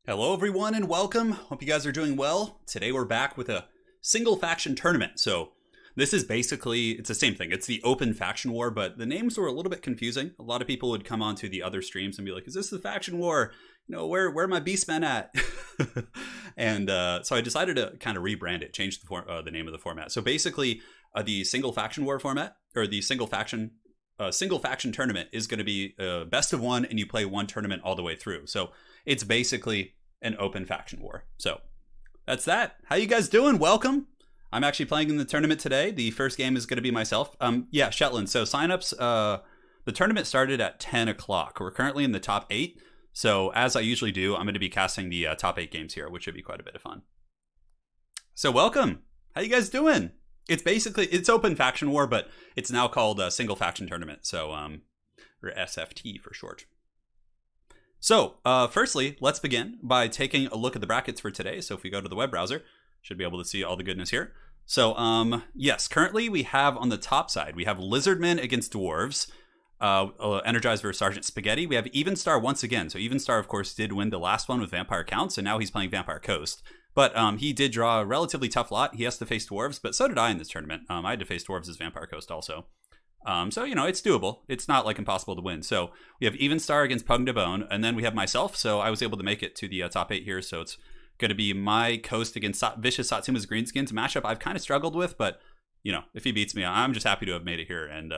Hello everyone and welcome. Hope you guys are doing well. Today we're back with a single faction tournament. So this is basically, it's the same thing. It's the open faction war, but the names were a little bit confusing. A lot of people would come onto the other streams and be like, is this the faction war? You know, where are my beastmen at? And so I decided to kind of rebrand it, change the name of the format. So basically the single faction war format, or the single faction tournament, is going to be best of one, and you play one tournament all the way through. So it's basically an open faction war. So that's that. How you guys doing? Welcome. I'm actually playing in the tournament today. The first game is going to be myself. Yeah, Shetland. So signups, the tournament started at 10 o'clock. We're currently in the top 8. So as I usually do, I'm going to be casting the top 8 games here, which should be quite a bit of fun. So welcome. How you guys doing? It's open faction war, but it's now called a single faction tournament. So, or SFT for short. So, firstly, let's begin by taking a look at the brackets for today. So if we go to the web browser, should be able to see all the goodness here. So, yes, currently we have on the top side, we have Lizardmen against Dwarves, Energized versus Sergeant Spaghetti. We have Evenstar once again. So Evenstar, of course, did win the last one with Vampire Counts, and now he's playing Vampire Coast. But he did draw a relatively tough lot. He has to face Dwarves, but so did I in this tournament. I had to face Dwarves as Vampire Coast also. So, you know, it's doable. It's not like impossible to win. So we have Evenstar against Pug de Bone, and then we have myself. So I was able to make it to the top 8 here. So it's going to be my Coast against Vicious Satsuma's Greenskins matchup. I've kind of struggled with, but, you know, if he beats me, I'm just happy to have made it here. And,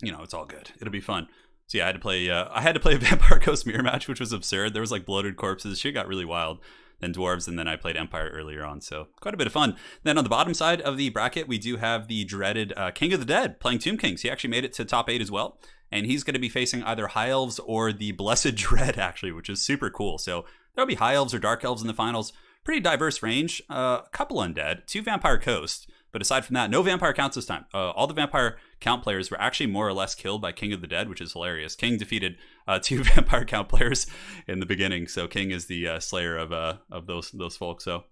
you know, it's all good. It'll be fun. So yeah, I had to play a Vampire Coast mirror match, which was absurd. There was like bloated corpses. Shit got really wild. Then Dwarves, and then I played Empire earlier on, so quite a bit of fun. Then on the bottom side of the bracket, we do have the dreaded King of the Dead playing Tomb Kings. He actually made it to top 8 as well, and he's going to be facing either High Elves or the Blessed Dread, actually, which is super cool. So there'll be High Elves or Dark Elves in the finals. Pretty diverse range. A couple undead, 2 Vampire Coast, but aside from that, no Vampire Counts this time. All the Vampire Count players were actually more or less killed by King of the Dead, which is hilarious. King defeated 2 Vampire Count players in the beginning, so King is the slayer of those folks. So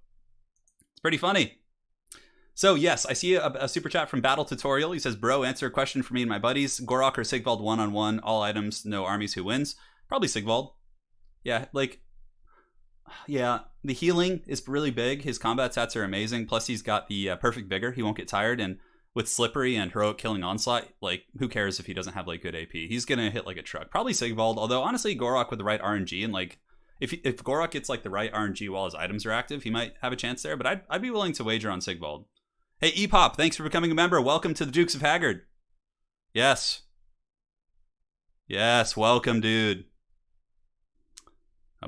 it's pretty funny. So yes, I see a super chat from Battle Tutorial. He says, "Bro, answer a question for me and my buddies. Gorok or Sigvald 1-on-1, all items, no armies. Who wins?" Probably Sigvald. Yeah, the healing is really big. His combat stats are amazing. Plus, he's got the perfect vigor. He won't get tired. And with Slippery and Heroic Killing Onslaught, like, who cares if he doesn't have, like, good AP? He's going to hit like a truck. Probably Sigvald, although, honestly, Gorok with the right RNG, and, like, if Gorok gets, like, the right RNG while his items are active, he might have a chance there. But I'd be willing to wager on Sigvald. Hey, Epop, thanks for becoming a member. Welcome to the Dukes of Haggard. Yes. Yes, welcome, dude.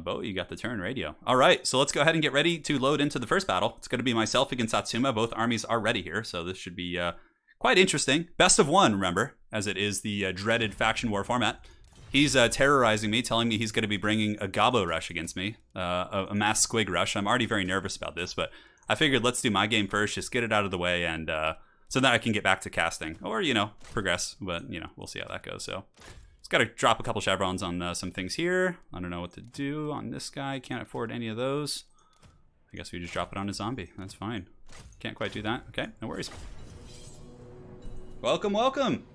Bo, you got the turn radio. All right, so let's go ahead and get ready to load into the first battle. It's going to be myself against Satsuma. Both armies are ready here, so this should be quite interesting. Best of one, remember, as it is the dreaded faction war format. He's terrorizing me, telling me he's going to be bringing a Gobbo rush against me, a mass squig rush. I'm already very nervous about this, but I figured let's do my game first, just get it out of the way, and so that I can get back to casting, or, you know, progress, but, you know, we'll see how that goes, so... Got to drop a couple chevrons on some things here. I don't know what to do on this guy. Can't afford any of those. I guess we just drop it on a zombie. That's fine. Can't quite do that. Okay, no worries. Welcome, welcome.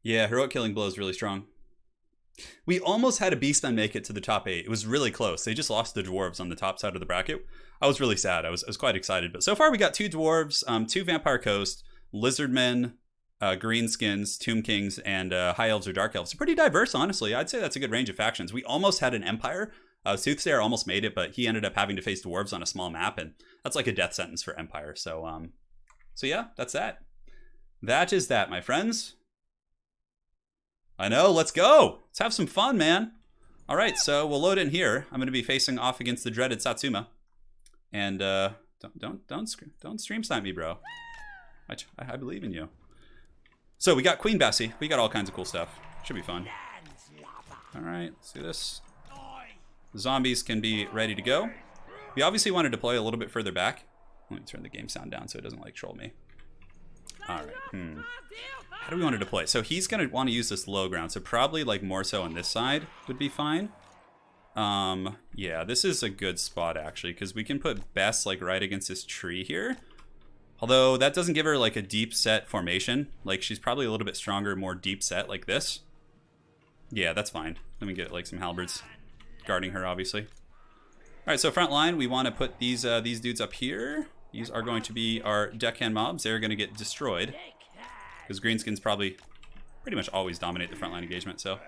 Yeah, Heroic Killing Blow is really strong. We almost had a Beastman make it to the top 8. It was really close. They just lost the Dwarves on the top side of the bracket. I was really sad. I was quite excited. But so far we got 2 Dwarves, 2 Vampire Coast, Lizardmen, Greenskins, Tomb Kings, and High Elves or Dark Elves. Pretty diverse, honestly. I'd say that's a good range of factions. We almost had an Empire. Soothsayer almost made it, but he ended up having to face Dwarves on a small map, and that's like a death sentence for Empire. So, so yeah, that's that. That is that, my friends. I know, let's go. Let's have some fun, man. All right, so we'll load in here. I'm going to be facing off against the dreaded Satsuma. And don't stream snipe me, bro. I believe in you. So we got Queen Bessie. We got all kinds of cool stuff. Should be fun. All right, let's do this. The zombies can be ready to go. We obviously want to deploy a little bit further back. Let me turn the game sound down so it doesn't like troll me. All right. How do we want to deploy? So he's going to want to use this low ground. So probably like more so on this side would be fine. Yeah, this is a good spot actually because we can put Bess like right against this tree here. Although that doesn't give her like a deep set formation. Like she's probably a little bit stronger, more deep set like this. Yeah, that's fine. Let me get like some halberds. guarding her, obviously. All right, so front line, we want to put these dudes up here. These are going to be our deckhand mobs. They're going to get destroyed because greenskins probably pretty much always dominate the frontline engagement. So,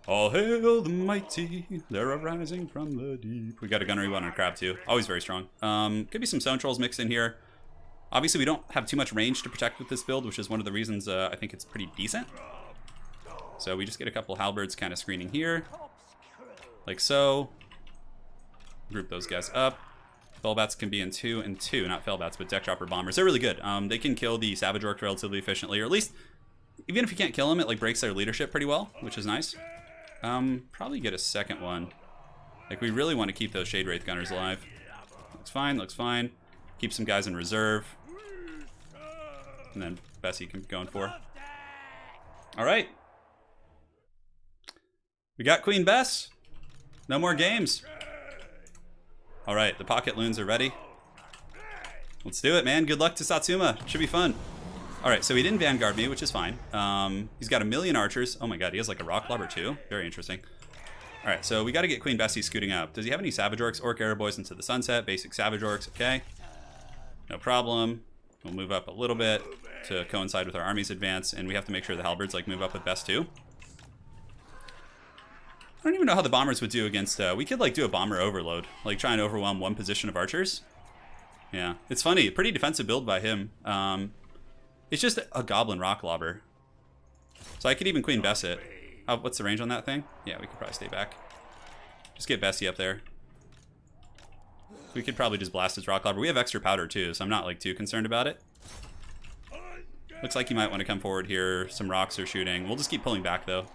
all hail the mighty, they're arising from the deep. We got a gunnery one on a crab too, always very strong. Could be some stone trolls mixed in here. Obviously, we don't have too much range to protect with this build, which is one of the reasons I think it's pretty decent. So we just get a couple halberds kind of screening here, like so. Group those guys up. Fellbats can be in 2 and 2, not Fellbats, but deck dropper bombers. They're really good. They can kill the Savage Orc relatively efficiently, or at least, even if you can't kill them, it like breaks their leadership pretty well, which is nice. Probably get a second one. Like, we really want to keep those Shade Wraith Gunners alive. Looks fine, looks fine. Keep some guys in reserve. And then Bessie can go in 4. All right. We got Queen Bess. No more games. All right, the pocket loons are ready. Let's do it, man. Good luck to Satsuma. Should be fun. All right, so he didn't Vanguard me, which is fine. He's got 1,000,000 archers. Oh my god, he has like a rock lobber too. Very interesting. All right, so we got to get Queen Bessie scooting up. Does he have any Savage Orcs? Orc Arrow Boys into the sunset. Basic Savage Orcs, okay. No problem. We'll move up a little bit to coincide with our army's advance, and we have to make sure the halberds like move up with Bess too. I don't even know how the bombers would do against, we could like do a bomber overload, like try and overwhelm one position of archers. Yeah, it's funny, pretty defensive build by him. It's just a goblin rock lobber. So I could even Queen Bess it. What's the range on that thing? Yeah, we could probably stay back. Just get Bessie up there. We could probably just blast his rock lobber. We have extra powder too, so I'm not like too concerned about it. Looks like he might want to come forward here. Some rocks are shooting. We'll just keep pulling back though.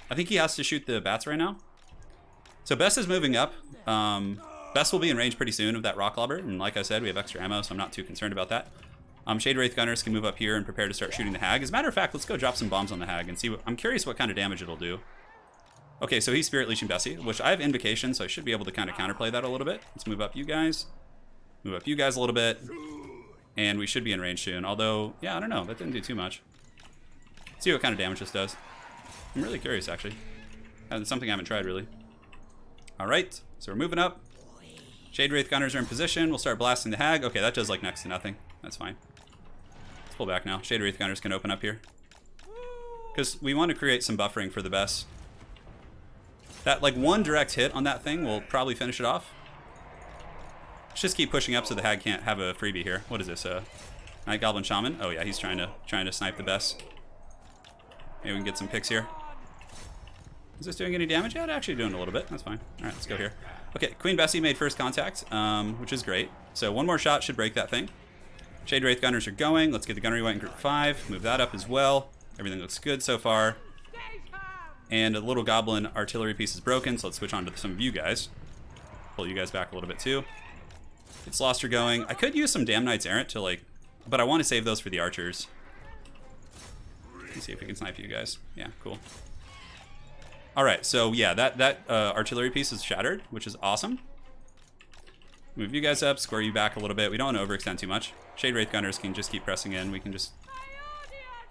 I think he has to shoot the bats right now. So Bess is moving up. Bess will be in range pretty soon of that rock lobber, and like I said, we have extra ammo, so I'm not too concerned about that. Shade Wraith Gunners can move up here and prepare to start shooting the hag. As a matter of fact, let's go drop some bombs on the hag and see what... I'm curious what kind of damage it'll do. Okay, so he's Spirit Leeching Bessie, which I have Invocation, so I should be able to kind of counterplay that a little bit. Let's move up you guys. Move up you guys a little bit. And we should be in range soon. Although, yeah, I don't know. That didn't do too much. Let's see what kind of damage this does. I'm really curious, actually. It's something I haven't tried, really. All right, so we're moving up. Shade Wraith Gunners are in position. We'll start blasting the hag. Okay, that does like next to nothing. That's fine. Let's pull back now. Shade Wraith Gunners can open up here. Because we want to create some buffering for the Bess. That like one direct hit on that thing will probably finish it off. Let's just keep pushing up so the hag can't have a freebie here. What is this? Night Goblin Shaman? Oh yeah, he's trying to snipe the Bess. Maybe we can get some picks here. Is this doing any damage? Yeah, it's actually doing a little bit. That's fine. All right, let's go here. Okay, Queen Bessie made first contact, which is great. So one more shot should break that thing. Shade Wraith Gunners are going. Let's get the Gunnery White in group 5. Move that up as well. Everything looks good so far. And a little Goblin artillery piece is broken, so let's switch on to some of you guys. Pull you guys back a little bit too. Get Sloster going. I could use some Damn Knights Errant to like, but I want to save those for the archers. Let's see if we can snipe you guys. Yeah, cool. All right, so yeah, that artillery piece is shattered, which is awesome. Move you guys up, square you back a little bit. We don't want to overextend too much. Shade Wraith Gunners can just keep pressing in. We can just...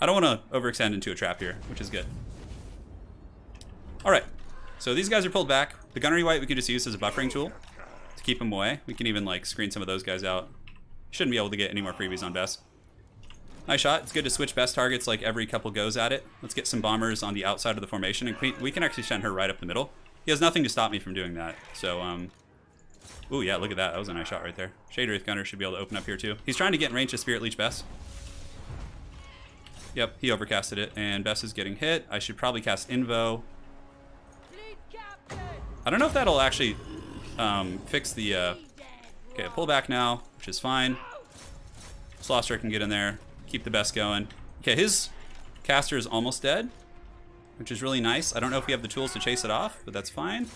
I don't want to overextend into a trap here, which is good. All right, so these guys are pulled back. The Gunnery White we can just use as a buffering tool to keep them away. We can even like screen some of those guys out. Shouldn't be able to get any more freebies on Bess. Nice shot. It's good to switch Bess targets like every couple goes at it. Let's get some bombers on the outside of the formation, and we can actually send her right up the middle. He has nothing to stop me from doing that. So, ooh, yeah, look at that. That was a nice shot right there. Shade Wraith Gunner should be able to open up here too. He's trying to get in range of Spirit Leech Bess. Yep, he overcasted it, and Bess is getting hit. I should probably cast Invo. I don't know if that'll actually fix the... Okay, pull back now, which is fine. Sloster can get in there. Keep the Bess going. Okay, his caster is almost dead, which is really nice. I don't know if we have the tools to chase it off, but that's fine.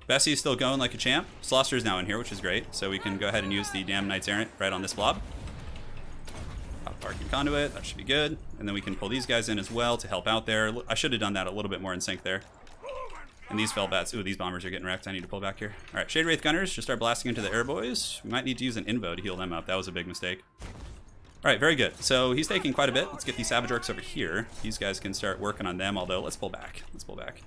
Bessie is still going like a champ. Sloster is now in here, which is great. So we can go ahead and use the Damn Knights Errant right on this blob. Pop Parking Conduit, that should be good. And then we can pull these guys in as well to help out there. I should have done that a little bit more in sync there. And these Fellbats, ooh, these bombers are getting wrecked. I need to pull back here. All right, Shade Wraith Gunners just start blasting into the air boys. We might need to use an Invo to heal them up. That was a big mistake. All right, very good. So he's taking quite a bit. Let's get these Savage Orcs over here. These guys can start working on them, although let's pull back. Let's pull back.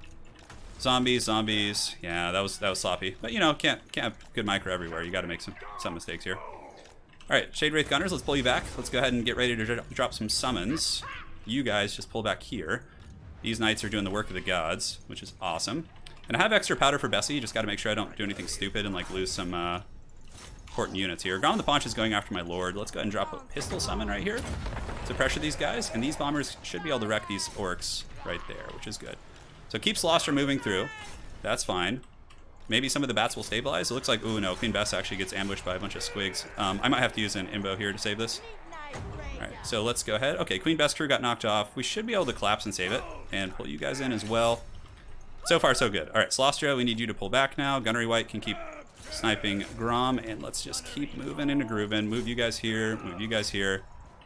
Zombies, zombies. Yeah, that was sloppy. But you know, can't have good micro everywhere. You got to make some mistakes here. All right, Shade Wraith Gunners, let's pull you back. Let's go ahead and get ready to drop some summons. You guys just pull back here. These knights are doing the work of the gods, which is awesome. And I have extra powder for Bessie. Just got to make sure I don't do anything stupid and like lose some important units here. Grom the Paunch is going after my lord. Let's go ahead and drop a pistol summon right here to pressure these guys. And these bombers should be able to wreck these orcs right there, which is good. So keep Slaughter moving through. That's fine. Maybe some of the bats will stabilize. It looks like, ooh, no, Queen Bess actually gets ambushed by a bunch of squigs. I might have to use an imbo here to save this. All right, so let's go ahead. Okay, Queen Bess crew got knocked off. We should be able to collapse and save it and pull you guys in as well. So far, so good. All right, Slostra, we need you to pull back now. Gunnery White can keep sniping Grom, and let's just keep moving into grooving. Move you guys here, move you guys here.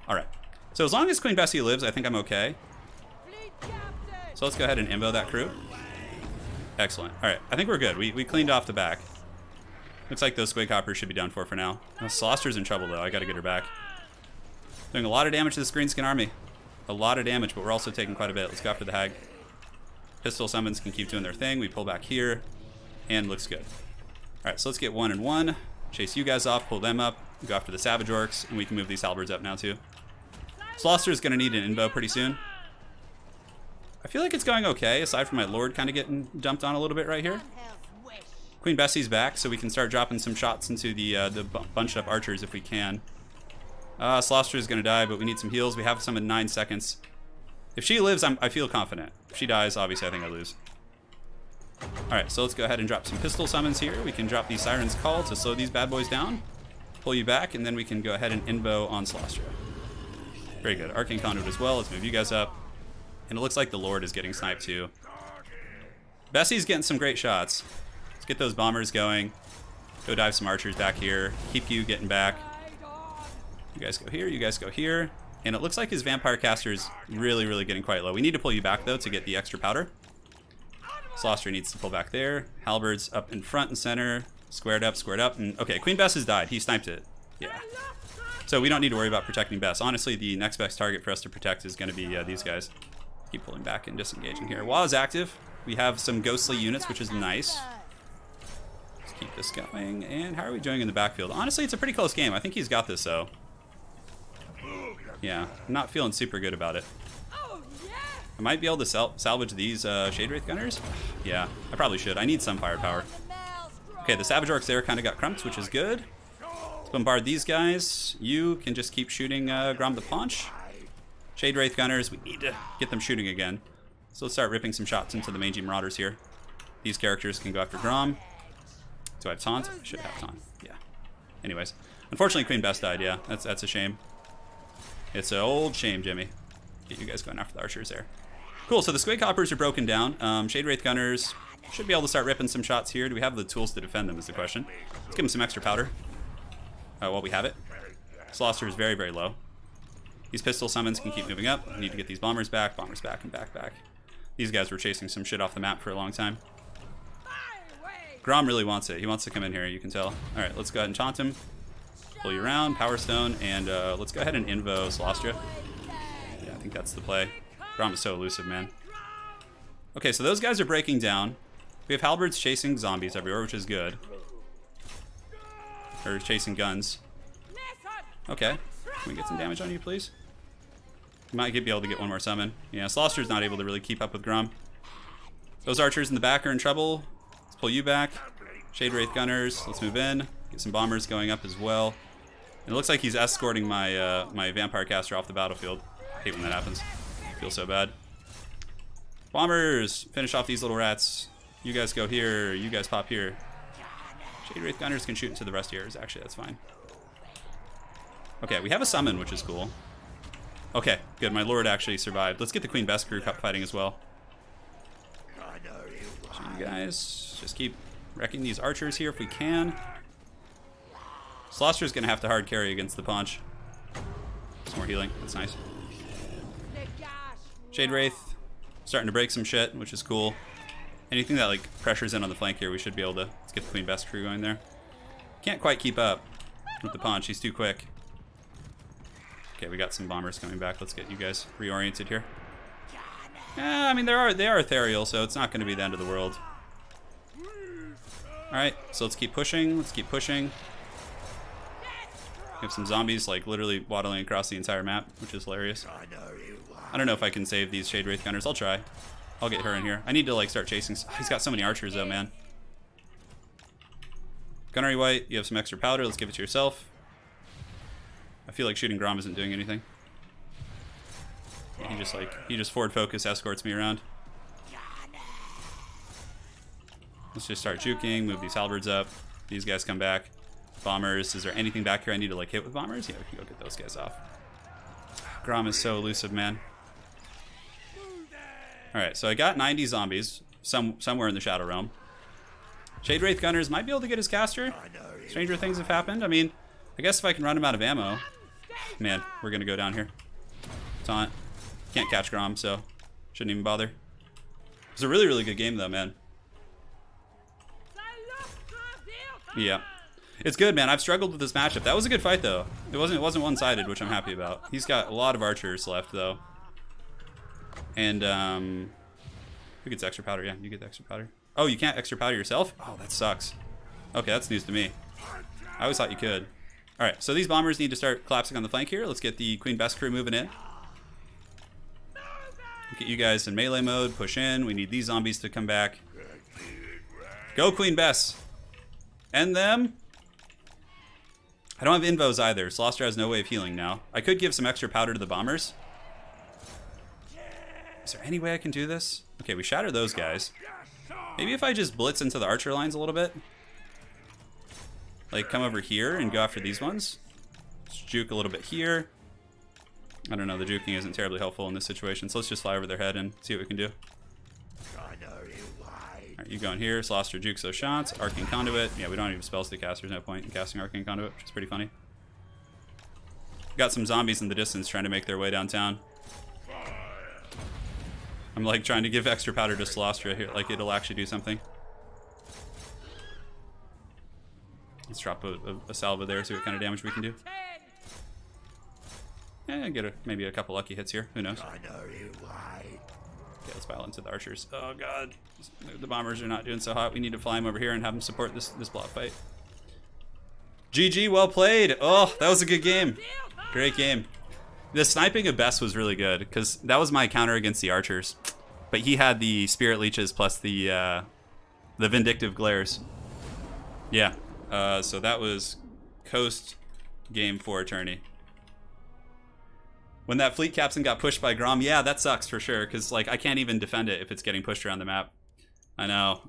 All right, so as long as Queen Bessie lives, I think I'm okay. So let's go ahead and imbo that crew. Excellent. All right, I think we're good. We cleaned off the back. Looks like those squig hoppers should be done for now. Sloster's in trouble, though. I got to get her back. Doing a lot of damage to this Greenskin army. A lot of damage, but we're also taking quite a bit. Let's go after the hag. Pistol summons can keep doing their thing. We pull back here, and looks good. All right, so let's get 1 and 1. Chase you guys off, pull them up, go after the Savage Orcs, and we can move these halberds up now, too. Sloster is going to need an inbo pretty soon. I feel like it's going okay, aside from my lord kind of getting dumped on a little bit right here. Queen Bessie's back, so we can start dropping some shots into the bunched up archers if we can. Sloster is going to die, but we need some heals. We have some in 9 seconds. If she lives, I feel confident. If she dies, obviously I think I lose. Alright, so let's go ahead and drop some pistol summons here. We can drop the Siren's Call to slow these bad boys down. Pull you back, and then we can go ahead and inbo on Slostra. Very good. Arcane Conduit as well. Let's move you guys up. And it looks like the Lord is getting sniped too. Bessie's getting some great shots. Let's get those bombers going. Go dive some archers back here. Keep you getting back. You guys go here, you guys go here. And it looks like his vampire caster is really, really getting quite low. We need to pull you back though to get the extra powder. Slostra needs to pull back there. Halberds up in front and center. Squared up, and okay, Queen Bess has died. He sniped it. Yeah. So we don't need to worry about protecting Bess. Honestly, the next best target for us to protect is going to be these guys. Keep pulling back and disengaging here. While it's active, we have some ghostly units, which is nice. Let's keep this going. And how are we doing in the backfield? Honestly, it's a pretty close game. I think he's got this, though. Yeah, I'm not feeling super good about it. I might be able to salvage these Shade Wraith Gunners. Yeah, I probably should. I need some firepower. Okay, the Savage Orcs there kind of got crumped, which is good. Let's bombard these guys. You can just keep shooting Grom the Paunch. Shade Wraith Gunners, we need to get them shooting again. So let's start ripping some shots into the Mangy Marauders here. These characters can go after Grom. Do I have taunt? I should have taunt. Yeah. Anyways, unfortunately Queen Bess died. Yeah, that's a shame. It's an old shame, Jimmy. Get you guys going after the archers there. Cool, so the Squig Hoppers are broken down. Shade Wraith Gunners should be able to start ripping some shots here. Do we have the tools to defend them is the question. Let's give them some extra powder while we have it. Slosser is very, very low. These pistol summons can keep moving up. We need to get these bombers back, and back. These guys were chasing some shit off the map for a long time. Grom really wants it. He wants to come in here, you can tell. All right, let's go ahead and taunt him. Pull you around, Power Stone, and let's go ahead and invo Slostra. Yeah, I think that's the play. Grom is so elusive, man. Okay, so those guys are breaking down. We have halberds chasing zombies everywhere, which is good. Or chasing guns. Okay, can we get some damage on you, please? We might be able to get one more summon. Yeah, Sloster's not able to really keep up with Grom. Those archers in the back are in trouble. Let's pull you back. Shade Wraith Gunners, let's move in. Get some bombers going up as well. And it looks like he's escorting my my vampire caster off the battlefield. I hate when that happens. I feel so bad. Bombers, finish off these little rats. You guys go here, you guys pop here. Shade Wraith Gunners can shoot into the Rustiers, actually, that's fine. Okay, we have a summon, which is cool. Okay, good, my lord actually survived. Let's get the Queen Bess crew cup fighting as well. So you guys just keep wrecking these archers here if we can. Sloster's gonna have to hard carry against the Paunch. Some more healing, that's nice. Shade Wraith, starting to break some shit, which is cool. Anything that like pressures in on the flank here, we should be able to let's get the Queen Bess crew going there. Can't quite keep up with the Paunch, he's too quick. Okay, we got some bombers coming back. Let's get you guys reoriented here. Yeah, I mean, they are ethereal, so it's not going to be the end of the world. Alright, so let's keep pushing. Let's keep pushing. We have some zombies, like, literally waddling across the entire map, which is hilarious. I don't know if I can save these Shade Wraith Gunners. I'll try. I'll get her in here. I need to, like, start chasing. He's got so many archers, though, man. Gunnery White, you have some extra powder. Let's give it to yourself. I feel like shooting Grom isn't doing anything. Yeah, he just forward focus escorts me around. Let's just start juking, move these halberds up. These guys come back. Bombers, is there anything back here I need to, like, hit with bombers? Yeah, we can go get those guys off. Grom is so elusive, man. Alright, so I got 90 zombies somewhere in the Shadow Realm. Shade Wraith Gunners might be able to get his caster. Stranger things have happened. I mean, I guess if I can run him out of ammo. Man, we're going to go down here. Taunt. Can't catch Grom, so shouldn't even bother. It was a really, really good game, though, man. Yeah. It's good, man. I've struggled with this matchup. That was a good fight, though. It wasn't one-sided, which I'm happy about. He's got a lot of archers left, though. And, who gets extra powder? Yeah, you get the extra powder. Oh, you can't extra powder yourself? Oh, that sucks. Okay, that's news to me. I always thought you could. Alright, so these bombers need to start collapsing on the flank here. Let's get the Queen Bess crew moving in. Get you guys in melee mode. Push in. We need these zombies to come back. Go, Queen Bess. End them. I don't have invos either. Slaughter has no way of healing now. I could give some extra powder to the bombers. Is there any way I can do this? Okay, we shatter those guys. Maybe if I just blitz into the archer lines a little bit. Like, come over here and go after these ones. Let's juke a little bit here. I don't know, the juking isn't terribly helpful in this situation, so let's just fly over their head and see what we can do. Alright, you go in here, Slaughter jukes those shots. Arcane Conduit. Yeah, we don't even spells to cast. There's no point in casting Arcane Conduit, which is pretty funny. Got some zombies in the distance trying to make their way downtown. I'm like trying to give extra powder to Slaughter here, like it'll actually do something. Let's drop a salvo there, see what kind of damage we can do. Yeah, get maybe a couple lucky hits here. Who knows? Okay, let's pile into the archers. Oh god, the bombers are not doing so hot. We need to fly them over here and have them support this block fight. GG, well played. Oh, that was a good game. Great game. The sniping of Bess was really good because that was my counter against the archers, but he had the spirit leeches plus the vindictive glares. Yeah. So that was Coast game 4 tourney. When that fleet captain got pushed by Grom, yeah, that sucks for sure, because like I can't even defend it if it's getting pushed around the map. I know.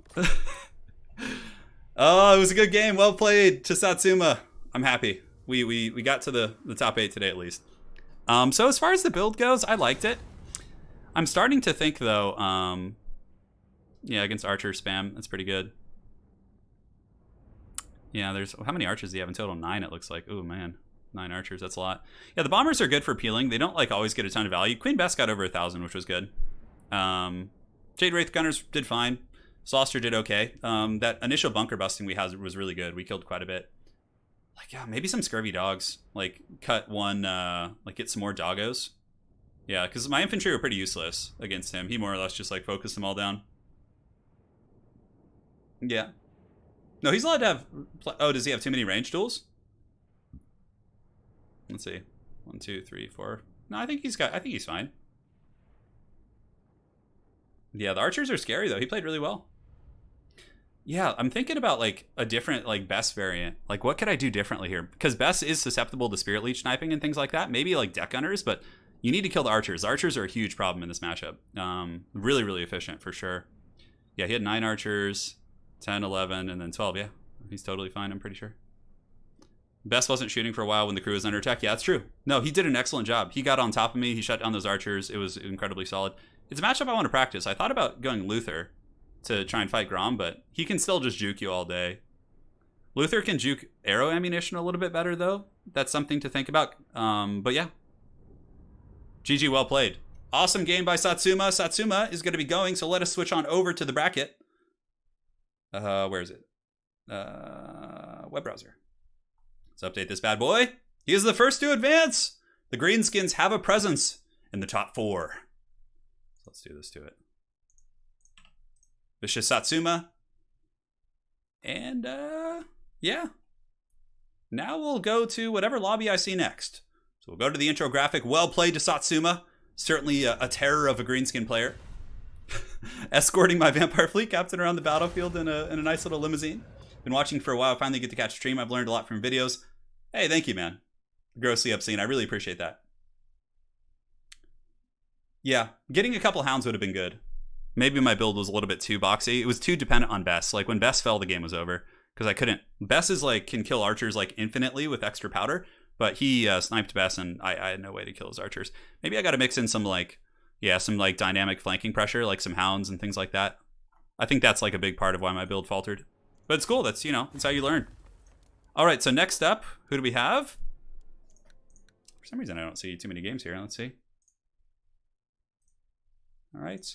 Oh, it was a good game. Well played to Satsuma. I'm happy. We got to the top 8 today at least. So as far as the build goes, I liked it. I'm starting to think though, yeah, against archer spam, that's pretty good. Yeah, there's, how many archers do you have in total? 9 it looks like. Oh man, 9 archers, that's a lot. Yeah, the bombers are good for peeling. They don't like always get a ton of value. Queen Bess got over 1,000, which was good. Jade Wraith Gunners did fine. Slaughter did okay. That initial bunker busting we had was really good. We killed quite a bit. Like, yeah, maybe some scurvy dogs. Like, cut one, like, get some more doggos. Yeah, because my infantry were pretty useless against him. He more or less just, like, focused them all down. Yeah. No, he's allowed to have... Oh, does he have too many range tools? Let's see. 1, 2, 3, 4. No, I think he's fine. Yeah, the archers are scary, though. He played really well. Yeah, I'm thinking about, like, a different, like, Bess variant. Like, what could I do differently here? Because Bess is susceptible to Spirit Leech sniping and things like that. Maybe, like, Deck Gunners, but you need to kill the archers. The archers are a huge problem in this matchup. Really, really efficient, for sure. Yeah, he had 9 archers, 10, 11, and then 12. Yeah, he's totally fine, I'm pretty sure. Bess wasn't shooting for a while when the crew was under attack. Yeah, that's true. No, he did an excellent job. He got on top of me. He shut down those archers. It was incredibly solid. It's a matchup I want to practice. I thought about going Luther to try and fight Grom, but he can still just juke you all day. Luther can juke arrow ammunition a little bit better, though. That's something to think about. But yeah. GG, well played. Awesome game by Satsuma. Satsuma is going to be going, so let us switch on over to the bracket. Where is it? Web browser. Let's update this bad boy. He is the first to advance. The Greenskins have a presence in the top 4. let's do this to it. Vicious Satsuma. And, yeah. Now we'll go to whatever lobby I see next. So we'll go to the intro graphic. Well played to Satsuma. Certainly a terror of a greenskin player. Escorting my vampire fleet captain around the battlefield in a nice little limousine. Been watching for a while. Finally get to catch a stream. I've learned a lot from videos. Hey, thank you, man. Grossly obscene. I really appreciate that. Yeah, getting a couple hounds would have been good. Maybe my build was a little bit too boxy. It was too dependent on Bess. Like when Bess fell, the game was over because I couldn't. Bess is like can kill archers like infinitely with extra powder, but he sniped Bess and I had no way to kill his archers. Maybe I got to mix in some like dynamic flanking pressure, like some hounds and things like that. I think that's like a big part of why my build faltered. But it's cool. That's that's how you learn. All right. So next up, who do we have? For some reason, I don't see too many games here. Let's see. All right.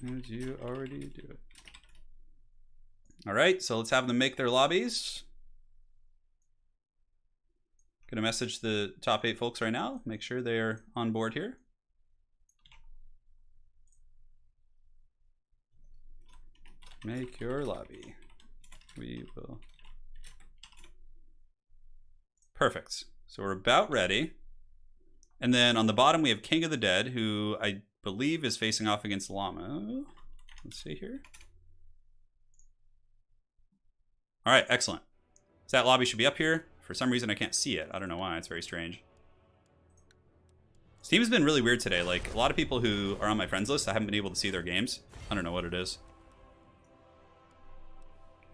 Did you already do it? All right, so let's have them make their lobbies. Gonna message the top 8 folks right now. Make sure they're on board here. Make your lobby. We will. Perfect. So we're about ready. And then on the bottom we have King of the Dead, who I believe is facing off against Llama. Let's see here. All right, excellent. So that lobby should be up here. For some reason, I can't see it. I don't know why. It's very strange. Steam has been really weird today. Like, a lot of people who are on my friends list, I haven't been able to see their games. I don't know what it is.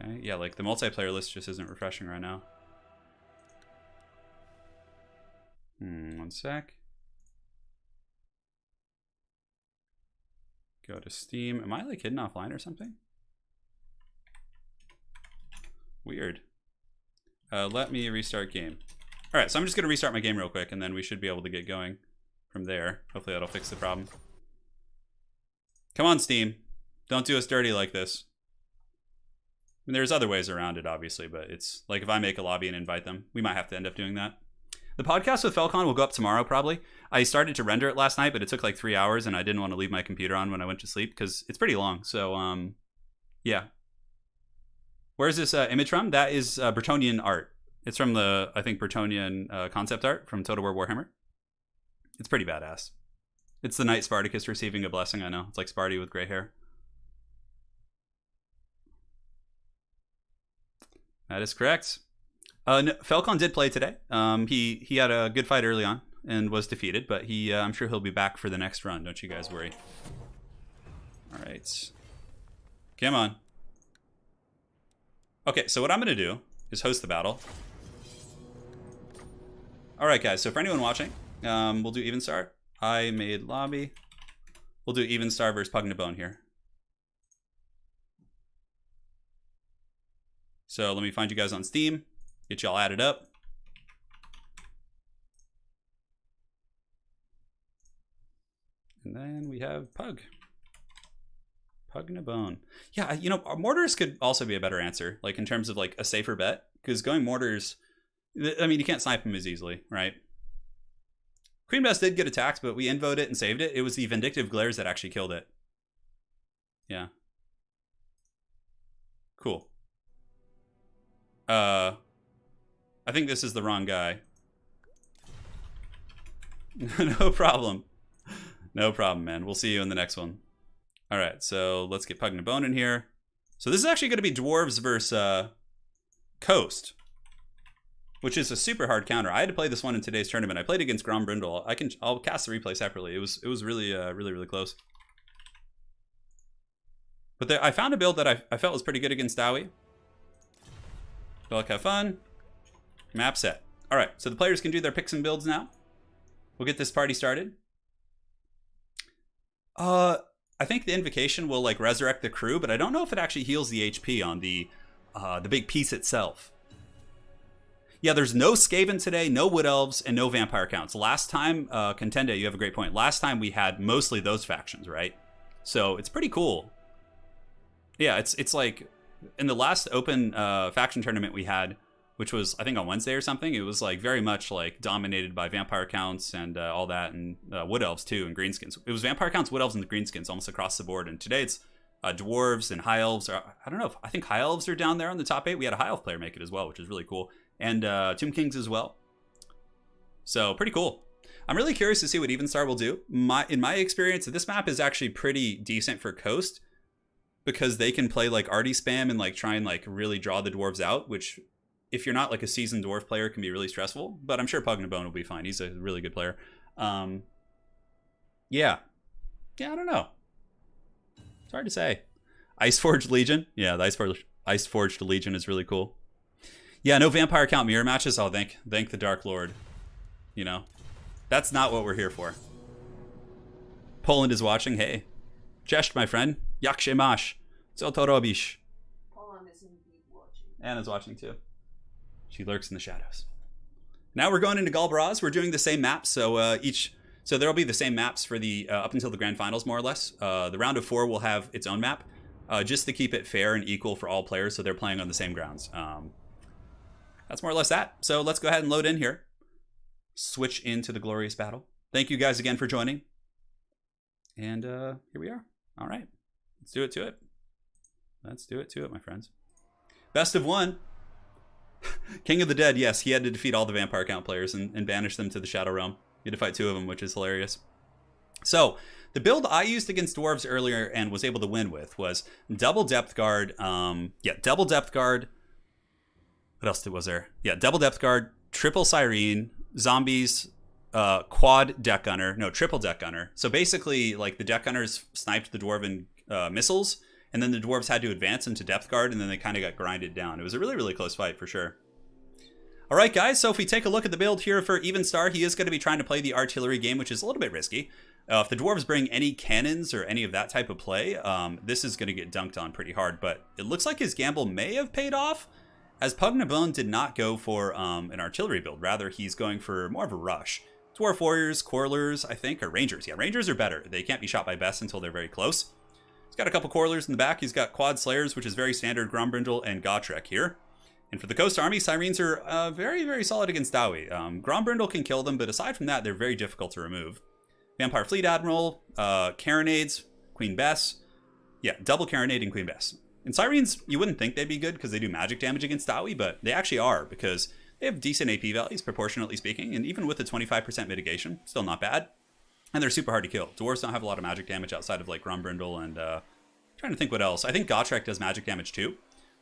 Okay, yeah, like the multiplayer list just isn't refreshing right now. One sec. Go to Steam. Am I like hidden offline or something? Weird. Let me restart game. All right, so I'm just gonna restart my game real quick and then we should be able to get going from there. Hopefully that'll fix the problem. Come on, Steam. Don't do us dirty like this. I mean, there's other ways around it, obviously, but it's like if I make a lobby and invite them, we might have to end up doing that. The podcast with Falcon will go up tomorrow, probably. I started to render it last night, but it took like 3 hours, and I didn't want to leave my computer on when I went to sleep because it's pretty long. So, yeah. Where's this image from? That is Bretonnian art. It's from the, I think, Bretonnian concept art from Total War Warhammer. It's pretty badass. It's the Knight Spartacus receiving a blessing, I know. It's like Sparty with gray hair. That is correct. No, Falcon did play today. He had a good fight early on and was defeated, but I'm sure he'll be back for the next run. Don't you guys worry. All right. Come on. Okay, so what I'm going to do is host the battle. All right, guys. So for anyone watching, we'll do even star. I made lobby. We'll do even star versus Pug and Bone here. So let me find you guys on Steam. Get y'all added up. And then we have Pug. Pug and a Bone. Yeah, mortars could also be a better answer, like in terms of like a safer bet, because going mortars, I mean, you can't snipe them as easily, right? Queen Bess did get attacked, but we invoed it and saved it. It was the Vindictive Glares that actually killed it. Yeah. Cool. I think this is the wrong guy. No problem. No problem, man. We'll see you in the next one. All right, so let's get Pug and Bone in here. So this is actually going to be Dwarves versus Coast, which is a super hard counter. I had to play this one in today's tournament. I played against Grombrindle. I'll cast the replay separately. It was really really close. But I found a build that I felt was pretty good against Dowie. Good luck, have fun. Map set. All right, so the players can do their picks and builds now. We'll get this party started. I think the invocation will like resurrect the crew, but I don't know if it actually heals the HP on the big piece itself. Yeah, there's no Skaven today, no Wood Elves, and no Vampire counts. Last time, Contenda, you have a great point. Last time we had mostly those factions, right? So it's pretty cool. Yeah, it's like in the last open faction tournament we had, which was, I think, on Wednesday or something. It was like very much like dominated by vampire counts and all that, and wood elves too, and greenskins. It was vampire counts, wood elves, and the greenskins almost across the board. And today it's dwarves and high elves. I don't know. I think high elves are down there on the top 8. We had a high elf player make it as well, which is really cool. And Tomb Kings as well. So pretty cool. I'm really curious to see what Evenstar will do. In my experience, this map is actually pretty decent for Coast because they can play like arty spam and like try and like really draw the dwarves out, which if you're not like a seasoned dwarf player can be really stressful. But I'm sure Pugnabone will be fine. He's a really good player. Yeah, I don't know. It's hard to say. Iceforged Legion. Yeah, the Iceforged Legion is really cool. Yeah, no vampire count mirror matches. Oh, thank the Dark Lord. You know, that's not what we're here for. Poland is watching. Hey, Cześć, my friend. Jak się masz? Co to robisz? Poland is indeed watching. Anna's watching too. She lurks in the shadows. Now we're going into Galbraz. We're doing the same maps, so so there'll be the same maps for the up until the grand finals, more or less. The round of 4 will have its own map, just to keep it fair and equal for all players, so they're playing on the same grounds. That's more or less that. So let's go ahead and load in here. Switch into the glorious battle. Thank you guys again for joining. And here we are. All right. Let's do it to it. Let's do it to it, my friends. Best of 1. King of the Dead, yes, he had to defeat all the vampire count players and banish them to the Shadow Realm. He had to fight 2 of them, which is hilarious. So, the build I used against Dwarves earlier and was able to win with was double Depth Guard. Double Depth Guard. What else was there? Yeah, double Depth Guard, triple Cyrene, zombies, quad Deck Gunner. No, triple Deck Gunner. So basically, like, the Deck Gunners sniped the Dwarven missiles, and then the Dwarves had to advance into Depth Guard, and then they kind of got grinded down. It was a really, really close fight, for sure. All right, guys, so if we take a look at the build here for Evenstar, he is going to be trying to play the artillery game, which is a little bit risky. If the Dwarves bring any cannons or any of that type of play, this is going to get dunked on pretty hard, but it looks like his gamble may have paid off, as Pugnabone did not go for an artillery build. Rather, he's going for more of a rush. Dwarf Warriors, Quarrelers, I think, or Rangers. Yeah, Rangers are better. They can't be shot by Bess until they're very close. He's got a couple Quarrelers in the back. He's got Quad Slayers, which is very standard Grombrindle and Gotrek here. And for the Coast Army, Syrenes are very, very solid against Dowie. Grombrindle can kill them, but aside from that, they're very difficult to remove. Vampire Fleet Admiral, Carronades, Queen Bess. Yeah, double Carronade and Queen Bess. And Syrenes, you wouldn't think they'd be good because they do magic damage against Dowie, but they actually are because they have decent AP values, proportionately speaking, and even with a 25% mitigation, still not bad. And they're super hard to kill. Dwarves don't have a lot of magic damage outside of like Grombrindle and trying to think what else. I think Gotrek does magic damage too.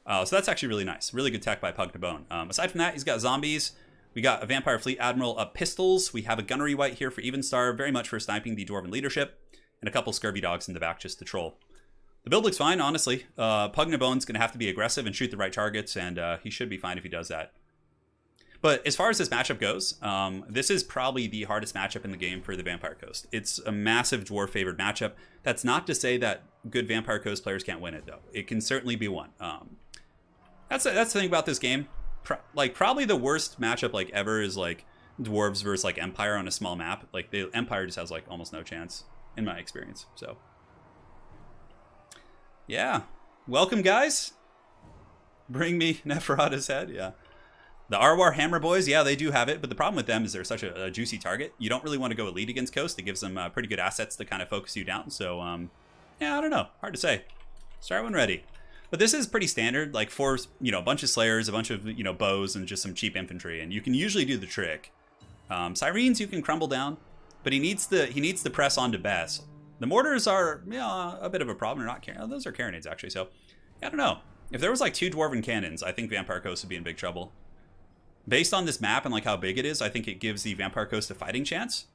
So that's actually really nice. Really good tech by Pugnabone. Aside from that, he's got zombies. We got a Vampire Fleet Admiral of pistols. We have a Gunnery Wight here for Evenstar, very much for sniping the Dwarven leadership. And a couple Scurvy Dogs in the back just to troll. The build looks fine, honestly. Pugnabone's going to have to be aggressive and shoot the right targets, and he should be fine if he does that. But as far as this matchup goes, this is probably the hardest matchup in the game for the Vampire Coast. It's a massive Dwarf-favored matchup. That's not to say that good Vampire Coast players can't win it, though. It can certainly be won. That's the thing about this game. Probably the worst matchup like ever is like Dwarves versus like Empire on a small map. Like the Empire just has like almost no chance in my experience. So yeah, welcome guys. Bring me Neferata's head. Yeah. The Warhammer boys, yeah, they do have it, but the problem with them is they're such a juicy target. You don't really want to go elite against Coast. It gives them pretty good assets to kind of focus you down. So, yeah, I don't know. Hard to say. Start when ready. But this is pretty standard, like for, a bunch of Slayers, a bunch of, bows, and just some cheap infantry, and you can usually do the trick. Syrenes you can crumble down, but he needs the press onto Bess. The mortars are, a bit of a problem. They're not those are carronades actually. So, I don't know. If there was like 2 dwarven cannons, I think Vampire Coast would be in big trouble. Based on this map and like how big it is, I think it gives the Vampire Coast a fighting chance,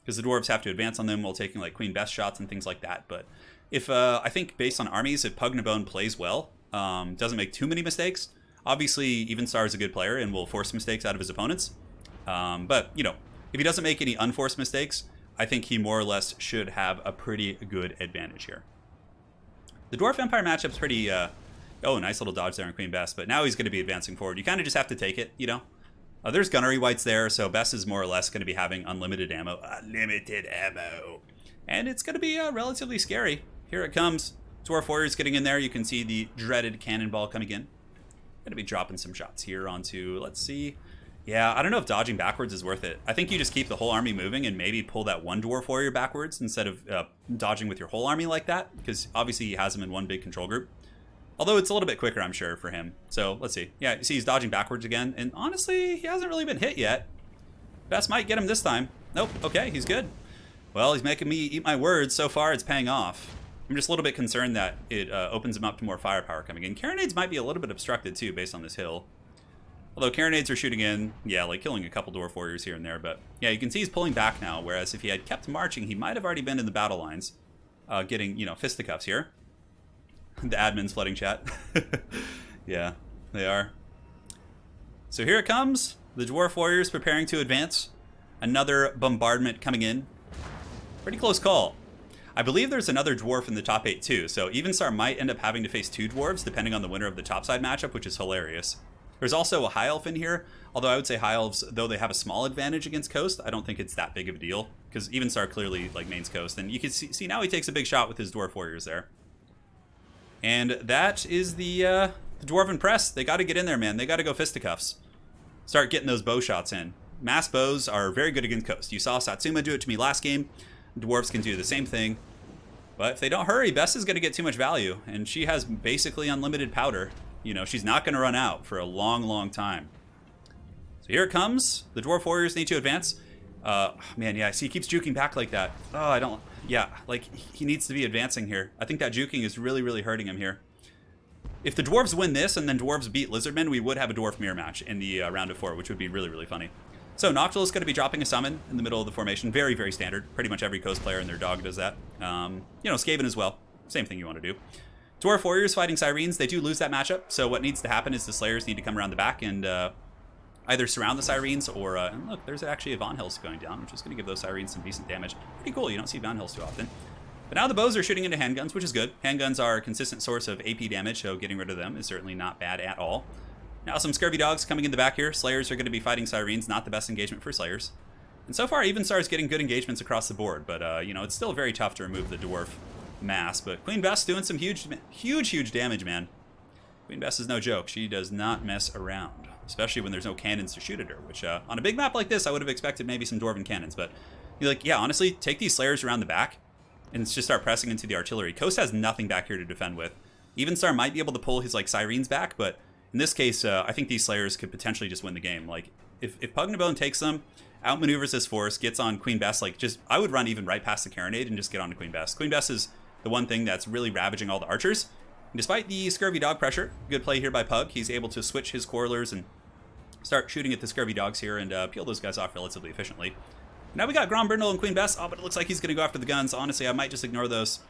because the Dwarves have to advance on them while taking like Queen Bess shots and things like that. But if I think based on armies, if Pugnabone plays well, doesn't make too many mistakes, obviously Evenstar is a good player and will force mistakes out of his opponents. But if he doesn't make any unforced mistakes, I think he more or less should have a pretty good advantage here. The Dwarf Empire matchup's pretty. Oh, nice little dodge there on Queen Bess, but now he's going to be advancing forward. You kind of just have to take it, There's Gunnery Wights there, so Bess is more or less going to be having unlimited ammo. Unlimited ammo. And it's going to be relatively scary. Here it comes. Dwarf Warriors getting in there. You can see the dreaded cannonball coming in. Going to be dropping some shots here onto, let's see. Yeah, I don't know if dodging backwards is worth it. I think you just keep the whole army moving and maybe pull that one dwarf warrior backwards instead of dodging with your whole army like that, because obviously he has him in one big control group. Although it's a little bit quicker, I'm sure, for him. So let's see. Yeah, you see he's dodging backwards again, and honestly, he hasn't really been hit yet. Best might get him this time. Nope, okay, he's good. Well, he's making me eat my words. So far, it's paying off. I'm just a little bit concerned that it opens him up to more firepower coming in. Carronades might be a little bit obstructed, too, based on this hill. Although Carronades are shooting in, yeah, like killing a couple dwarf warriors here and there. But yeah, you can see he's pulling back now, whereas if he had kept marching, he might have already been in the battle lines, getting, fisticuffs here. The admin's flooding chat. Yeah, they are. So here it comes. The dwarf warriors preparing to advance. Another bombardment coming in. Pretty close call. I believe there's another dwarf in the top 8 too, so Evenstar might end up having to face 2 dwarves depending on the winner of the topside matchup, which is hilarious. There's also a High Elf in here, although I would say High Elves, though they have a small advantage against Coast, I don't think it's that big of a deal, because Evenstar clearly mains Coast, and you can see now he takes a big shot with his dwarf warriors there. And that is the Dwarven Press. They got to get in there, man. They got to go fisticuffs. Start getting those bow shots in. Mass bows are very good against Coast. You saw Satsuma do it to me last game. Dwarves can do the same thing. But if they don't hurry, Bess is going to get too much value, and she has basically unlimited powder. She's not going to run out for a long, long time. So here it comes. The Dwarf Warriors need to advance. Man, yeah, see, he keeps juking back like that. Oh, I don't... Yeah, he needs to be advancing here. I think that juking is really, really hurting him here. If the Dwarves win this and then Dwarves beat Lizardmen, we would have a Dwarf Mirror match in the round of 4, which would be really, really funny. So Noctil is going to be dropping a summon in the middle of the formation. Very, very standard. Pretty much every Coast player and their dog does that. Skaven as well. Same thing you want to do. Dwarf Warriors fighting Sirens. They do lose that matchup. So what needs to happen is the Slayers need to come around the back and either surround the Sirens or... and look, there's actually a Von Hills going down, which is going to give those Sirens some decent damage. Pretty cool. You don't see Von Hills too often. But now the bows are shooting into handguns, which is good. Handguns are a consistent source of AP damage, so getting rid of them is certainly not bad at all. Now some Scurvy Dogs coming in the back here. Slayers are going to be fighting Sirens. Not the best engagement for Slayers. And so far, Evenstar is getting good engagements across the board. But, it's still very tough to remove the Dwarf mass. But Queen Bess doing some huge damage, man. Queen Bess is no joke. She does not mess around. Especially when there's no cannons to shoot at her. Which, on a big map like this, I would have expected maybe some Dwarven cannons. But, yeah, honestly, take these Slayers around the back. And just start pressing into the artillery. Coast has nothing back here to defend with. Evenstar might be able to pull his, Sirens back. But in this case, I think these Slayers could potentially just win the game. If Pugnabone takes them, outmaneuvers his force, gets on Queen Bess, I would run even right past the Carronade and just get onto Queen Bess. Queen Bess is the one thing that's really ravaging all the archers. And despite the Scurvy Dog pressure, good play here by Pug. He's able to switch his Quarrelers and start shooting at the Scurvy Dogs here and peel those guys off relatively efficiently. Now we got Grombrindle and Queen Bess. Oh, but it looks like he's going to go after the guns. Honestly, I might just ignore those.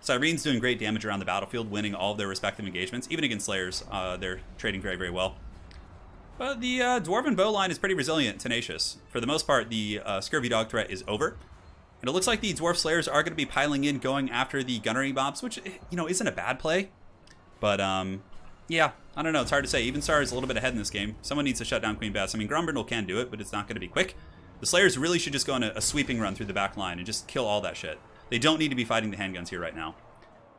Sirens doing great damage around the battlefield, winning all of their respective engagements. Even against Slayers, they're trading very, very well. But the Dwarven bow line is pretty resilient, tenacious. For the most part, the Scurvy Dog threat is over. And it looks like the Dwarf Slayers are going to be piling in, going after the gunnery mobs, which, isn't a bad play. But, yeah, I don't know. It's hard to say. Evenstar is a little bit ahead in this game. Someone needs to shut down Queen Bess. I mean, Grombrindle can do it, but it's not going to be quick. The Slayers really should just go on a sweeping run through the back line and just kill all that shit. They don't need to be fighting the handguns here right now.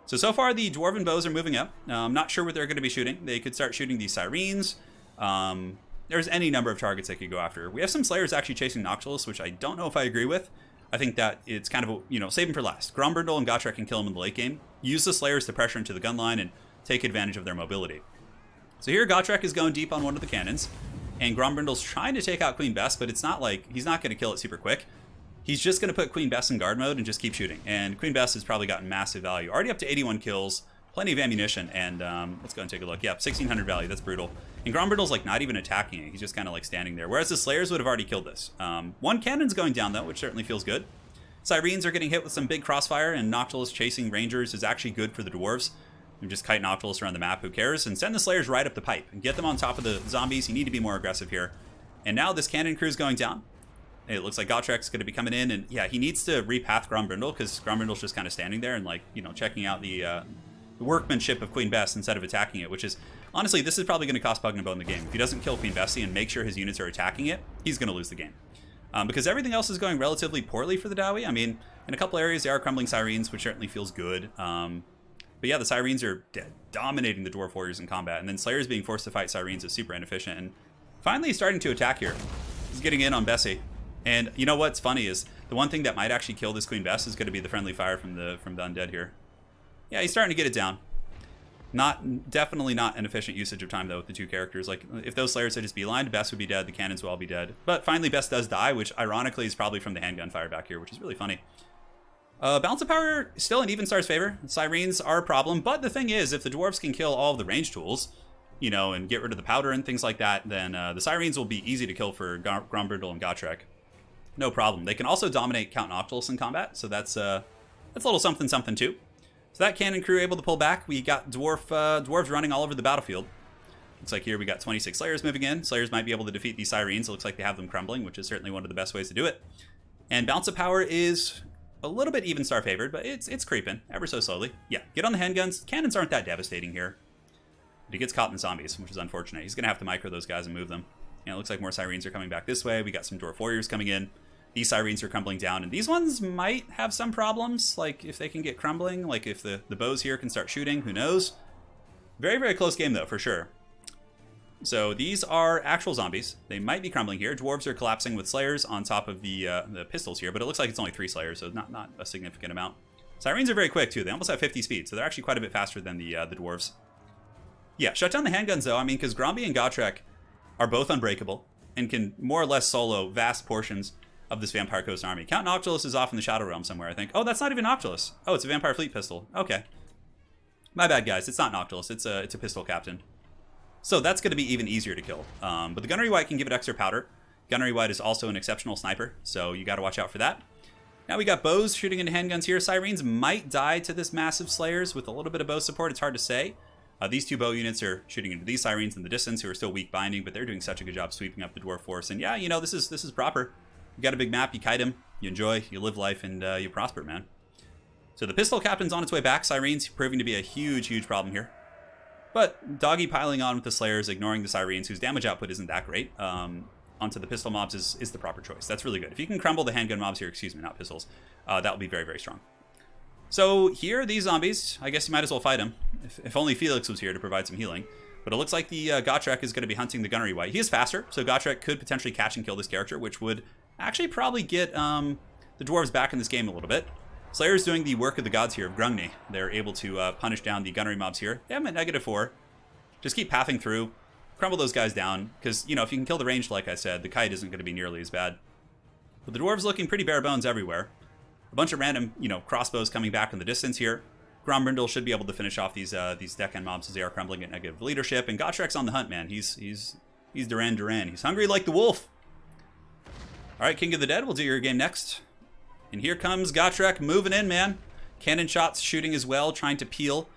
So far, the Dwarven bows are moving up. I'm not sure what they're going to be shooting. They could start shooting these Sirens. There's any number of targets they could go after. We have some Slayers actually chasing Noctilus, which I don't know if I agree with. I think that it's kind of, save him for last. Grombrindle and Gotrek can kill him in the late game. Use the Slayers to pressure into the gun line and take advantage of their mobility. So here, Gotrek is going deep on one of the cannons. And Grombrindle's trying to take out Queen Bess, but it's not he's not going to kill it super quick. He's just going to put Queen Bess in guard mode and just keep shooting. And Queen Bess has probably gotten massive value. Already up to 81 kills, plenty of ammunition, and let's go and take a look. Yeah, 1,600 value, that's brutal. And Grombrindle's not even attacking it. He's just kind of standing there. Whereas the Slayers would have already killed this. One cannon's going down though, which certainly feels good. Sirens are getting hit with some big crossfire, and Noctilus chasing Rangers is actually good for the Dwarves. And just kite Noctilus around the map, who cares? And send the Slayers right up the pipe and get them on top of the zombies. You need to be more aggressive here. And now this cannon crew's going down. It looks like Gottrek's going to be coming in, and yeah, he needs to repath Grombrindle because Grombrindle's just kind of standing there and checking out the workmanship of Queen Bess instead of attacking it, which is, honestly, this is probably going to cost Pugnabone the game. If he doesn't kill Queen Bessie and make sure his units are attacking it, he's going to lose the game. Because everything else is going relatively poorly for the Dowie. I mean, in a couple areas, they are crumbling Sirens, which certainly feels good. But yeah, the Sirens are dominating the Dwarf Warriors in combat, and then Slayers being forced to fight Sirens is super inefficient. And finally starting to attack here. He's getting in on Bessie. And you know what's funny is the one thing that might actually kill this Queen Bess is going to be the friendly fire from the undead here. Yeah, he's starting to get it down. Definitely not an efficient usage of time though with the two characters. Like if those Slayers had just beelined, Bess would be dead, the cannons will all be dead. But finally Bess does die, which ironically is probably from the handgun fire back here, which is really funny. Balance of power still in Evenstar's favor. Sirens are a problem, but the thing is, if the Dwarves can kill all of the range tools, you know, and get rid of the powder and things like that, then the Sirens will be easy to kill for Grombrindle and Gotrek. No problem. They can also dominate Count Noctilus in combat, so that's a little something too. So that cannon crew able to pull back. We got dwarves running all over the battlefield. Looks like here we got 26 Slayers moving in. Slayers might be able to defeat these Sirens. It looks like they have them crumbling, which is certainly one of the best ways to do it. And Balance of Power is a little bit Evenstar favored, but it's creeping ever so slowly. Yeah, get on the handguns. Cannons aren't that devastating here. But he gets caught in the zombies, which is unfortunate. He's going to have to micro those guys and move them. And it looks like more Sirens are coming back this way. We got some Dwarf Warriors coming in. These Sirens are crumbling down, and these ones might have some problems, like if they can get crumbling, like if the bows here can start shooting, who knows? Very, very close game, though, for sure. So these are actual zombies. They might be crumbling here. Dwarves are collapsing with Slayers on top of the pistols here, but it looks like it's only 3 Slayers, so not a significant amount. Sirens are very quick, too. They almost have 50 speed, so they're actually quite a bit faster than the Dwarves. Yeah, shut down the handguns, though. I mean, because Gromby and Gotrek are both unbreakable and can more or less solo vast portions of this Vampire Coast army. Count Noctilus is off in the Shadow Realm somewhere, I think. Oh, that's not even Noctilus. Oh, it's a Vampire Fleet pistol. Okay. My bad, guys. It's not Noctilus. It's a pistol captain. So that's going to be even easier to kill. But the Gunnery Wight can give it extra powder. Gunnery Wight is also an exceptional sniper, so you got to watch out for that. Now we got bows shooting into handguns here. Sirens might die to this massive Slayers with a little bit of bow support. It's hard to say. These two bow units are shooting into these Sirens in the distance who are still weak binding, but they're doing such a good job sweeping up the Dwarf force. And yeah, you know, this is proper. You got a big map, you kite him, you enjoy, you live life, and you prosper, man. So the pistol captain's on its way back. Sirens proving to be a huge, huge problem here. But Doggy piling on with the Slayers, ignoring the Sirens, whose damage output isn't that great, onto the pistol mobs is the proper choice. That's really good. If you can crumble the handgun mobs here, excuse me, not pistols, that will be very, very strong. So here, these zombies, I guess you might as well fight them. If only Felix was here to provide some healing. But it looks like the Gotrek is going to be hunting the Gunnery Wight. He is faster, so Gotrek could potentially catch and kill this character, which would actually probably get the Dwarves back in this game a little bit. Slayer's doing the work of the gods here of Grungni. They're able to punish down the Gunnery mobs here. They have them at -4. Just keep pathing through, crumble those guys down, because, you know, if you can kill the ranged, like I said, the kite isn't going to be nearly as bad. But the Dwarves looking pretty bare bones everywhere. A bunch of random, you know, crossbows coming back in the distance here. Grombrindle should be able to finish off these deckhand mobs as they are crumbling at negative leadership. And Gotrek's on the hunt, man. He's Duran Duran. He's hungry like the wolf. All right, King of the Dead, we'll do your game next. And here comes Gotrek moving in, man. Cannon shots shooting as well, trying to peel.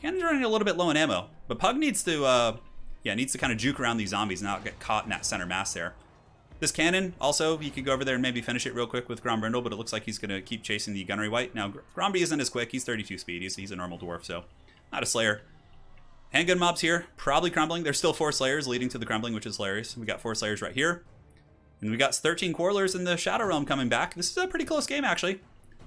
Cannon's running a little bit low in ammo. But Pug needs to, needs to kind of juke around these zombies and not get caught in that center mass there. This cannon, also, he could go over there and maybe finish it real quick with Grombrindle, but it looks like he's going to keep chasing the Gunnery Wight. Now, Gromby isn't as quick. He's 32 speed. He's a normal dwarf, so not a Slayer. Handgun mobs here, probably crumbling. There's still 4 Slayers leading to the crumbling, which is hilarious. We got 4 Slayers right here. And we got 13 Quarrelers in the Shadow Realm coming back. This is a pretty close game, actually.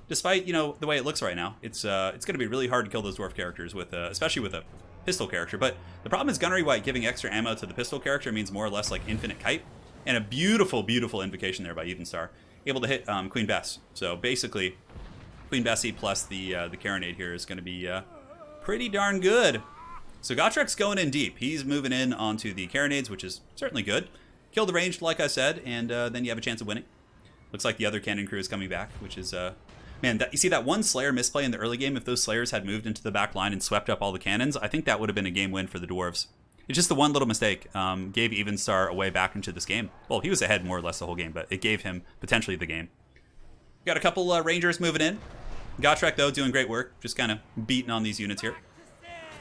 Despite, you know, the way it looks right now. It's going to be really hard to kill those dwarf characters, with especially with a pistol character. But the problem is Gunnery Wight giving extra ammo to the pistol character means more or less like infinite kite. And a beautiful, beautiful invocation there by Evenstar. Able to hit Queen Bess. So basically, Queen Bessie plus the Carronade here is going to be pretty darn good. So Gotrek's going in deep. He's moving in onto the Carronades, which is certainly good. Kill the ranged, like I said, and then you have a chance of winning. Looks like the other cannon crew is coming back, which is... Man, you see that one Slayer misplay in the early game? If those Slayers had moved into the back line and swept up all the cannons, I think that would have been a game win for the Dwarves. It's just the one little mistake gave Evenstar a way back into this game. Well, he was ahead more or less the whole game, but it gave him potentially the game. Got a couple Rangers moving in. Gotrek, though, doing great work. Just kind of beating on these units here.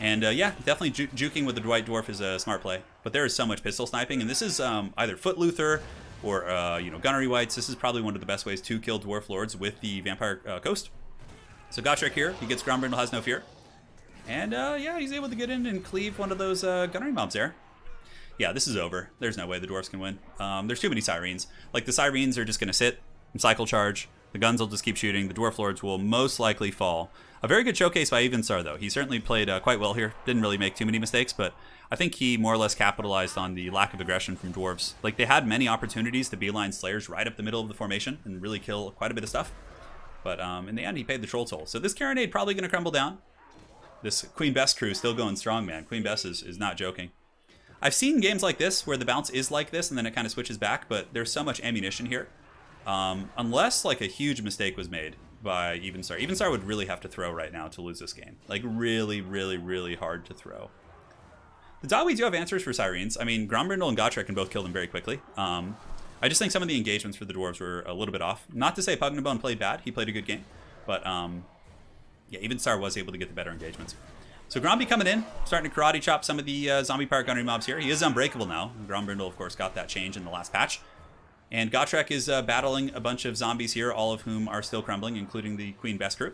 And yeah, definitely juking with the White Dwarf is a smart play. But there is so much pistol sniping, and this is either Foot Luther or Gunnery Wights. This is probably one of the best ways to kill Dwarf Lords with the Vampire Coast. So Gotrek here, he gets Grombrindle, has no fear. And yeah, he's able to get in and cleave one of those gunnery mobs there. Yeah, this is over. There's no way the Dwarves can win. There's too many Sirens. Like, the Sirens are just going to sit and cycle charge, The guns will just keep shooting. The Dwarf Lords will most likely fall. A very good showcase by Evenstar, though. He certainly played quite well here. Didn't really make too many mistakes, but I think he more or less capitalized on the lack of aggression from Dwarves. Like, they had many opportunities to beeline Slayers right up the middle of the formation and really kill quite a bit of stuff. But in the end, he paid the troll toll. So this Carronade probably going to crumble down. This Queen Bess crew still going strong, man. Queen Bess is not joking. I've seen games like this where the bounce is like this and then it kind of switches back, but there's so much ammunition here. Unless like a huge mistake was made by Evenstar. Evenstar would really have to throw right now to lose this game. Like really, really, really hard to throw. The Dawi do have answers for Sirens. I mean, Grombrindle and Gotrek can both kill them very quickly. I just think some of the engagements for the Dwarves were a little bit off. Not to say Pugnabone played bad. He played a good game. But yeah, Evenstar was able to get the better engagements. So Gromby coming in, starting to karate chop some of the zombie pirate gunnery mobs here. He is unbreakable now. Grombrindle, of course, got that change in the last patch. And Gotrek is battling a bunch of zombies here, all of whom are still crumbling, including the Queen Bess crew.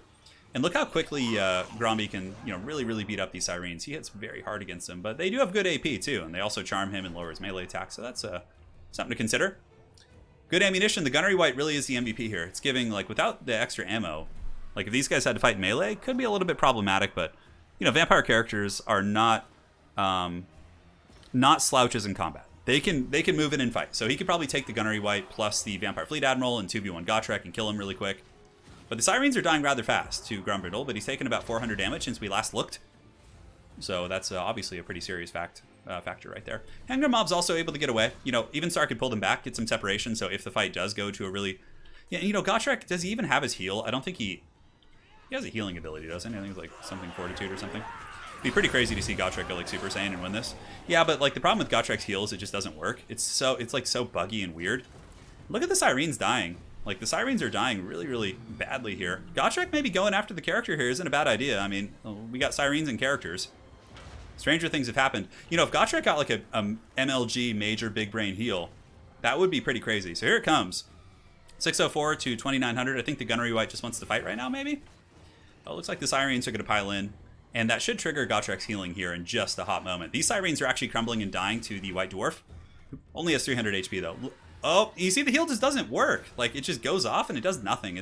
And look how quickly Gromby can, really, really beat up these Sirens. He hits very hard against them, but they do have good AP too, and they also charm him and lower his melee attack, so that's something to consider. Good ammunition. The Gunnery White really is the MVP here. It's giving, like, without the extra ammo, like, if these guys had to fight melee, it could be a little bit problematic, but, vampire characters are not slouches in combat. They can move in and fight. So he could probably take the Gunnery White plus the Vampire Fleet Admiral and 2v1 Gotrek and kill him really quick. But the Sirens are dying rather fast to Grombrindle, but he's taken about 400 damage since we last looked. So that's obviously a pretty serious factor right there. Handgun Mob's also able to get away. Evenstar could pull them back, get some separation, so if the fight does go to a really... Yeah, Gotrek, does he even have his heal? I don't think he has a healing ability, doesn't he? I think it's like something Fortitude or something. It'd be pretty crazy to see Gotrek go like Super Saiyan and win this. Yeah, but like the problem with Gotrek's heals, it just doesn't work. It's like so buggy and weird. Look at the Sirens dying. Like the Sirens are dying really, really badly here. Gotrek maybe going after the character here isn't a bad idea. I mean, we got Sirens and characters. Stranger things have happened. If Gotrek got like a MLG major big brain heal, that would be pretty crazy. So here it comes. 604 to 2900. I think the Gunnery White just wants to fight right now, maybe? Oh, it looks like the Sirens are going to pile in. And that should trigger Gotrek's healing here in just a hot moment. These Sirens are actually crumbling and dying to the White Dwarf. Only has 300 HP, though. Oh, you see the heal just doesn't work. Like, it just goes off and it does nothing.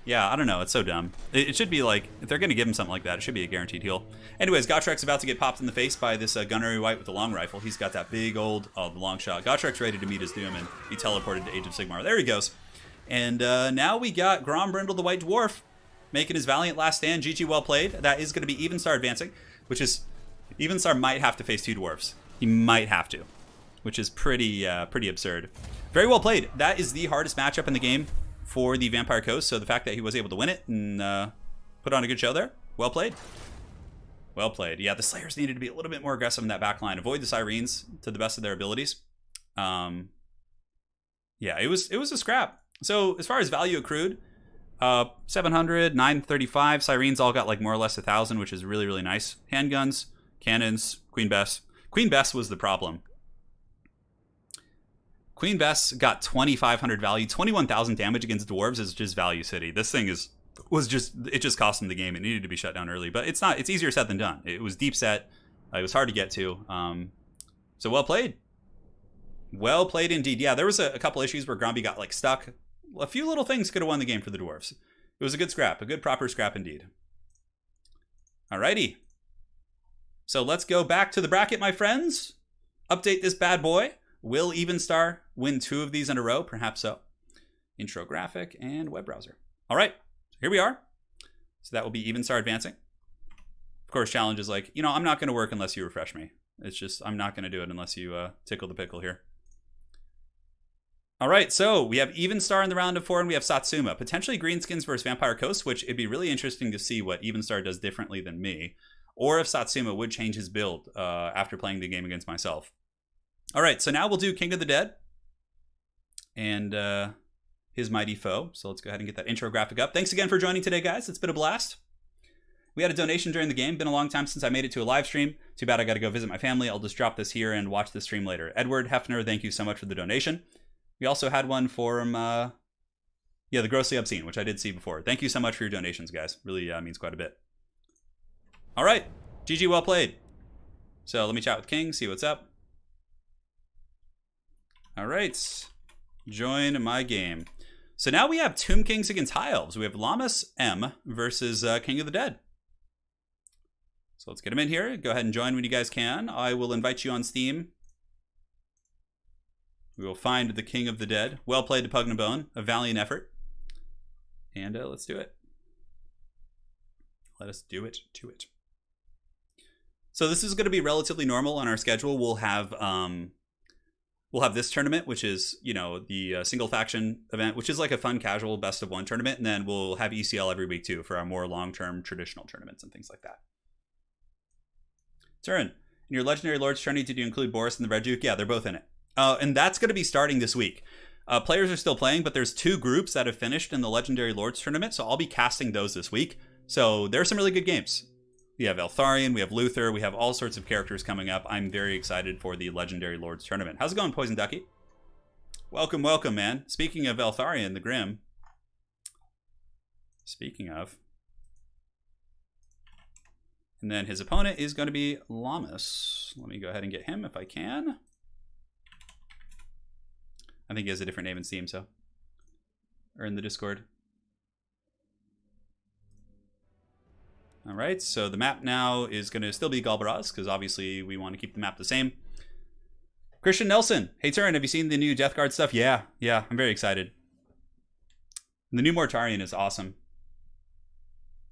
Yeah, I don't know. It's so dumb. It should be like, if they're going to give him something like that, it should be a guaranteed heal. Anyways, Gotrek's about to get popped in the face by this Gunnery White with the long rifle. He's got that big old, the long shot. Gotrek's ready to meet his doom and be teleported to Age of Sigmar. There he goes. And now we got Grombrindle, the White Dwarf, making his valiant last stand. GG, well played. That is going to be Evenstar advancing, which is, Evenstar might have to face two Dwarves. He might have to, which is pretty absurd. Very well played. That is the hardest matchup in the game for the Vampire Coast, so the fact that he was able to win it and put on a good show there, well played. Well played. Yeah, the Slayers needed to be a little bit more aggressive in that back line. Avoid the Sirens to the best of their abilities. Yeah, it was a scrap. So as far as value accrued, 700, 935. Sirens all got like more or less 1,000, which is really, really nice. Handguns, cannons, Queen Bess. Queen Bess was the problem. Queen Bess got 2,500 value, 21,000 damage against Dwarves is just value city. This thing it just cost him the game. It needed to be shut down early, but it's easier said than done. It was deep set. It was hard to get to. So well played. Well played indeed. Yeah, there was a couple issues where Gromby got like stuck. A few little things could have won the game for the Dwarves. It was a good scrap, a good proper scrap indeed. Alrighty. So let's go back to the bracket, my friends. Update this bad boy. Will Evenstar win 2 of these in a row? Perhaps so. Intro graphic and web browser. All right, here we are. So that will be Evenstar advancing. Of course, challenge is like, I'm not going to work unless you refresh me. It's just, I'm not going to do it unless you tickle the pickle here. All right, so we have Evenstar in the round of 4, and we have Satsuma. Potentially Greenskins versus Vampire Coast, which it'd be really interesting to see what Evenstar does differently than me, or if Satsuma would change his build after playing the game against myself. All right, so now we'll do King of the Dead and his mighty foe. So let's go ahead and get that intro graphic up. Thanks again for joining today, guys. It's been a blast. We had a donation during the game. Been a long time since I made it to a live stream. Too bad I got to go visit my family. I'll just drop this here and watch the stream later. Edward Hefner, thank you so much for the donation. We also had one from, the Grossly Obscene, which I did see before. Thank you so much for your donations, guys. Really means quite a bit. All right, GG, well played. So let me chat with King, see what's up. All right, join my game. So now we have Tomb Kings against High Elves. We have Llamas M versus King of the Dead. So let's get him in here. Go ahead and join when you guys can. I will invite you on Steam. We will find the King of the Dead. Well played to Pugnabone. A valiant effort. And let's do it. Let us do it to it. So this is going to be relatively normal on our schedule. We'll have this tournament, which is, you know, the single faction event, which is like a fun, casual best of one tournament. And then we'll have ECL every week too for our more long-term traditional tournaments and things like that. Turin, in your Legendary Lords tourney, did you include Boris and the Red Duke? Yeah, they're both in it. And that's going to be starting this week. Players are still playing, but there's 2 groups that have finished in the Legendary Lords tournament. So I'll be casting those this week. So there's some really good games. We have Eltharion, we have Luther, we have all sorts of characters coming up. I'm very excited for the Legendary Lords tournament. How's it going, Poison Ducky? Welcome, welcome, man. Speaking of Eltharion, the Grim. Speaking of. And then his opponent is going to be Llamas. Let me go ahead and get him if I can. I think he has a different name in Steam, so. Or in the Discord. All right, so the map now is going to still be Galbaraz, because obviously we want to keep the map the same. Christian Nelson. Hey, Turin, have you seen the new Death Guard stuff? Yeah, I'm very excited. The new Mortarion is awesome.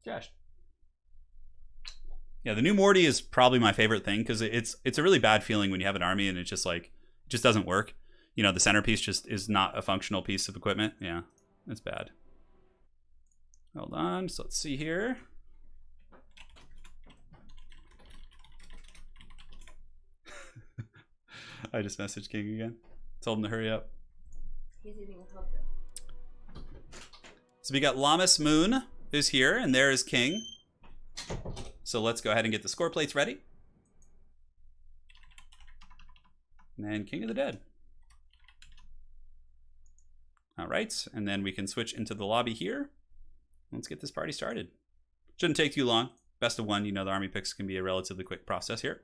Josh. Yeah, the new Morty is probably my favorite thing, because it's a really bad feeling when you have an army and it's just like, it just doesn't work. You know, the centerpiece just is not a functional piece of equipment. Yeah, it's bad. Hold on, so let's see here. I just messaged King again. Told him to hurry up. He's eating a hot dog. So we got Llamas Moon is here, and there is King. So let's go ahead and get the score plates ready. And King of the Dead. All right, and then we can switch into the lobby here. Let's get this party started. Shouldn't take too long. Best of one, you know the army picks can be a relatively quick process here.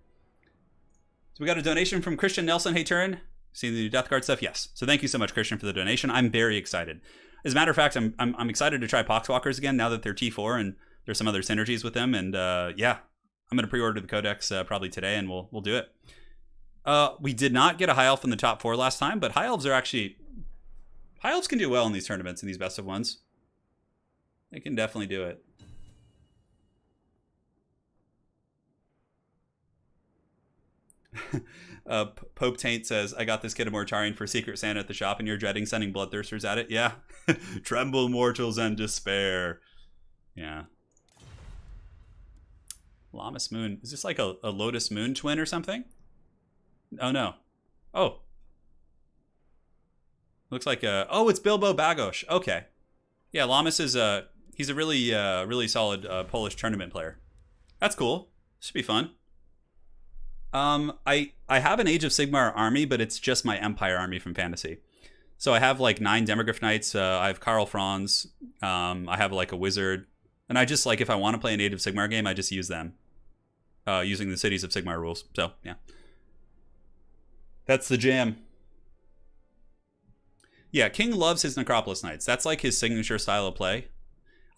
So we got a donation from Christian Nelson. Hey, Turin, seen the new Death Guard stuff? Yes. So thank you so much, Christian, for the donation. I'm very excited. As a matter of fact, I'm excited to try Poxwalkers again now that they're T4 and there's some other synergies with them. And yeah, I'm going to pre-order the Codex probably today, and we'll do it. We did not get a High Elf in the top 4 last time, but High Elves can do well in these tournaments, in these best of ones. They can definitely do it. Pope Taint says, I got this kid a Mortarion for Secret Santa at the shop, and you're dreading sending Bloodthirsters at it? Yeah. Tremble, mortals, and despair. Yeah. Llamas Moon. Is this like a Lotus Moon twin or something? Oh, no. Oh. Looks like a... Oh, it's Bilbo Baggio. Okay. Yeah, Llamas is he's a really solid Polish tournament player. That's cool. Should be fun. I have an Age of Sigmar army, but it's just my Empire army from Fantasy. So I have like 9 Demogryph Knights. I have Karl Franz. I have like a Wizard. And I just like, if I want to play an Age of Sigmar game, I just use them. Using the Cities of Sigmar rules. So, yeah. That's the jam. Yeah, King loves his Necropolis Knights. That's like his signature style of play.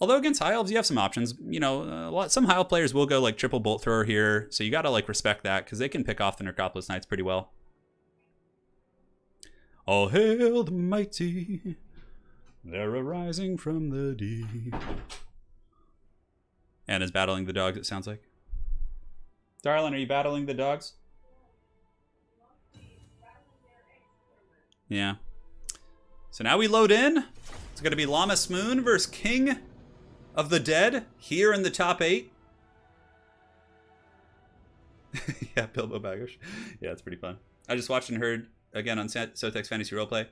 Although against High Elves, you have some options. You know, some High Elf players will go like triple Bolt Thrower here. So you got to like respect that, because they can pick off the Necropolis Knights pretty well. All hail the mighty. They're arising from the deep. Anna's battling the dogs, it sounds like. Darlin, are you battling the dogs? Yeah. So now we load in. It's going to be Llamas Moon versus King of the Dead here in the top 8. Yeah, Bilbo Baggio. Yeah, it's pretty fun. I just watched and heard again on Sotex Fantasy Roleplay.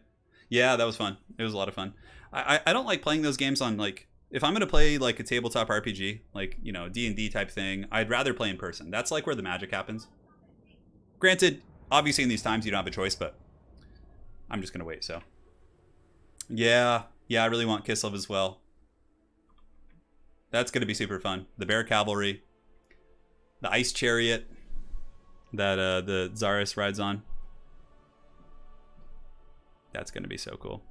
Yeah, that was fun. It was a lot of fun. I don't like playing those games on, like, if I'm going to play like a tabletop RPG, like, you know, D&D type thing, I'd rather play in person. That's like where the magic happens. Granted, obviously in these times you don't have a choice, but I'm just going to wait, so. Yeah, I really want Kislev as well. That's going to be super fun. The Bear Cavalry. The Ice Chariot that the Zaris rides on. That's going to be so cool.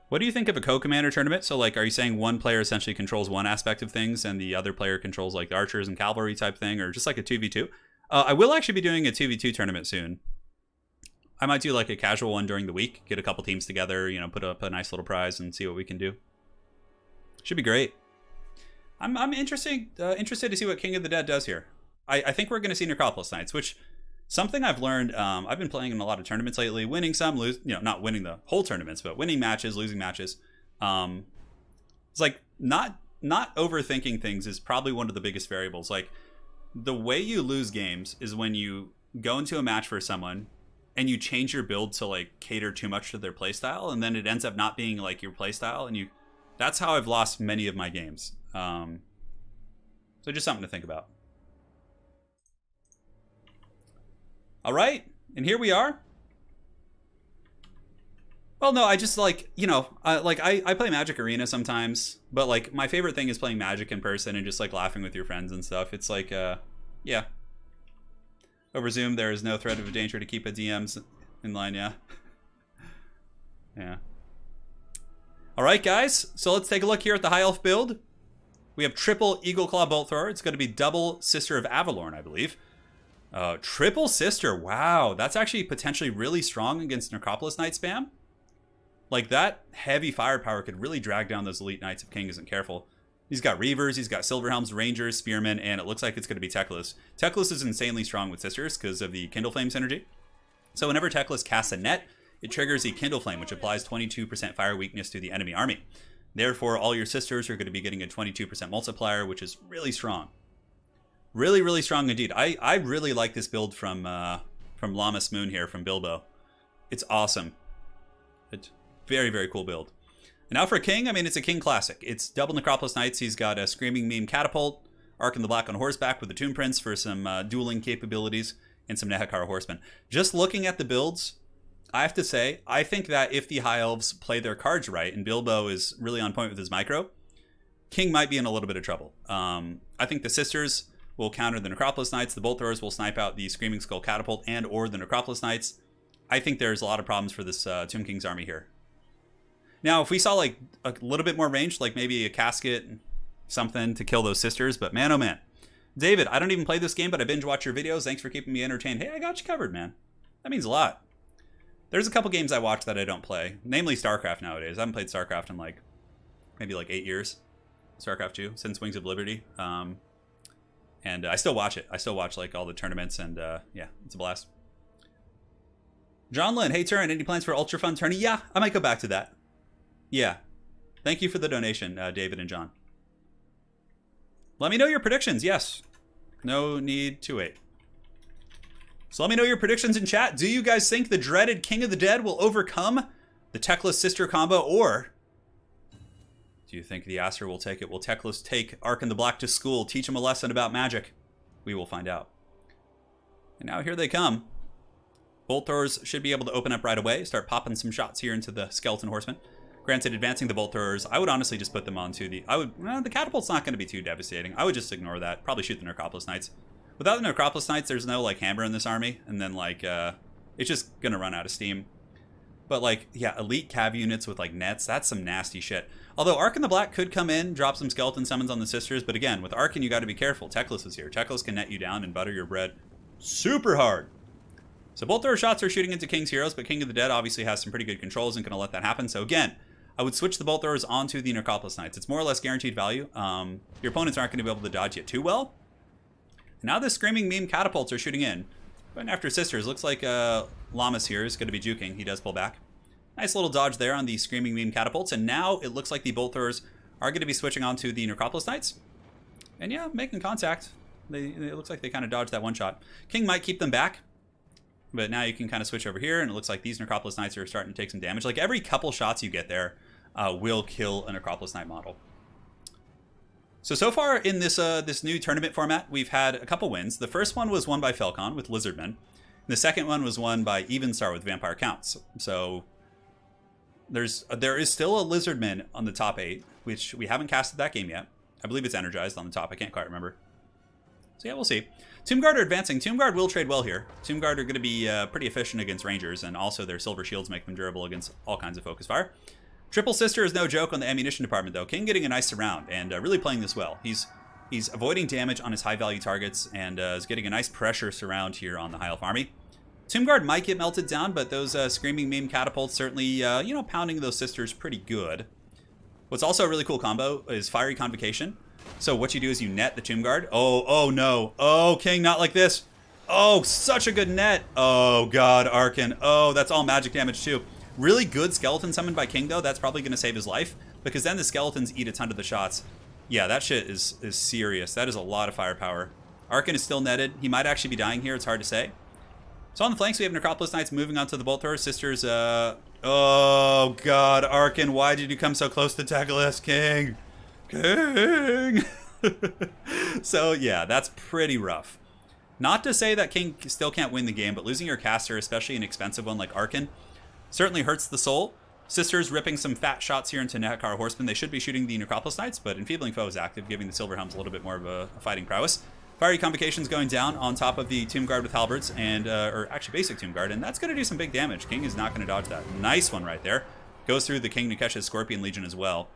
What do you think of a co-commander tournament? So, like, are you saying one player essentially controls one aspect of things and the other player controls, like, the archers and cavalry type thing, or just like a 2v2? I will actually be doing a 2v2 tournament soon. I might do, like, a casual one during the week, get a couple teams together, you know, put up a nice little prize and see what we can do. Should be great. I'm interested to see what King of the Dead does here. I think we're going to see Necropolis Knights, which... Something I've learned, I've been playing in a lot of tournaments lately, winning some, not winning the whole tournaments, but winning matches, losing matches. It's like not overthinking things is probably one of the biggest variables. Like the way you lose games is when you go into a match for someone and you change your build to like cater too much to their playstyle, and then it ends up not being like your playstyle, and that's how I've lost many of my games. So just something to think about. All right, and here we are. Well, no, I just like, you know, I play Magic Arena sometimes, but like my favorite thing is playing Magic in person and just like laughing with your friends and stuff. It's like, yeah. Over Zoom, there is no threat of danger to keep a DMs in line, yeah. Yeah. All right, guys, so let's take a look here at the High Elf build. We have triple Eagle Claw Bolt Thrower. It's going to be double Sister of Avalorn, I believe. Triple Sister, wow, that's actually potentially really strong against Necropolis Knight spam. Like that heavy firepower could really drag down those elite knights if King isn't careful. He's got Reavers, he's got Silverhelms, Rangers, Spearmen, and it looks like it's going to be Teclis. Teclis is insanely strong with Sisters because of the Kindle Flame synergy. So whenever Teclis casts a net, it triggers a Kindle Flame, which applies 22% fire weakness to the enemy army. Therefore, all your Sisters are going to be getting a 22% multiplier, which is really strong. Really, really strong indeed. I really like this build from Llamas Moon here, from Bilbo. It's awesome. It's very, very cool build. And now for King, I mean, it's a King classic. It's double Necropolis Knights. He's got a Screaming Meme Catapult, Ark in the Black on horseback with the Tomb Prince for some dueling capabilities, and some Nehekar Horsemen. Just looking at the builds, I have to say, I think that if the High Elves play their cards right, and Bilbo is really on point with his micro, King might be in a little bit of trouble. I think the Sisters will counter the Necropolis Knights. The Bolt Throwers will snipe out the Screaming Skull Catapult and or the Necropolis Knights. I think there's a lot of problems for this Tomb King's army here. Now, if we saw like a little bit more range, like maybe a casket, something to kill those Sisters, but man, oh man. David, I don't even play this game, but I binge watch your videos. Thanks for keeping me entertained. Hey, I got you covered, man. That means a lot. There's a couple games I watch that I don't play, namely StarCraft nowadays. I haven't played StarCraft in like maybe like 8 years. StarCraft 2, since Wings of Liberty. And I still watch it. I still watch like all the tournaments, and yeah, it's a blast. John Lynn, hey Turin, any plans for Ultra Fun Tourney? Yeah, I might go back to that. Yeah. Thank you for the donation, David and John. Let me know your predictions, yes. No need to wait. So let me know your predictions in chat. Do you guys think the dreaded King of the Dead will overcome the Teclis Sister combo, or do you think the Aster will take it? Will Teclis take Ark in the Black to school, teach him a lesson about magic? We will find out. And now here they come. Bolt Throwers should be able to open up right away, start popping some shots here into the Skeleton Horsemen. Granted, advancing the Bolt Throwers, I would honestly just put them onto the... the Catapult's not going to be too devastating. I would just ignore that. Probably shoot the Necropolis Knights. Without the Necropolis Knights, there's no, like, hammer in this army. And then, like, it's just going to run out of steam. But, like, yeah, elite cav units with, like, nets, that's some nasty shit. Although Ark in the Black could come in, drop some Skeleton Summons on the Sisters. But again, with Arkin, you got to be careful. Teclis is here. Teclis can net you down and butter your bread super hard. So Bolt Thrower shots are shooting into King's Heroes, but King of the Dead obviously has some pretty good controls and going to let that happen. So again, I would switch the Bolt Throwers onto the Necropolis Knights. It's more or less guaranteed value. Your opponents aren't going to be able to dodge it too well. Now the Screaming Meme Catapults are shooting in. Going after Sisters. Looks like Llamas here is going to be juking. He does pull back. Nice little dodge there on the Screaming Meme Catapults. And now it looks like the Bolt Throwers are going to be switching onto the Necropolis Knights. And yeah, making contact. It looks like they kind of dodged that one shot. King might keep them back. But now you can kind of switch over here, and it looks like these Necropolis Knights are starting to take some damage. Like every couple shots you get there will kill a Necropolis Knight model. So far in this this new tournament format, we've had a couple wins. The first one was won by Falcon with Lizardmen. And the second one was won by Evenstar with Vampire Counts. So there is still a Lizardman on the top 8, which we haven't casted that game yet. I believe it's energized on the top. I can't quite remember. So yeah, we'll see. Tomb Guard are advancing. Tomb Guard will trade well here. Tomb Guard are going to be pretty efficient against Rangers, and also their silver shields make them durable against all kinds of focus fire. Triple Sister is no joke on the ammunition department, though. King getting a nice surround and really playing this well. He's avoiding damage on his high-value targets and is getting a nice pressure surround here on the High Elf army. Tomb Guard might get melted down, but those Screaming Meme Catapults certainly, you know, pounding those Sisters pretty good. What's also a really cool combo is Fiery Convocation. So what you do is you net the Tomb Guard. Oh no. Oh, King, not like this. Oh, such a good net. Oh, God, Arkan. Oh, that's all magic damage, too. Really good skeleton summoned by King, though. That's probably going to save his life, because then the skeletons eat a ton of the shots. Yeah, that shit is serious. That is a lot of firepower. Arkan is still netted. He might actually be dying here. It's hard to say. So on the flanks, we have Necropolis Knights moving on to the Bolt Thrower. Sisters, oh, God, Arkan, why did you come so close to tackle us, King? King! So, yeah, that's pretty rough. Not to say that King still can't win the game, but losing your caster, especially an expensive one like Arkan, certainly hurts the soul. Sisters ripping some fat shots here into Nekar Horsemen. They should be shooting the Necropolis Knights, but Enfeebling Foe is active, giving the Silver Helms a little bit more of a fighting prowess. Fiery Convocation's going down on top of the Tomb Guard with Halberds, and or actually basic Tomb Guard, and that's going to do some big damage. King is not going to dodge that. Nice one right there. Goes through the King Nikesh's Scorpion Legion as well.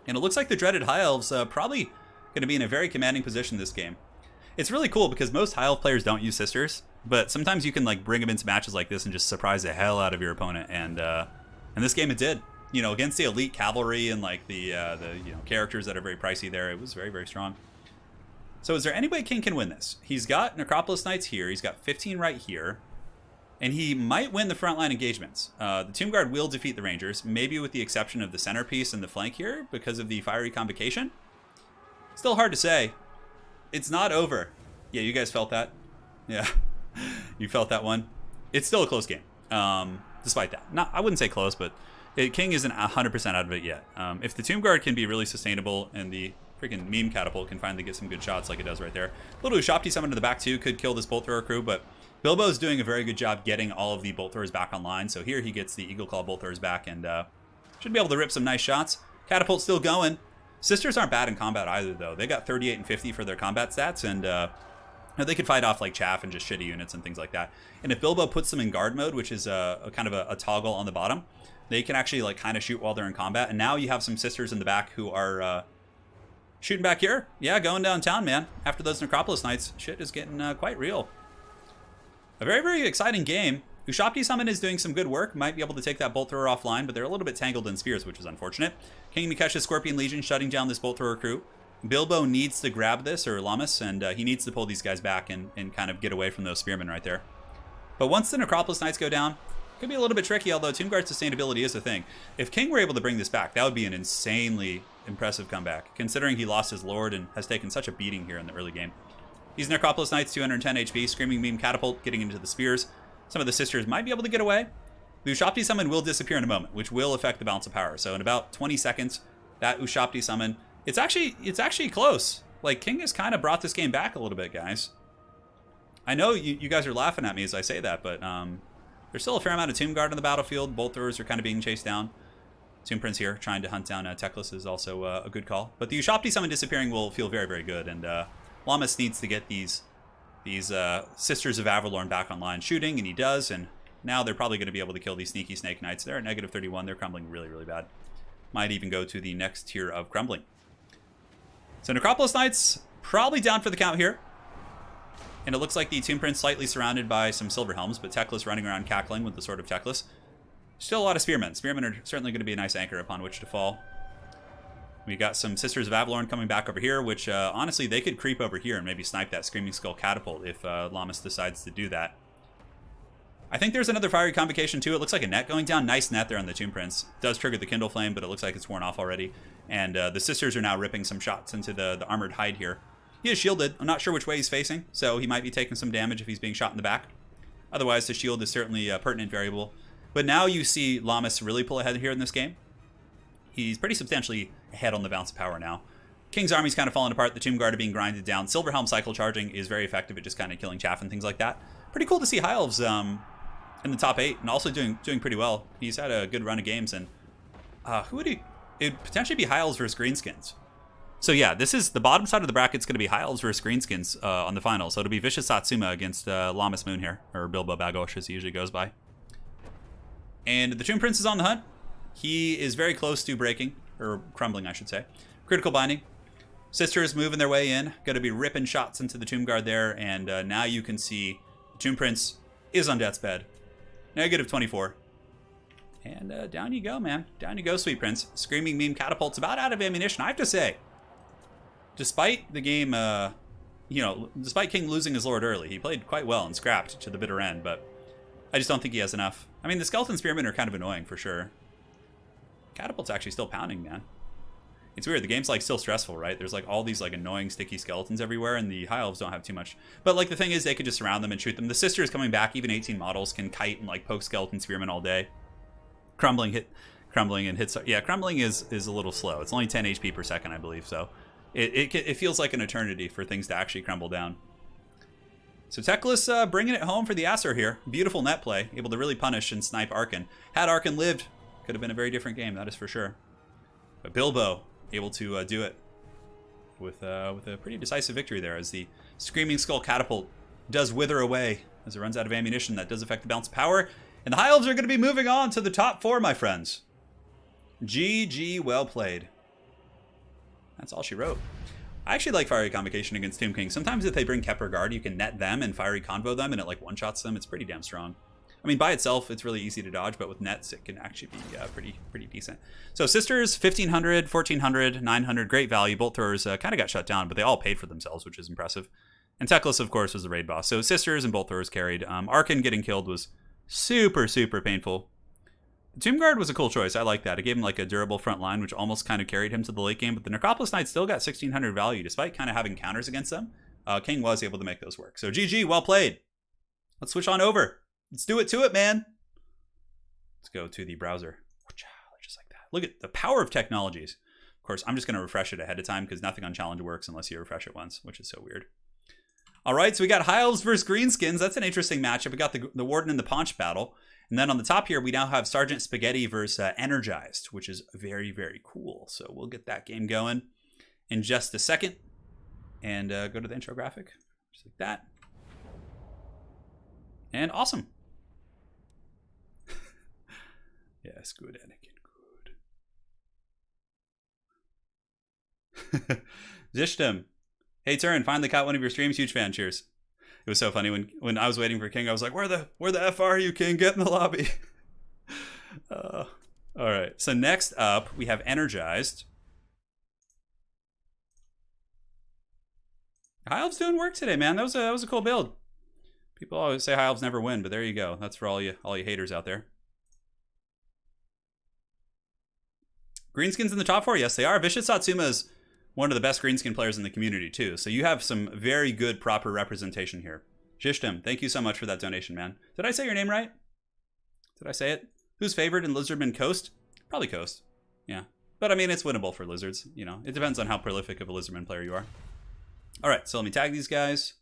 And it looks like the dreaded High Elves probably going to be in a very commanding position this game. It's really cool because most High Elf players don't use Sisters, but sometimes you can like bring them into matches like this and just surprise the hell out of your opponent. And in this game, it did. You know, against the elite cavalry and like the you know, characters that are very pricey there, it was very, very strong. So is there any way King can win this? He's got Necropolis Knights here. He's got 15 right here. And he might win the frontline engagements. The Tomb Guard will defeat the Rangers, maybe with the exception of the centerpiece and the flank here because of the Fiery Convocation. Still hard to say. It's not over. Yeah, you guys felt that? Yeah, you felt that one. It's still a close game, despite that. Not, I wouldn't say close, but King isn't 100% out of it yet. If the Tomb Guard can be really sustainable and the freaking Meme Catapult can finally get some good shots like it does right there. Little Ushopti summon to the back too could kill this Bolt Thrower crew, but Bilbo's doing a very good job getting all of the Bolt Throwers back online. So here he gets the Eagle Claw Bolt Throwers back and should be able to rip some nice shots. Catapult still going. Sisters aren't bad in combat either, though. They got 38 and 50 for their combat stats, and they could fight off like chaff and just shitty units and things like that. And if Bilbo puts them in guard mode, which is a kind of a toggle on the bottom, they can actually like kind of shoot while they're in combat. And now you have some Sisters in the back who are shooting back here. Yeah, going downtown, man. After those Necropolis Knights, shit is getting quite real. A very, very exciting game. Ushopti Summon is doing some good work. Might be able to take that Bolt Thrower offline, but they're a little bit tangled in spears, which is unfortunate. King Nikesh's Scorpion Legion shutting down this Bolt Thrower crew. Bilbo needs to grab this, or Lammas, and he needs to pull these guys back and kind of get away from those spearmen right there. But once the Necropolis Knights go down, could be a little bit tricky, although Tomb Guard sustainability is a thing. If King were able to bring this back, that would be an insanely impressive comeback, considering he lost his Lord and has taken such a beating here in the early game. These Necropolis Knights, 210 HP, Screaming Meme Catapult getting into the spears. Some of the Sisters might be able to get away. The Ushopti Summon will disappear in a moment, which will affect the balance of power. So in about 20 seconds, that Ushopti Summon, it's actually close. Like, King has kind of brought this game back a little bit, guys. I know you guys are laughing at me as I say that, but there's still a fair amount of Tomb Guard on the battlefield. Bolt Throwers are kind of being chased down. Tomb Prince here trying to hunt down Teclis is also a good call. But the Ushopti Summon disappearing will feel very, very good. And Lammas needs to get these Sisters of Avalorn back online shooting, and he does. And now they're probably going to be able to kill these sneaky Snake Knights. They're at negative 31. They're crumbling really, really bad. Might even go to the next tier of crumbling. So Necropolis Knights probably down for the count here. And it looks like the Tomb Prince slightly surrounded by some Silver Helms, but Teclis running around cackling with the Sword of Teclis. Still a lot of Spearmen. Spearmen are certainly going to be a nice anchor upon which to fall. We got some Sisters of Avalorn coming back over here, which honestly, they could creep over here and maybe snipe that Screaming Skull Catapult if Lammas decides to do that. I think there's another Fiery Convocation too. It looks like a net going down. Nice net there on the Tomb Prince. Does trigger the Kindle Flame, but it looks like it's worn off already. And the Sisters are now ripping some shots into the armored hide here. He is shielded. I'm not sure which way he's facing, so he might be taking some damage if he's being shot in the back. Otherwise, the shield is certainly a pertinent variable. But now you see Lammas really pull ahead here in this game. He's pretty substantially ahead on the balance of power now. King's army's kind of falling apart. The Tomb Guard are being grinded down. Silver Helm cycle charging is very effective at just kind of killing chaff and things like that. Pretty cool to see High Elves in the top 8 and also doing pretty well. He's had a good run of games, and who would he? It'd potentially be High Elves versus Greenskins. So yeah, this is the bottom side of the bracket's going to be High Elves versus Greenskins on the final. So it'll be Vicious Satsuma against Lammas Moon here, or Bilbo Bagosh as he usually goes by. And the Tomb Prince is on the hunt. He is very close to breaking, or crumbling, I should say. Critical binding. Sisters moving their way in. Going to be ripping shots into the Tomb Guard there. And now you can see the Tomb Prince is on death's bed. -24. And down you go, man. Down you go, Sweet Prince. Screaming Meme Catapult's about out of ammunition, I have to say. Despite the game, despite King losing his Lord early, he played quite well and scrapped to the bitter end, but I just don't think he has enough. I mean, the Skeleton Spearmen are kind of annoying for sure. Catapult's actually still pounding, man. It's weird. The game's like still stressful, right? There's like all these like annoying sticky skeletons everywhere, and the High Elves don't have too much. But like the thing is, they could just surround them and shoot them. The Sister is coming back. Even 18 models can kite and like poke Skeleton Spearmen all day. Crumbling and hits. Yeah, crumbling is a little slow. It's only 10 HP per second, I believe. So it feels like an eternity for things to actually crumble down. So Teclis bringing it home for the Acer here. Beautiful net play, able to really punish and snipe Arkan. Had Arkan lived, could have been a very different game. That is for sure. But Bilbo able to do it with a pretty decisive victory there, as the Screaming Skull Catapult does wither away as it runs out of ammunition. That does affect the balance of power. And the High Elves are going to be moving on to the top 4, my friends. GG, well played. That's all she wrote. I actually like Fiery Convocation against Tomb King. Sometimes if they bring Kepler Guard, you can net them and Fiery Convo them, and it like one-shots them. It's pretty damn strong. I mean, by itself, it's really easy to dodge, but with nets, it can actually be pretty decent. So Sisters, 1,500, 1,400, 900, great value. Bolt Throwers kind of got shut down, but they all paid for themselves, which is impressive. And Teclis, of course, was the raid boss. So Sisters and Bolt Throwers carried. Arkan getting killed was super, super painful. The Tomb Guard was a cool choice. I like that. It gave him like a durable front line, which almost kind of carried him to the late game. But the Necropolis Knights still got 1,600 value, despite kind of having counters against them. King was able to make those work. So GG, well played. Let's switch on over. Let's do it to it, man. Let's go to the browser. Just like that. Look at the power of technologies. Of course, I'm just going to refresh it ahead of time because nothing on Challenge works unless you refresh it once, which is so weird. All right, so we got High Elves versus Greenskins. That's an interesting matchup. We got the Warden and the Paunch battle. And then on the top here, we now have Sergeant Spaghetti versus Energized, which is very, very cool. So we'll get that game going in just a second. And go to the intro graphic, just like that. And awesome. Yes, good, Anakin, good. Zishtem. Hey, Turin, finally caught one of your streams. Huge fan. Cheers. It was so funny when I was waiting for King. I was like, where the F are you, King? Get in the lobby. All right. So next up, we have Energized. High Elves doing work today, man. That was a cool build. People always say High Elves never win, but there you go. That's for all you haters out there. Greenskins in the top 4. Yes, they are. Vicious Satsuma is one of the best Greenskin players in the community, too. So you have some very good, proper representation here. Jishtem, thank you so much for that donation, man. Did I say your name right? Did I say it? Who's favored in Lizardmen Coast? Probably Coast. Yeah. But, I mean, it's winnable for Lizards. You know, it depends on how prolific of a Lizardman player you are. All right, so let me tag these guys.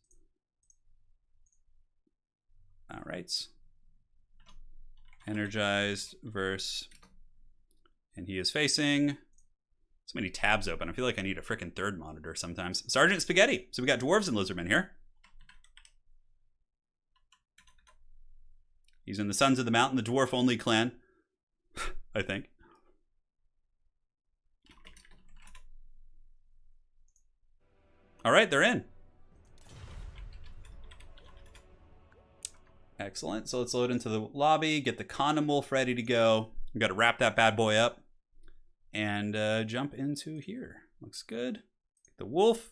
All right. Energized verse. And he is facing... So many tabs open. I feel like I need a freaking third monitor sometimes. Sergeant Spaghetti. So we got Dwarves and Lizardmen here. He's in the Sons of the Mountain, the dwarf-only clan, I think. All right, they're in. Excellent. So let's load into the lobby, get the Condom Wolf ready to go. We've got to wrap that bad boy up. And jump into here. Looks good. The Wolf,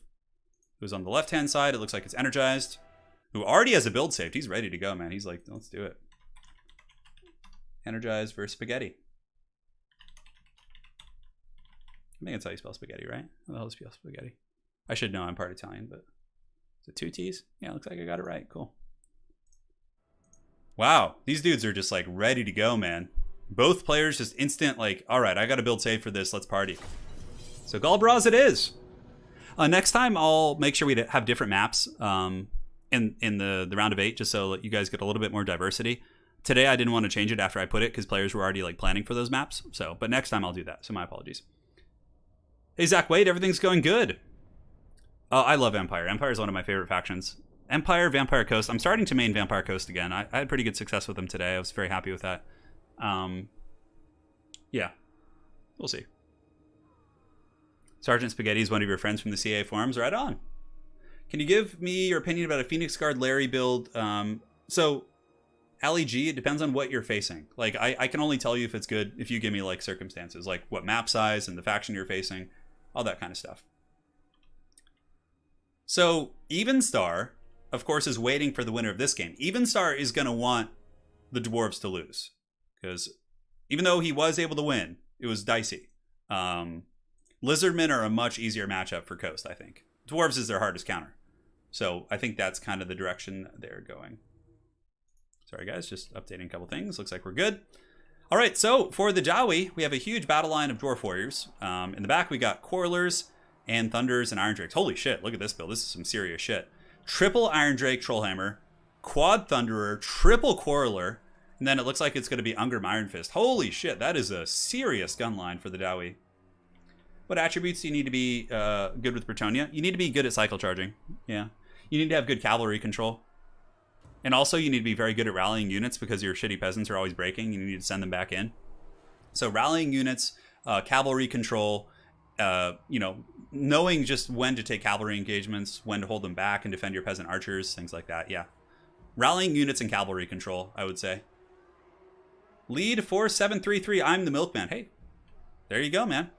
who's on the left-hand side. It looks like it's Energized. Who already has a build saved. He's ready to go, man. He's like, let's do it. Energized versus Spaghetti. I think that's how you spell spaghetti, right? How the hell do you spell spaghetti? I should know. I'm part Italian, but is it 2 T's? Yeah, looks like I got it right. Cool. Wow. These dudes are just like ready to go, man. Both players just instant like, all right, I got to build save for this. Let's party. So Galbraz it is. Next time I'll make sure we have different maps in the round of 8, just so that you guys get a little bit more diversity. Today I didn't want to change it after I put it because players were already like planning for those maps. So, but next time I'll do that. So my apologies. Hey Zach Wade, everything's going good. Oh, I love Empire. Empire is one of my favorite factions. Empire, Vampire Coast. I'm starting to main Vampire Coast again. I had pretty good success with them today. I was very happy with that. Yeah, we'll see. Sergeant Spaghetti is one of your friends from the CA forums. Right on. Can you give me your opinion about a Phoenix Guard Larry build? So, LEG, it depends on what you're facing. Like, I can only tell you if it's good if you give me, like, circumstances. Like, what map size and the faction you're facing. All that kind of stuff. So, Evenstar, of course, is waiting for the winner of this game. Evenstar is going to want the Dwarves to lose. Because even though he was able to win, it was dicey. Lizardmen are a much easier matchup for Coast, I think. Dwarves is their hardest counter. So I think that's kind of the direction they're going. Sorry, guys, just updating a couple things. Looks like we're good. All right, so for the Jawi, we have a huge battle line of Dwarf Warriors. In the back, we got Quarrelers and Thunders and Iron Drakes. Holy shit, look at this build. This is some serious shit. Triple Iron Drake Trollhammer, Quad Thunderer, Triple Quarreler, and then it looks like it's going to be Ungrim Iron Fist. Holy shit, that is a serious gun line for the Jawi. What attributes do you need to be good with Bretonnia? You need to be good at cycle charging. Yeah. You need to have good cavalry control. And also you need to be very good at rallying units because your shitty peasants are always breaking. You need to send them back in. So rallying units, cavalry control, knowing just when to take cavalry engagements, when to hold them back and defend your peasant archers, things like that. Yeah. Rallying units and cavalry control, I would say. Lead 4733. I'm the milkman. Hey, there you go, man.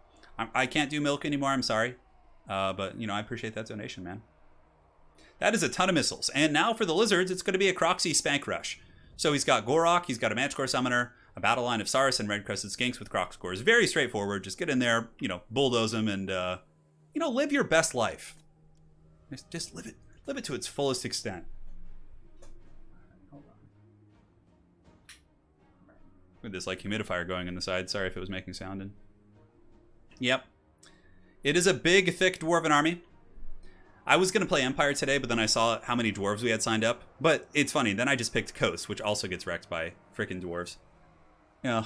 I can't do milk anymore, I'm sorry. But, I appreciate that donation, man. That is a ton of missiles. And now for the Lizards, it's going to be a Croxy Spank Rush. So he's got Gorok, he's got a Manticore Summoner, a battle line of Saurus and Red-Crested Skinks with Croc scores. Very straightforward. Just get in there, bulldoze them and, live your best life. Just live it. Live it to its fullest extent. Hold on. With this, humidifier going in the side. Sorry if it was making sound. Yep. It is a big, thick Dwarven army. I was going to play Empire today, but then I saw how many Dwarves we had signed up. But it's funny. Then I just picked Coast, which also gets wrecked by frickin' Dwarves. Yeah.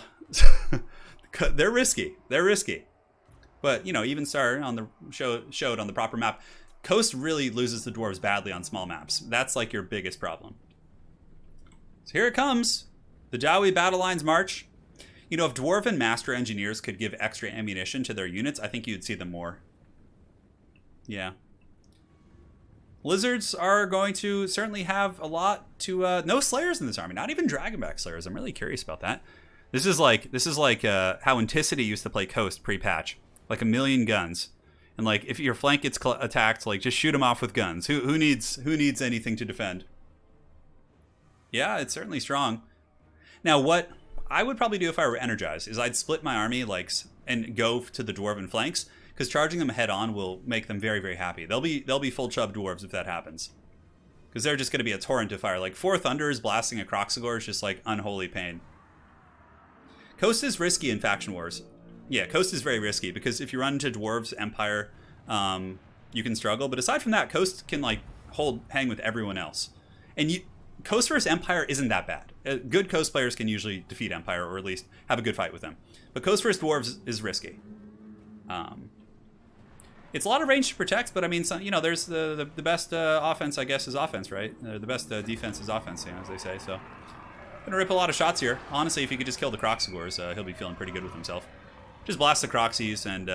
They're risky. They're risky. But, Evenstar on the showed on the proper map. Coast really loses the Dwarves badly on small maps. That's your biggest problem. So here it comes. The Jawi battle lines march. If Dwarven Master Engineers could give extra ammunition to their units, I think you'd see them more. Yeah. Lizards are going to certainly have a lot to... no Slayers in this army. Not even Dragonback Slayers. I'm really curious about that. This is like how Anticity used to play Coast pre-patch. 1 million guns. And if your flank gets attacked, just shoot them off with guns. Who needs anything to defend? Yeah, it's certainly strong. Now, what I would probably do if I were energized is I'd split my army and go to the Dwarven flanks, because charging them head on will make them very, very happy. They'll be full chub Dwarves if that happens, because they're just going to be a torrent of fire. 4 Thunders blasting a Croxagore is just unholy pain. Coast is risky in faction wars. Yeah, Coast is very risky because if you run into Dwarves Empire, you can struggle. But aside from that, Coast can hang with everyone else, and Coast versus Empire isn't that bad. Good Coast players can usually defeat Empire, or at least have a good fight with them. But Coast versus Dwarves is risky. It's a lot of range to protect, but I mean, there's the best offense, I guess, is offense, right? The best defense is offense, as they say. So, gonna rip a lot of shots here. Honestly, if he could just kill the Croxagores, he'll be feeling pretty good with himself. Just blast the Croxies, and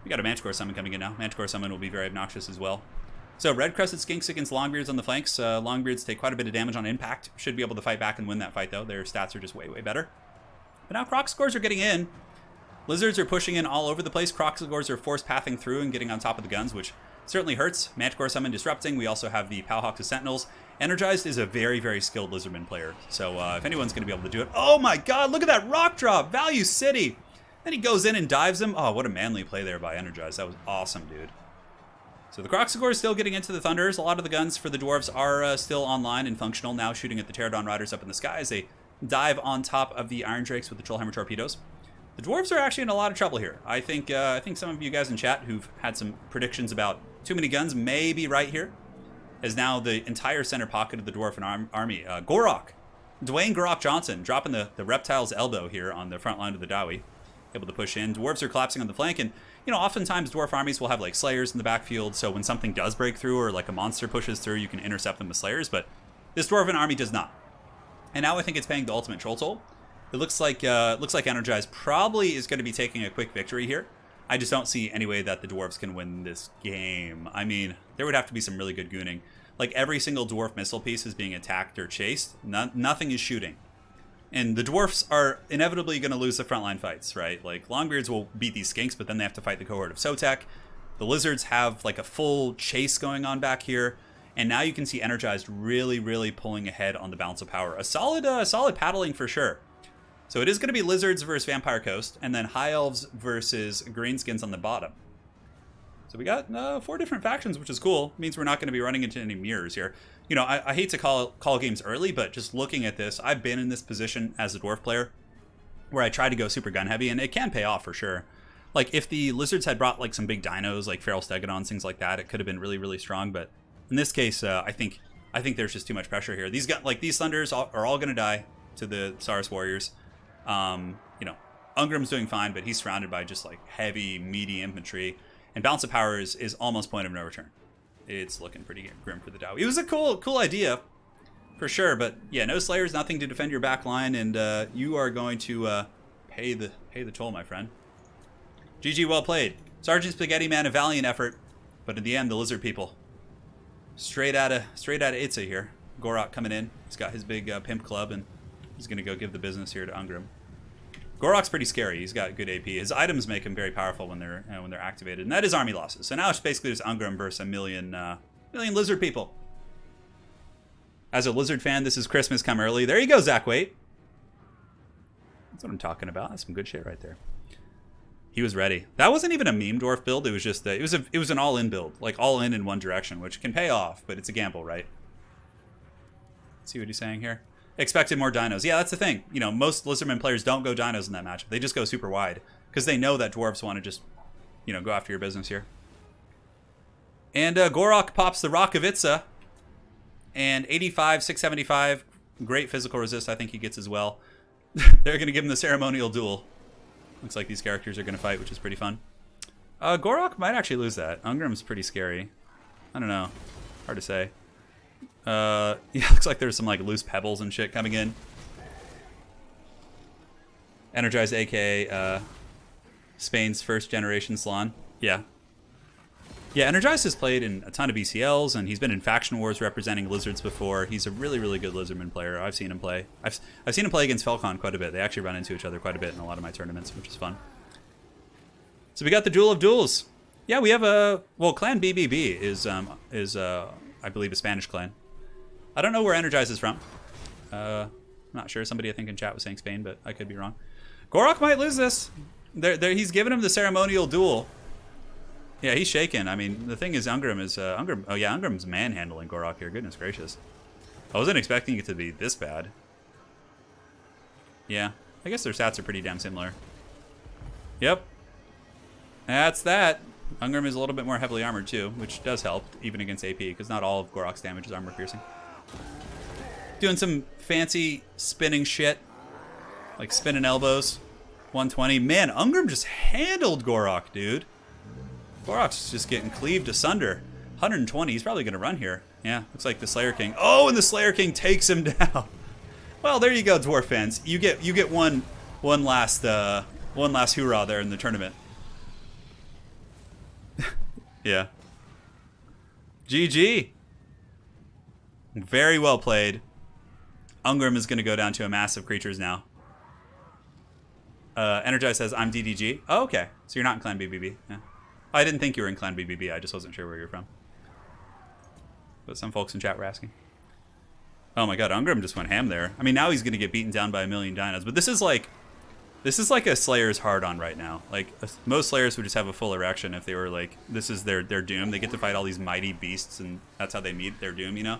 we got a Manticore Summon coming in now. Manticore Summon will be very obnoxious as well. So Red-Crested Skinks against Longbeards on the flanks. Longbeards take quite a bit of damage on impact. Should be able to fight back and win that fight, though. Their stats are just way, way better. But now Croxagores are getting in. Lizards are pushing in all over the place. Croxagores are force pathing through and getting on top of the guns, which certainly hurts. Manticore Summon disrupting. We also have the Powhawk to Sentinels. Energized is a very, very skilled Lizardman player. So if anyone's going to be able to do it... Oh my god, look at that rock drop! Value City! Then he goes in and dives him. Oh, what a manly play there by Energized. That was awesome, dude. So the Croxagore is still getting into the Thunders. A lot of the guns for the Dwarves are still online and functional, now shooting at the Pterodon Riders up in the sky as they dive on top of the Iron Drakes with the Trollhammer torpedoes. The Dwarves are actually in a lot of trouble here. I think some of you guys in chat who've had some predictions about too many guns may be right here, as now the entire center pocket of the Dwarven army. Gorok, Dwayne Gorok Johnson dropping the Reptile's elbow here on the front line of the Dawi. Able to push in. Dwarves are collapsing on the flank, and oftentimes Dwarf armies will have Slayers in the backfield, so when something does break through or a monster pushes through, you can intercept them with Slayers, but this Dwarven army does not. And now I think it's paying the ultimate troll toll. It looks like Energized probably is going to be taking a quick victory here. I just don't see any way that the Dwarves can win this game. I mean, there would have to be some really good gooning. Like, every single Dwarf missile piece is being attacked or chased. Nothing is shooting. And the Dwarfs are inevitably going to lose the frontline fights, right? Like, Longbeards will beat these Skinks, but then they have to fight the cohort of Sotek. The Lizards have, like, a full chase going on back here. And now you can see Energized really, really pulling ahead on the balance of power. A solid paddling for sure. So it is going to be Lizards versus Vampire Coast, and then High Elves versus Greenskins on the bottom. So we got 4 different factions, which is cool. It means we're not going to be running into any mirrors here. You know, I hate to call games early, but just looking at this, I've been in this position as a Dwarf player where I try to go super gun heavy, and it can pay off for sure. Like, if the Lizards had brought, like, some big dinos, like Feral Stegodons, things like that, it could have been really, really strong. But in this case, I think there's just too much pressure here. These Thunders are all going to die to the Saurus Warriors. You know, Ungrim's doing fine, but he's surrounded by just, like, heavy, meaty infantry. And balance of power is almost point of no return. It's looking pretty grim for the Dow. It was a cool idea, for sure. But yeah, no Slayers, nothing to defend your back line, and you are going to pay the toll, my friend. GG, well played. Sergeant Spaghetti Man, a valiant effort, but in the end, the Lizard people straight out of Itza here. Gorok coming in. He's got his big pimp club, and he's gonna go give the business here to Ungrim. Gorok's pretty scary. He's got good AP. His items make him very powerful when they're activated, and that is army losses. So now it's basically just Ungrim versus a million lizard people. As a Lizard fan, this is Christmas come early. There you go, Zach Waite. That's what I'm talking about. That's some good shit right there. He was ready. That wasn't even a meme dwarf build. It was just it was an all-in build, like all in one direction, which can pay off, but it's a gamble, right? Let's see what he's saying here. Expected more dinos. Yeah, that's the thing. You know, most Lizardmen players don't go dinos in that matchup. They just go super wide because they know that Dwarves want to just, you know, go after your business here. And Gorok pops the Rock of Itza. And 85, 675. Great physical resist I think he gets as well. They're going to give him the ceremonial duel. Looks like these characters are going to fight, which is pretty fun. Gorok might actually lose that. Ungrim's pretty scary. I don't know. Hard to say. Yeah, looks like there's some like loose pebbles and shit coming in. Energized AK, Spain's first generation Salon. Yeah. Yeah, Energized has played in a ton of BCLs, and he's been in Faction Wars representing Lizards before. He's a really, really good Lizardman player. I've seen him play. I've seen him play against Felcon quite a bit. They actually run into each other quite a bit in a lot of my tournaments, which is fun. So we got the Duel of Duels. Yeah, we have Clan BBB is I believe a Spanish clan. I don't know where Energize is from. I'm not sure. Somebody I think in chat was saying Spain, but I could be wrong. Gorok might lose this. He's giving him the ceremonial duel. Yeah, he's shaking. I mean, the thing is, Ungrim's manhandling Gorok here. Goodness gracious. I wasn't expecting it to be this bad. Yeah, I guess their stats are pretty damn similar. Yep. That's that. Ungrim is a little bit more heavily armored too, which does help, even against AP, because not all of Gorok's damage is armor piercing. Doing some fancy spinning shit, like spinning elbows. 120. Man, Ungrim just handled Gorok, dude. Gorok's just getting cleaved asunder. 120. He's probably going to run here. Yeah, looks like the Slayer King. Oh, and the Slayer King takes him down. Well, there you go, Dwarf fans. You get one last hoorah there in the tournament. Yeah. GG. Very well played. Ungrim is going to go down to a massive creatures now. Energize says, I'm DDG. Oh, okay. So you're not in Clan BBB. Yeah. I didn't think you were in Clan BBB. I just wasn't sure where you're from. But some folks in chat were asking. Oh my god, Ungrim just went ham there. I mean, now he's going to get beaten down by a million dinos. But this is like a Slayer's hard-on right now. Like, most Slayers would just have a full erection if they were like, this is their doom. They get to fight all these mighty beasts, and that's how they meet their doom, you know?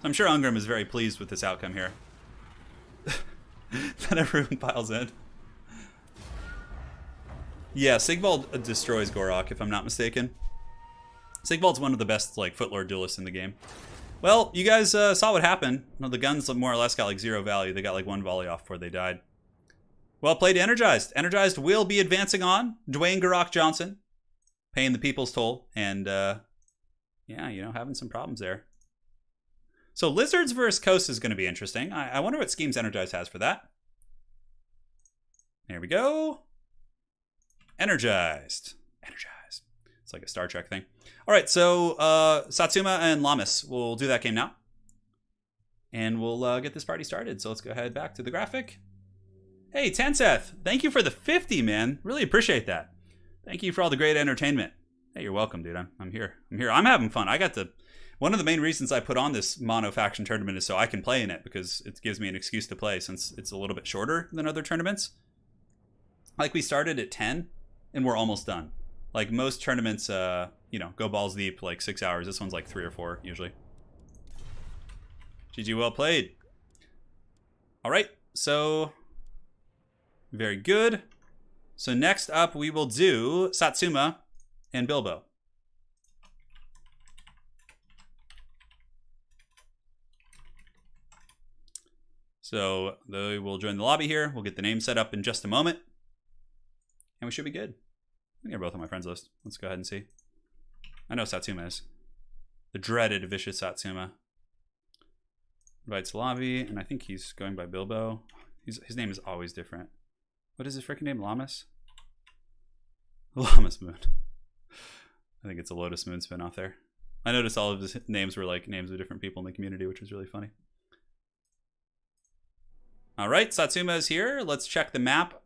So I'm sure Ungrim is very pleased with this outcome here. Then everyone piles in. Yeah, Sigvald destroys Gorok, if I'm not mistaken. Sigvald's one of the best, like, Footlord duelists in the game. Well, you guys saw what happened. Well, the guns more or less got, like, 0 value. They got, like, 1 volley off before they died. Well played, Energized. Energized will be advancing on. Dwayne Gorok Johnson, paying the people's toll. And, yeah, you know, having some problems there. So Lizards versus Coast is going to be interesting. I wonder what schemes Energized has for that. There we go. Energized. Energized. It's like a Star Trek thing. All right, so Satsuma and Lamas. We'll do that game now. And we'll get this party started. So let's go ahead back to the graphic. Hey, Tanseth, thank you for the 50, man. Really appreciate that. Thank you for all the great entertainment. Hey, you're welcome, dude. I'm here. I'm having fun. One of the main reasons I put on this mono faction tournament is so I can play in it, because it gives me an excuse to play since it's a little bit shorter than other tournaments. Like, we started at 10 and we're almost done. Like, most tournaments, go balls deep, like 6 hours. This one's like 3 or 4 usually. GG, well played. All right, so very good. So next up we will do Satsuma and Bilbo. So they will join the lobby here. We'll get the name set up in just a moment. And we should be good. I think they're both on my friends list. Let's go ahead and see. I know Satsuma is. The dreaded vicious Satsuma. Invites lobby, and I think he's going by Bilbo. His name is always different. What is his freaking name? Lamas? Lamas Moon. I think it's a Lotus Moon spinoff there. I noticed all of his names were like names of different people in the community, which was really funny. All right, Satsuma is here. Let's check the map.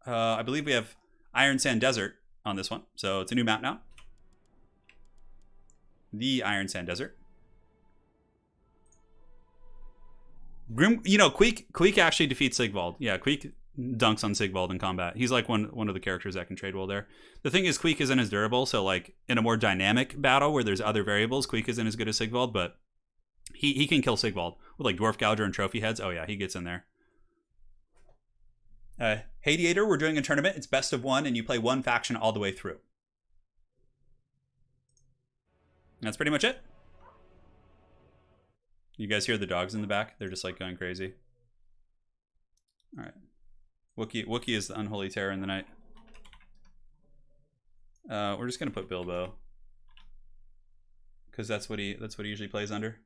I believe we have Iron Sand Desert on this one. So it's a new map now. The Iron Sand Desert. Grim, Queek actually defeats Sigvald. Yeah, Queek dunks on Sigvald in combat. He's like one of the characters that can trade well there. The thing is, Queek isn't as durable, so like in a more dynamic battle where there's other variables, Queek isn't as good as Sigvald, but he can kill Sigvald with like Dwarf Gouger and Trophy Heads. Oh yeah, he gets in there. Hadiator, we're doing a tournament. It's best of one, and you play one faction all the way through. That's pretty much it. You guys hear the dogs in the back? They're just like going crazy. All right. Wookiee is the unholy terror in the night. We're just gonna put Bilbo because that's what he usually plays under.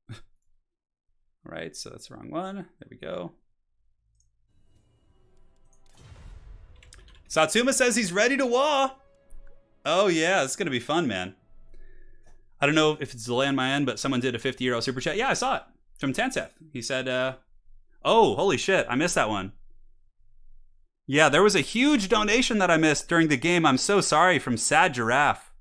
All right, so that's the wrong one. There we go. Satsuma says he's ready to wah. Oh yeah, it's gonna be fun, man. I don't know if it's a delay on my end, but someone did a 50-euro super chat. Yeah, I saw it from Tanseth. He said, oh, holy shit, I missed that one. Yeah, there was a huge donation that I missed during the game. I'm so sorry, from Sad Giraffe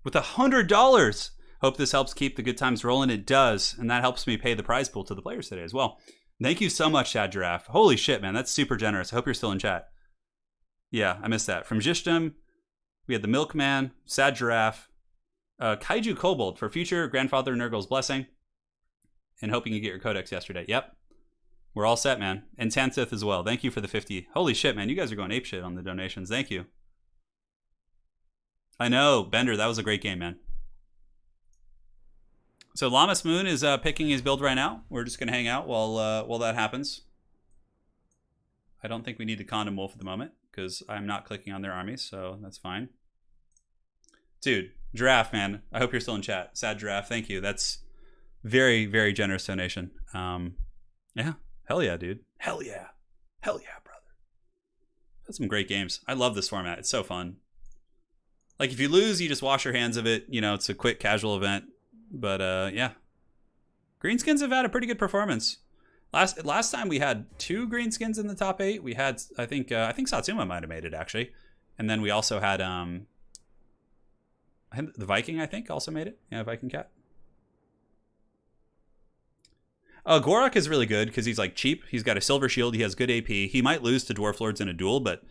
with $100. Hope this helps keep the good times rolling. It does, and that helps me pay the prize pool to the players today as well. Thank you so much, Sad Giraffe. Holy shit, man, that's super generous. I hope you're still in chat. Yeah, I missed that. From Jishtam, we had the Milkman, Sad Giraffe, Kaiju Kobold for future Grandfather Nurgle's blessing, and hoping you get your codex yesterday. Yep, we're all set, man. And Tanseth as well. Thank you for the 50. Holy shit, man, you guys are going apeshit on the donations. Thank you. I know, Bender, that was a great game, man. So Lamas Moon is picking his build right now. We're just gonna hang out while that happens. I don't think we need the Condom Wolf at the moment because I'm not clicking on their armies, so that's fine. Dude, Giraffe, man, I hope you're still in chat. Sad Giraffe, thank you. That's very, very generous donation. Yeah, hell yeah, dude. Hell yeah. Hell yeah, brother. That's some great games. I love this format. It's so fun. Like, if you lose, you just wash your hands of it. You know, it's a quick, casual event. But, yeah. Greenskins have had a pretty good performance. Last time we had 2 Greenskins in the top 8. We had, I think Satsuma might have made it, actually. And then we also had, the Viking, I think, also made it. Yeah, Viking Cat. Gorak is really good because he's like cheap. He's got a silver shield. He has good AP. He might lose to Dwarf Lords in a duel, but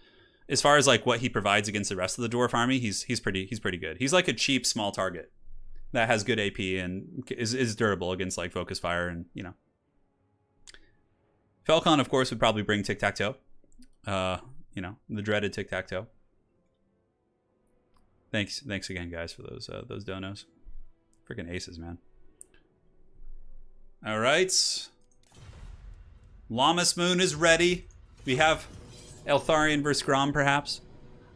as far as like what he provides against the rest of the Dwarf army, he's pretty good. He's like a cheap small target that has good AP and is durable against like Focus Fire and, you know. Falcon, of course, would probably bring Tic-Tac-Toe. You know, the dreaded Tic-Tac-Toe. Thanks again, guys, for those donos. Freaking aces, man. All right. Lamas Moon is ready. We have Eltharion versus Grom, perhaps.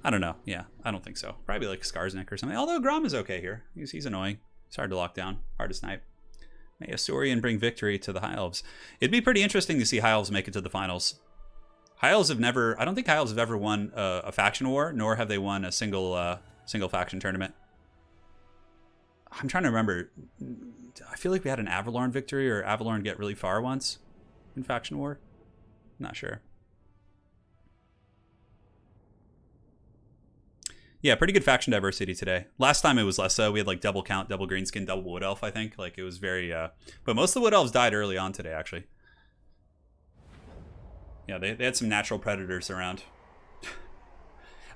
I don't know. Yeah, I don't think so. Probably like Skarsnik or something. Although Grom is okay here. He's annoying. It's hard to lock down. Hard to snipe. May a Saurian bring victory to the High Elves. It'd be pretty interesting to see High Elves make it to the finals. High Elves have never... I don't think High Elves have ever won a faction war, nor have they won a single faction tournament. I'm trying to remember. I feel like we had an Avalorn victory or Avalorn get really far once in faction war. Not sure. Yeah, pretty good faction diversity today. Last time it was less so. We had like double count, double greenskin, double wood elf, I think. Like it was very... but most of the wood elves died early on today, actually. Yeah, they had some natural predators around.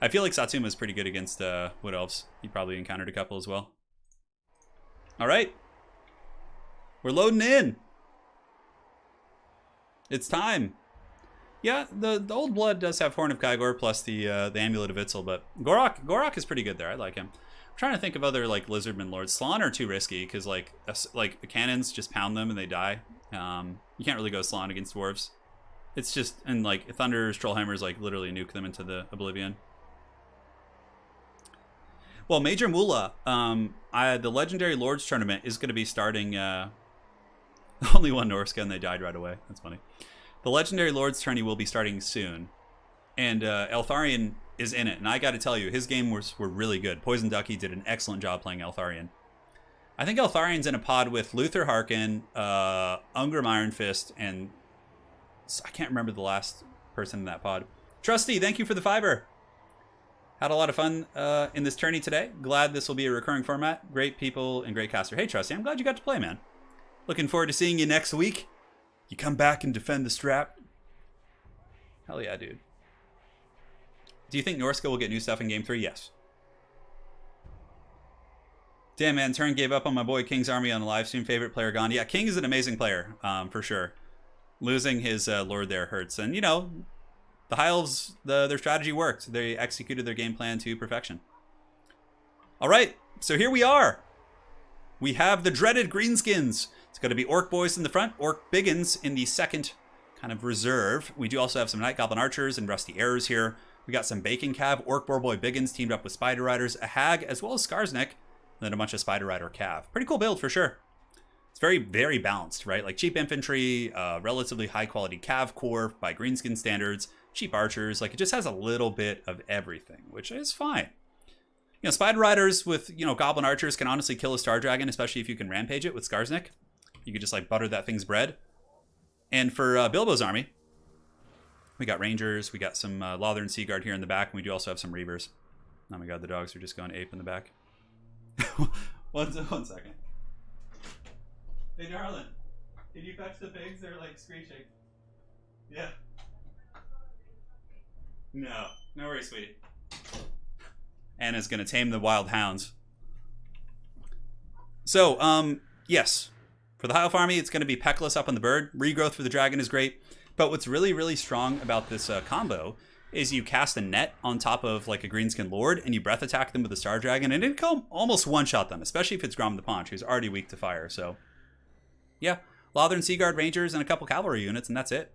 I feel like Satsuma's pretty good against wood elves. He probably encountered a couple as well. All right. We're loading in. It's time. Yeah, the old blood does have Horn of Kygor plus the Amulet of Itzel, but Gorok is pretty good there. I like him. I'm trying to think of other like Lizardmen lords. Slann are too risky because like the cannons just pound them and they die. You can't really go Slann against dwarves. It's just, and like Thunder's Trollhammers like literally nuke them into the oblivion. Well, Major Moolah, the Legendary Lords Tournament is going to be starting. Only one Norska and they died right away. That's funny. The Legendary Lords Tourney will be starting soon, and Eltharion is in it. And I got to tell you, his game were really good. Poison Ducky did an excellent job playing Eltharion. I think Eltharion's in a pod with Luther Harkin, Ungrim Iron Fist, and I can't remember the last person in that pod. Trusty, thank you for the $5. Had a lot of fun in this tourney today. Glad this will be a recurring format. Great people and great caster. Hey, Trusty, I'm glad you got to play, man. Looking forward to seeing you next week. You come back and defend the strap. Hell yeah, dude. Do you think Norska will get new stuff in Game 3? Yes. Damn, man. Turin gave up on my boy King's Army on the live stream. Favorite player gone. Yeah, King is an amazing player, for sure. Losing his lord there hurts. And, you know, the High Elves, their strategy worked. They executed their game plan to perfection. All right, so here we are. We have the dreaded Greenskins. It's going to be Orc Boys in the front, Orc Biggins in the second kind of reserve. We do also have some Night Goblin Archers and Rusty Arrows here. We got some Bacon Cav, Orc Boy Biggins teamed up with Spider Riders, a Hag, as well as Skarsnik, and then a bunch of Spider Rider Cav. Pretty cool build for sure. It's very, very balanced, right? Like cheap infantry, relatively high quality Cav core by Greenskin standards, cheap archers. Like it just has a little bit of everything, which is fine. You know, Spider Riders with, you know, Goblin Archers can honestly kill a Star Dragon, especially if you can rampage it with Skarsnik. You could just like butter that thing's bread. And for Bilbo's army, we got Rangers, we got some Lothern Seaguard here in the back, and we do also have some Reavers. Oh my god, the dogs are just going ape in the back. one second. Hey, darling, can you fetch the pigs? They're like screeching. Yeah. No worries, sweetie. Anna's gonna tame the wild hounds. So, yes. For the High Elf army, it's going to be Peckless up on the bird. Regrowth for the dragon is great. But what's really, really strong about this combo is you cast a net on top of like a Greenskin Lord and you breath attack them with a Star Dragon and it can almost one-shot them, especially if it's Grom the Paunch, who's already weak to fire. So, yeah. Lothern Seaguard Rangers and a couple cavalry units, and that's it.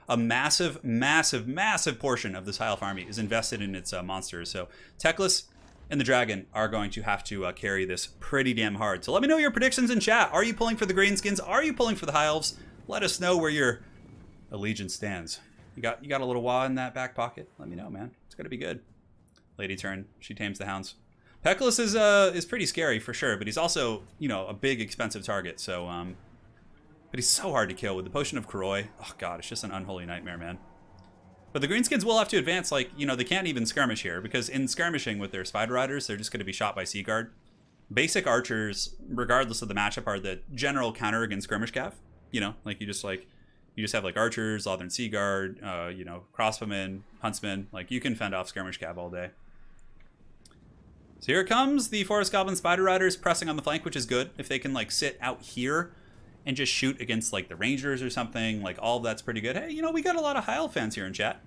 A massive, massive, massive portion of this High Elf army is invested in its monsters. So, Teclis and the Dragon are going to have to carry this pretty damn hard. So let me know your predictions in chat. Are you pulling for the Greenskins? Are you pulling for the High Elves? Let us know where your allegiance stands. You got a little wah in that back pocket? Let me know, man. It's gonna be good. Lady turn. She tames the hounds. Peckless is pretty scary for sure, but he's also, you know, a big expensive target. So but he's so hard to kill with the Potion of Koroi. Oh god, it's just an unholy nightmare, man. But the Greenskins will have to advance, like, you know, they can't even skirmish here, because in skirmishing with their Spider Riders, they're just going to be shot by Seaguard. Basic archers, regardless of the matchup, are the general counter against skirmish cav. You know, like, you just have, like, archers, Lothern Seaguard, you know, crossbowmen, huntsmen. Like, you can fend off skirmish cav all day. So here it comes, the Forest Goblin Spider Riders pressing on the flank, which is good. If they can, like, sit out here and just shoot against, like, the Rangers or something, like, all of that's pretty good. Hey, you know, we got a lot of High Elf fans here in chat.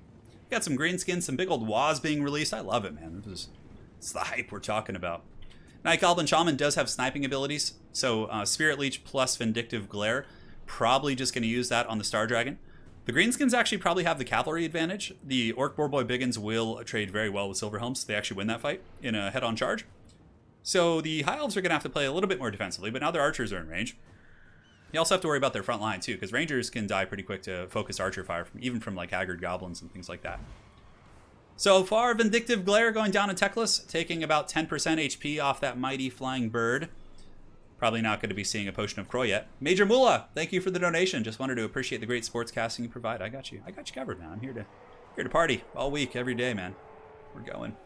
We got some Greenskins, some big old Waz being released. I love it, man. It's the hype we're talking about. Night Goblin Shaman does have sniping abilities, so Spirit Leech plus Vindictive Glare. Probably just going to use that on the Star Dragon. The Greenskins actually probably have the cavalry advantage. The Orc Boy Biggins will trade very well with Silverhelms. They actually win that fight in a head-on charge. So the High Elves are going to have to play a little bit more defensively, but now their archers are in range. You also have to worry about their front line, too, because Rangers can die pretty quick to focus archer fire, even from, like, Haggard Goblins and things like that. So far, Vindictive Glare going down in Teclis, taking about 10% HP off that mighty flying bird. Probably not going to be seeing a Potion of Croy yet. Major Moolah, thank you for the donation. Just wanted to appreciate the great sportscasting you provide. I got you covered, man. I'm here to party all week, every day, man. We're going.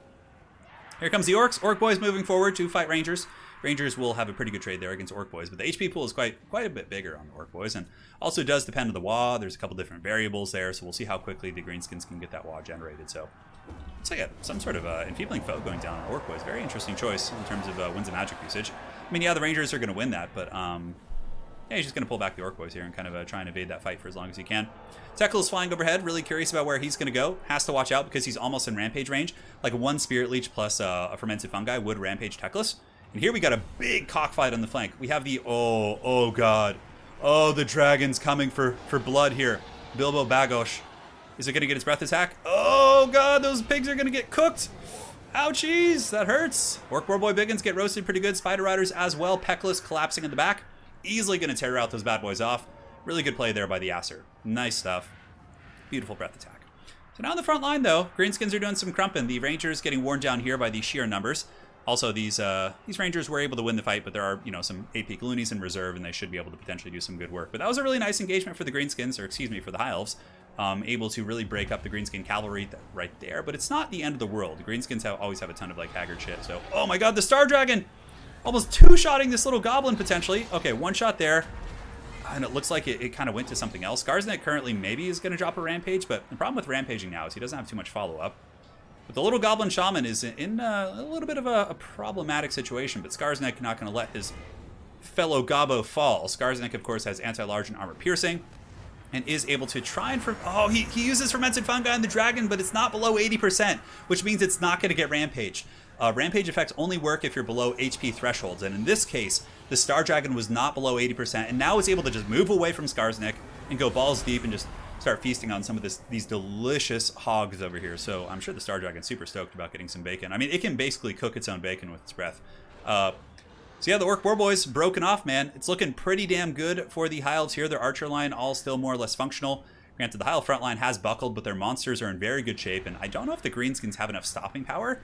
Here comes the Orcs. Orc Boys moving forward to fight Rangers. Rangers will have a pretty good trade there against Orc Boys, but the HP pool is quite a bit bigger on the Orc Boys, and also does depend on the WA. There's a couple different variables there, so we'll see how quickly the Greenskins can get that WA generated. So it's like some sort of enfeebling foe going down on Orc Boys. Very interesting choice in terms of Winds of Magic usage. I mean, yeah, the Rangers are going to win that, but yeah, he's just going to pull back the Orc Boys here and kind of try and evade that fight for as long as he can. Tekla is flying overhead, really curious about where he's going to go. Has to watch out because he's almost in Rampage range. Like one Spirit Leech plus a Fermented Fungi would Rampage Tekla. And here we got a big cockfight on the flank. We have the, oh god. Oh, the dragon's coming for blood here. Bilbo Baggles. Is it going to get its breath attack? Oh god, those pigs are going to get cooked. Ouchies, that hurts. Orc Boy Biggins get roasted pretty good. Spider Riders as well. Peckless collapsing in the back. Easily going to tear out those bad boys off. Really good play there by the Acer. Nice stuff. Beautiful breath attack. So now on the front line, though, Greenskins are doing some crumping. The Rangers getting worn down here by the sheer numbers. Also, these Rangers were able to win the fight, but there are, some AP Gloonies in reserve, and they should be able to potentially do some good work. But that was a really nice engagement for the Greenskins, or excuse me, for the High Elves. Able to really break up the Greenskin cavalry right there, but it's not the end of the world. The Greenskins always have a ton of like Haggard shit. So, oh my god, the Star Dragon! Almost two-shotting this little goblin potentially. Okay, one shot there, and it looks like it kind of went to something else. Skarsnik currently maybe is going to drop a rampage, but the problem with rampaging now is he doesn't have too much follow-up. But the little goblin shaman is in a little bit of a problematic situation, but Skarsnik not going to let his fellow gobbo fall. Skarsnik, of course, has anti-large and armor piercing, and is able to try and... he uses Fermented Fungi on the dragon, but it's not below 80%, which means it's not going to get Rampage. Rampage effects only work if you're below HP thresholds, and in this case, the Star Dragon was not below 80%, and now is able to just move away from Skarsnik and go balls deep and just start feasting on some of these delicious hogs over here. So I'm sure the Star Dragon's super stoked about getting some bacon. I mean, it can basically cook its own bacon with its breath. So yeah, the Orc War Boys broken off, man. It's looking pretty damn good for the High Elves here. Their archer line all still more or less functional. Granted, the High Elf front line has buckled, but their monsters are in very good shape. And I don't know if the Greenskins have enough stopping power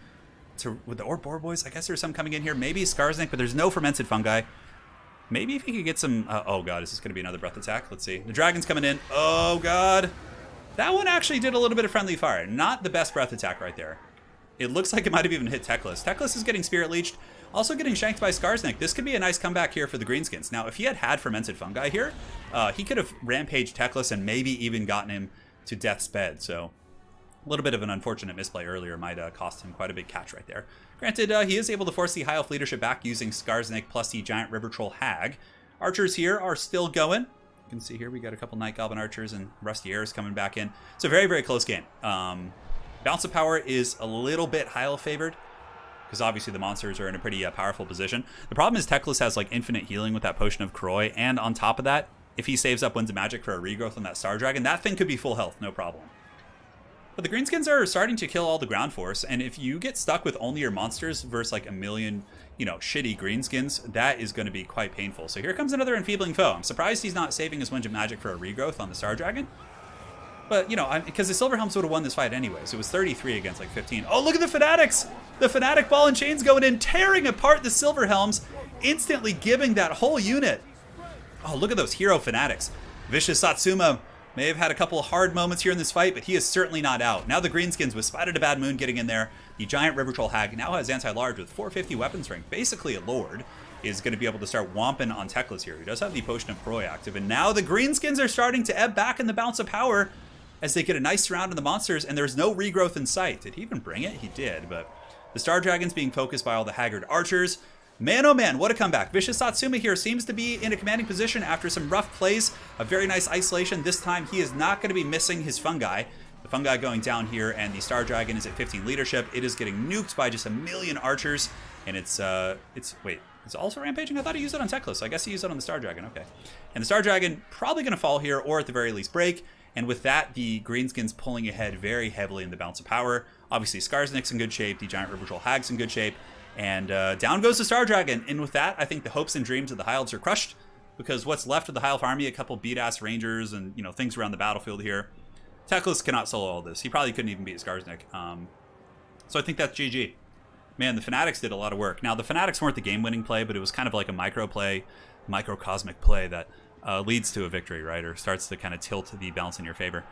with the Orc War Boys. I guess there's some coming in here. Maybe Skarsnik, but there's no Fermented Fungi. Maybe if he could get some... oh god, is this going to be another breath attack? Let's see. The dragon's coming in. Oh god. That one actually did a little bit of friendly fire. Not the best breath attack right there. It looks like it might have even hit Teklis. Teklis is getting Spirit Leeched. Also getting shanked by Skarsnik. This could be a nice comeback here for the Greenskins. Now, if he had Fermented Fungi here, he could have rampaged Teklis and maybe even gotten him to death's bed. So a little bit of an unfortunate misplay earlier might cost him quite a big catch right there. Granted, he is able to force the High Elf leadership back using Skarsnik plus the Giant River Troll Hag. Archers here are still going. You can see here we got a couple Night Goblin Archers and Rusty Airs coming back in. It's a very, very close game. Bounce of Power is a little bit High Elf favored, because obviously the monsters are in a pretty powerful position. The problem is Teklis has like infinite healing with that Potion of Croy, and on top of that, if he saves up Winds of Magic for a regrowth on that Star Dragon, that thing could be full health, no problem. But the Greenskins are starting to kill all the ground force, and if you get stuck with only your monsters versus like a million, shitty Greenskins, that is going to be quite painful. So here comes another enfeebling foe. I'm surprised he's not saving his Winds of Magic for a regrowth on the Star Dragon. But, because the Silverhelms would have won this fight anyways. It was 33 against, 15. Oh, look at the Fanatics! The Fanatic Ball and Chains going in, tearing apart the Silverhelms, instantly giving that whole unit. Oh, look at those hero Fanatics. Vicious Satsuma may have had a couple of hard moments here in this fight, but he is certainly not out. Now the Greenskins, with Spider to Bad Moon getting in there, the Giant River Troll Hag now has anti-large with 450 weapon strength, basically a lord, is going to be able to start whomping on Teklis here. He does have the Potion of Croy active, and now the Greenskins are starting to ebb back in the Bounce of Power as they get a nice surround of the monsters, and there's no regrowth in sight. Did he even bring it? He did, but the Star Dragon's being focused by all the Haggard Archers. Man, oh man, what a comeback. Vicious Satsuma here seems to be in a commanding position after some rough plays. A very nice isolation. This time, he is not going to be missing his fungi. The fungi going down here, and the Star Dragon is at 15 leadership. It is getting nuked by just a million archers, and it's also rampaging? I thought he used it on Teklis. I guess he used it on the Star Dragon. Okay. And the Star Dragon probably going to fall here, or at the very least break. And with that, the Greenskins pulling ahead very heavily in the Bounce of Power. Obviously, Skarsnik's in good shape. The Giant River Troll Hag's in good shape. And down goes the Star Dragon. And with that, I think the hopes and dreams of the High Elves are crushed. because what's left of the High Elf army, a couple beat-ass rangers and, things around the battlefield here. Teclis cannot solo all this. He probably couldn't even beat Skarsnik. So I think that's GG. Man, the Fanatics did a lot of work. Now, the Fanatics weren't the game-winning play, but it was kind of like a microcosmic play that leads to a victory, right? Or starts to kind of tilt the balance in your favor.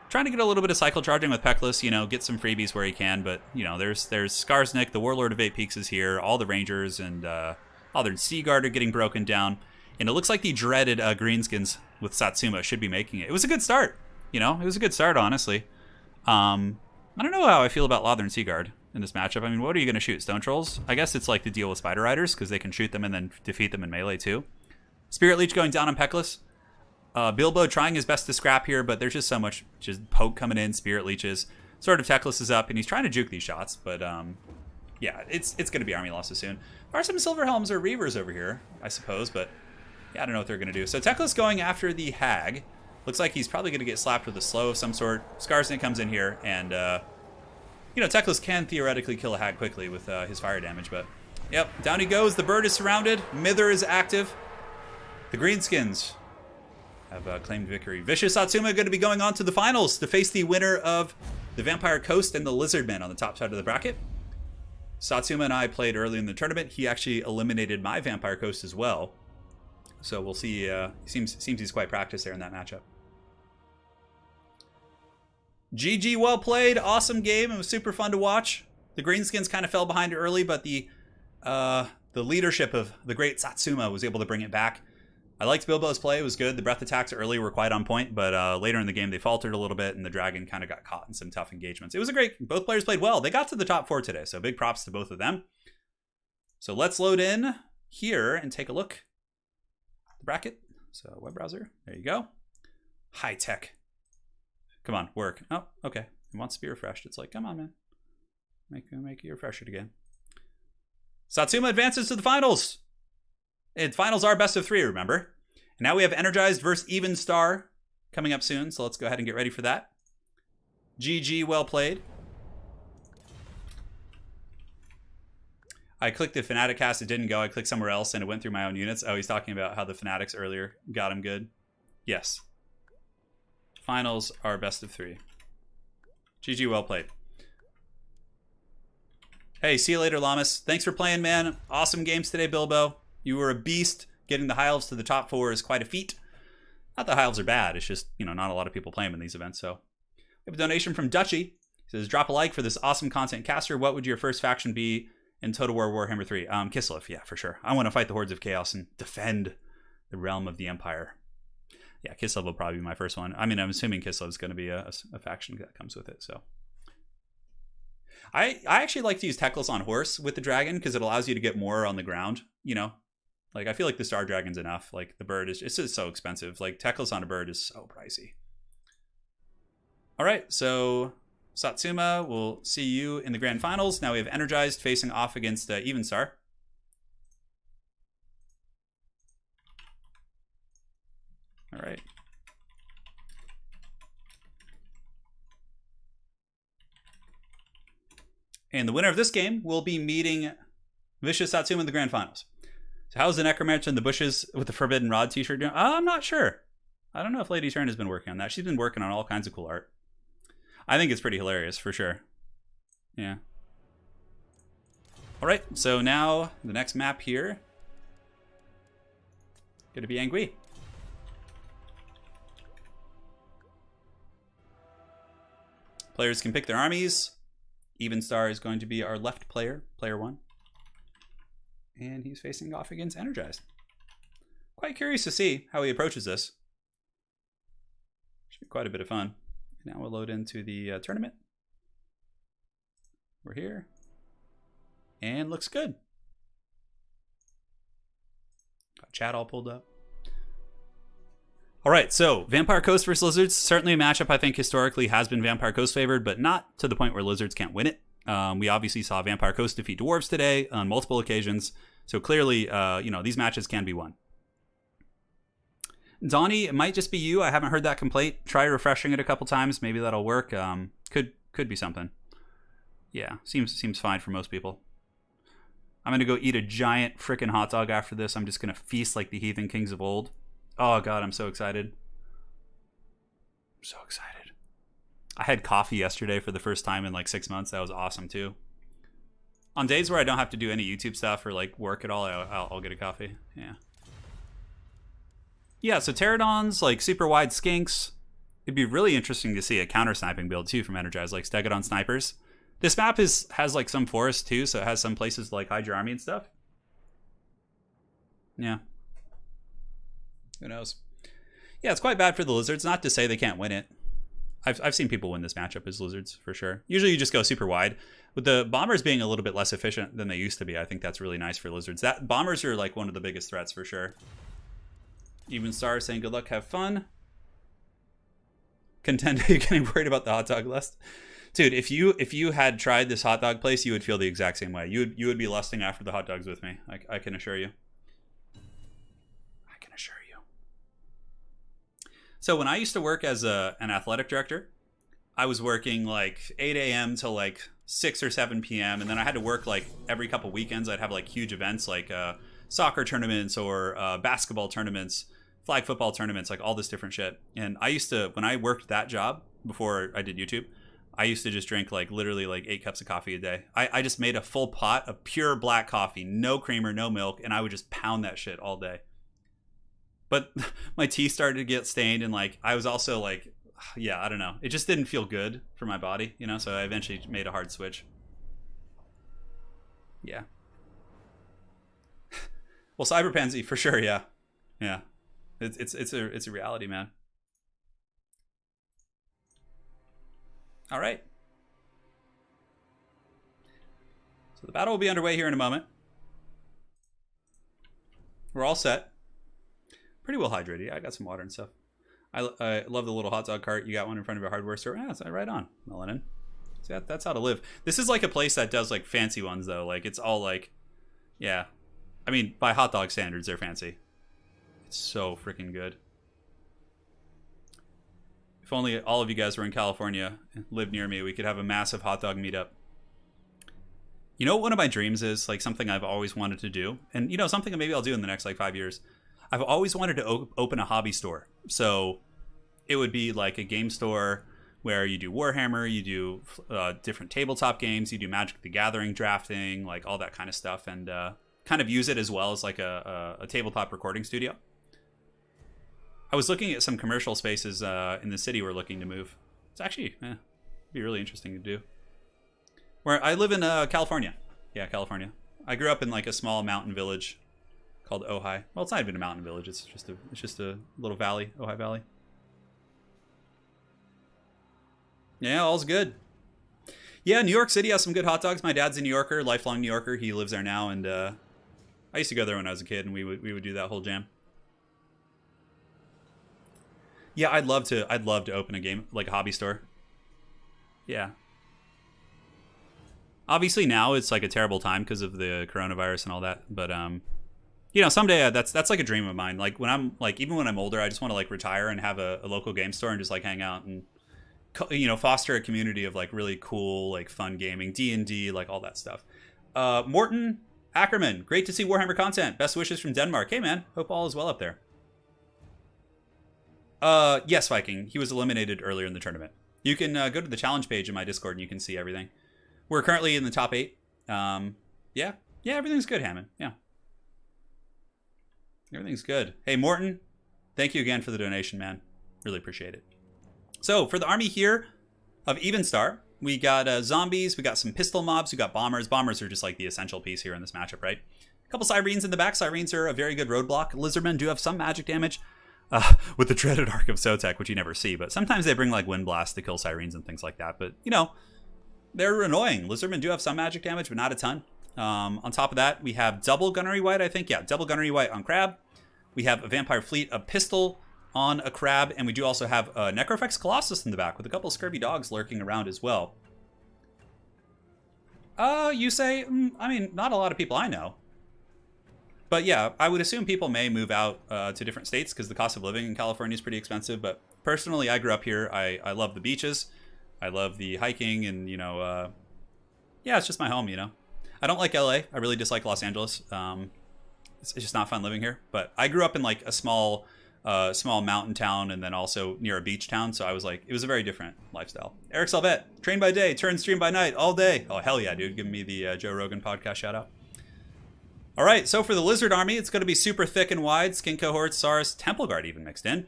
Trying to get a little bit of cycle charging with Peckless, get some freebies where he can, but, there's Skarsnik, the Warlord of 8 Peaks is here, all the Rangers and all their Sea Guard are getting broken down, and it looks like the dreaded Greenskins with Satsuma should be making it. It was a good start, it was a good start, honestly. I don't know how I feel about Lothern Sea Guard in this matchup. I mean, what are you going to shoot? Stone Trolls? I guess it's like the deal with Spider Riders, because they can shoot them and then defeat them in melee, too. Spirit Leech going down on Peckless. Bilbo trying his best to scrap here, but there's just so much just poke coming in, Spirit Leeches. Sword of Teclis is up, and he's trying to juke these shots, but yeah, it's going to be army losses soon. There are some Silverhelms or Reavers over here, I suppose, but yeah, I don't know what they're going to do. So Teclis going after the Hag. Looks like he's probably going to get slapped with a slow of some sort. Skarsnik comes in here, and Teclis can theoretically kill a Hag quickly with his fire damage, but yep, down he goes. The bird is surrounded. Mither is active. The Greenskins have claimed victory. Vicious Satsuma going to be going on to the finals to face the winner of the Vampire Coast and the Lizardmen on the top side of the bracket. Satsuma and I played early in the tournament. He actually eliminated my Vampire Coast as well. So we'll see. Seems he's quite practiced there in that matchup. GG, well played. Awesome game. It was super fun to watch. The Greenskins kind of fell behind early, but the leadership of the great Satsuma was able to bring it back. I liked Bilbo's play. It was good. The breath attacks early were quite on point, but later in the game they faltered a little bit, and the Dragon kind of got caught in some tough engagements. It was a great... Both players played well. They got to the top 4 today, so big props to both of them. So let's load in here and take a look at the bracket. So web browser. There you go. High tech. Come on, work. Oh, okay. It wants to be refreshed. It's like, come on, man. Make you refresh it again. Satsuma advances to the finals. And finals are best of 3, remember? And now we have Energized versus Even Star coming up soon, so let's go ahead and get ready for that. GG, well played. I clicked the Fnatic cast, it didn't go. I clicked somewhere else and it went through my own units. Oh, he's talking about how the Fanatics earlier got him good. Yes. Finals are best of 3. GG, well played. Hey, see you later, Lamas. Thanks for playing, man. Awesome games today, Bilbo. You were a beast. Getting the High Elves to the top 4 is quite a feat. Not that High Elves are bad. It's just, not a lot of people play them in these events. So we have a donation from Dutchy. He says, drop a like for this awesome content caster. What would your first faction be in Total War Warhammer 3? Kislev, yeah, for sure. I want to fight the Hordes of Chaos and defend the realm of the Empire. Yeah, Kislev will probably be my first one. I mean, I'm assuming Kislev is going to be a faction that comes with it. So I actually like to use Teclis on horse with the dragon because it allows you to get more on the ground, Like, I feel like the Star Dragon's enough. Like, the bird is just so expensive. Like, Teclis on a bird is so pricey. All right, so Satsuma, we'll see you in the grand finals. Now we have Energized facing off against Evenstar. All right. And the winner of this game will be meeting Vicious Satsuma in the grand finals. So how's the Necromancer in the bushes with the Forbidden Rod t-shirt doing? I'm not sure. I don't know if Lady Turn has been working on that. She's been working on all kinds of cool art. I think it's pretty hilarious, for sure. Yeah. All right, so now the next map here. Gonna be Angui. Players can pick their armies. Evenstar is going to be our left player, player 1. And he's facing off against Energized. Quite curious to see how he approaches this. Should be quite a bit of fun. Now we'll load into the tournament. We're here. And looks good. Got chat all pulled up. All right, so Vampire Coast versus Lizards. Certainly a matchup I think historically has been Vampire Coast favored, but not to the point where Lizards can't win it. We obviously saw Vampire Coast defeat Dwarves today on multiple occasions. So clearly, these matches can be won. Donnie, it might just be you. I haven't heard that complaint. Try refreshing it a couple times. Maybe that'll work. Could be something. Yeah, seems fine for most people. I'm going to go eat a giant freaking hot dog after this. I'm just going to feast like the heathen kings of old. Oh, God, I'm so excited. I'm so excited. I had coffee yesterday for the first time in like 6 months. That was awesome, too. On days where I don't have to do any YouTube stuff or like work at all, I'll get a coffee. Yeah. Yeah, so pterodons, like super wide skinks. It'd be really interesting to see a counter sniping build too from Energize, like Stegodon snipers. This map has like some forest too, so it has some places to like hide your army and stuff. Yeah. Who knows? Yeah, it's quite bad for the lizards. Not to say they can't win it. I've seen people win this matchup as lizards for sure. Usually you just go super wide. With the bombers being a little bit less efficient than they used to be, I think that's really nice for lizards. That bombers are like one of the biggest threats for sure. Even Star saying good luck, have fun. Contend, are you getting worried about the hot dog lust? Dude, if you had tried this hot dog place, you would feel the exact same way. You would be lusting after the hot dogs with me. I can assure you. I can assure you. So when I used to work as an athletic director, I was working like 8 a.m. till like 6 or 7 p.m. And then I had to work like every couple weekends. I'd have like huge events like soccer tournaments or basketball tournaments, flag football tournaments, like all this different shit. And I used to, when I worked that job before I did YouTube, I used to just drink like literally like 8 cups of coffee a day. I just made a full pot of pure black coffee, no creamer, no milk, and I would just pound that shit all day. But my tea started to get stained, and like I was also like, yeah, I don't know. It just didn't feel good for my body, you know? So I eventually made a hard switch. Yeah. Well, Cyber Pansy, for sure, yeah. Yeah. It's a reality, man. All right. So the battle will be underway here in a moment. We're all set. Pretty well hydrated. Yeah, I got some water and stuff. I love the little hot dog cart. You got one in front of a hardware store. Yeah, it's right on, Melanin. So that's how to live. This is like a place that does like fancy ones though. Like it's all like, yeah. I mean, by hot dog standards, they're fancy. It's so freaking good. If only all of you guys were in California and lived near me, we could have a massive hot dog meetup. You know what one of my dreams is? Like something I've always wanted to do. And you know, something that maybe I'll do in the next like 5 years. I've always wanted to open a hobby store. So it would be like a game store where you do Warhammer, you do different tabletop games, you do Magic the Gathering drafting, like all that kind of stuff. And kind of use it as well as like a tabletop recording studio. I was looking at some commercial spaces in the city we're looking to move. It's actually be really interesting to do. Where I live in California. Yeah, California. I grew up in like a small mountain village called Ojai. Well, it's not even a mountain village. It's just a little valley, Ojai Valley. Yeah, all's good. Yeah, New York City has some good hot dogs. My dad's a New Yorker, lifelong New Yorker. He lives there now, and I used to go there when I was a kid, and we would do that whole jam. Yeah, I'd love to open a game like a hobby store. Yeah. Obviously now it's like a terrible time because of the coronavirus and all that, but you know, someday that's like a dream of mine. Like when I'm like, even when I'm older, I just want to like retire and have a local game store and just like hang out and, you know, foster a community of like really cool, like fun gaming, D&D, like all that stuff. Morton Ackerman, great to see Warhammer content. Best wishes from Denmark. Hey man, hope all is well up there. Yes, Viking. He was eliminated earlier in the tournament. You can go to the challenge page in my Discord and you can see everything. We're currently in the top 8. Yeah, everything's good, Hammond. Yeah. Everything's good. Hey, Morton, thank you again for the donation, man. Really appreciate it. So, for the army here of Evenstar, we got zombies, we got some pistol mobs, we got bombers. Bombers are just like the essential piece here in this matchup, right? A couple Sirens in the back. Sirens are a very good roadblock. Lizardmen do have some magic damage with the dreaded Arc of Sotek, which you never see, but sometimes they bring like Wind Blast to kill Sirens and things like that. But, you know, they're annoying. Lizardmen do have some magic damage, but not a ton. On top of that, we have double Gunnery White, I think. Yeah, double Gunnery White on Crab. We have a Vampire Fleet, a pistol on a Crab, and we do also have a Necrofex Colossus in the back with a couple scurvy dogs lurking around as well. You say, I mean, not a lot of people I know. But yeah, I would assume people may move out to different states because the cost of living in California is pretty expensive. But personally, I grew up here. I love the beaches. I love the hiking and, you know, yeah, it's just my home, you know. I don't like LA. I really dislike Los Angeles. It's just not fun living here. But I grew up in like a small mountain town and then also near a beach town. So I was like, it was a very different lifestyle. Eric Salvet, train by day, turn stream by night, all day. Oh, hell yeah, dude. Give me the Joe Rogan podcast shout out. All right, so for the Lizard Army, it's going to be super thick and wide. Skin Cohorts, Saurus, Temple Guard even mixed in.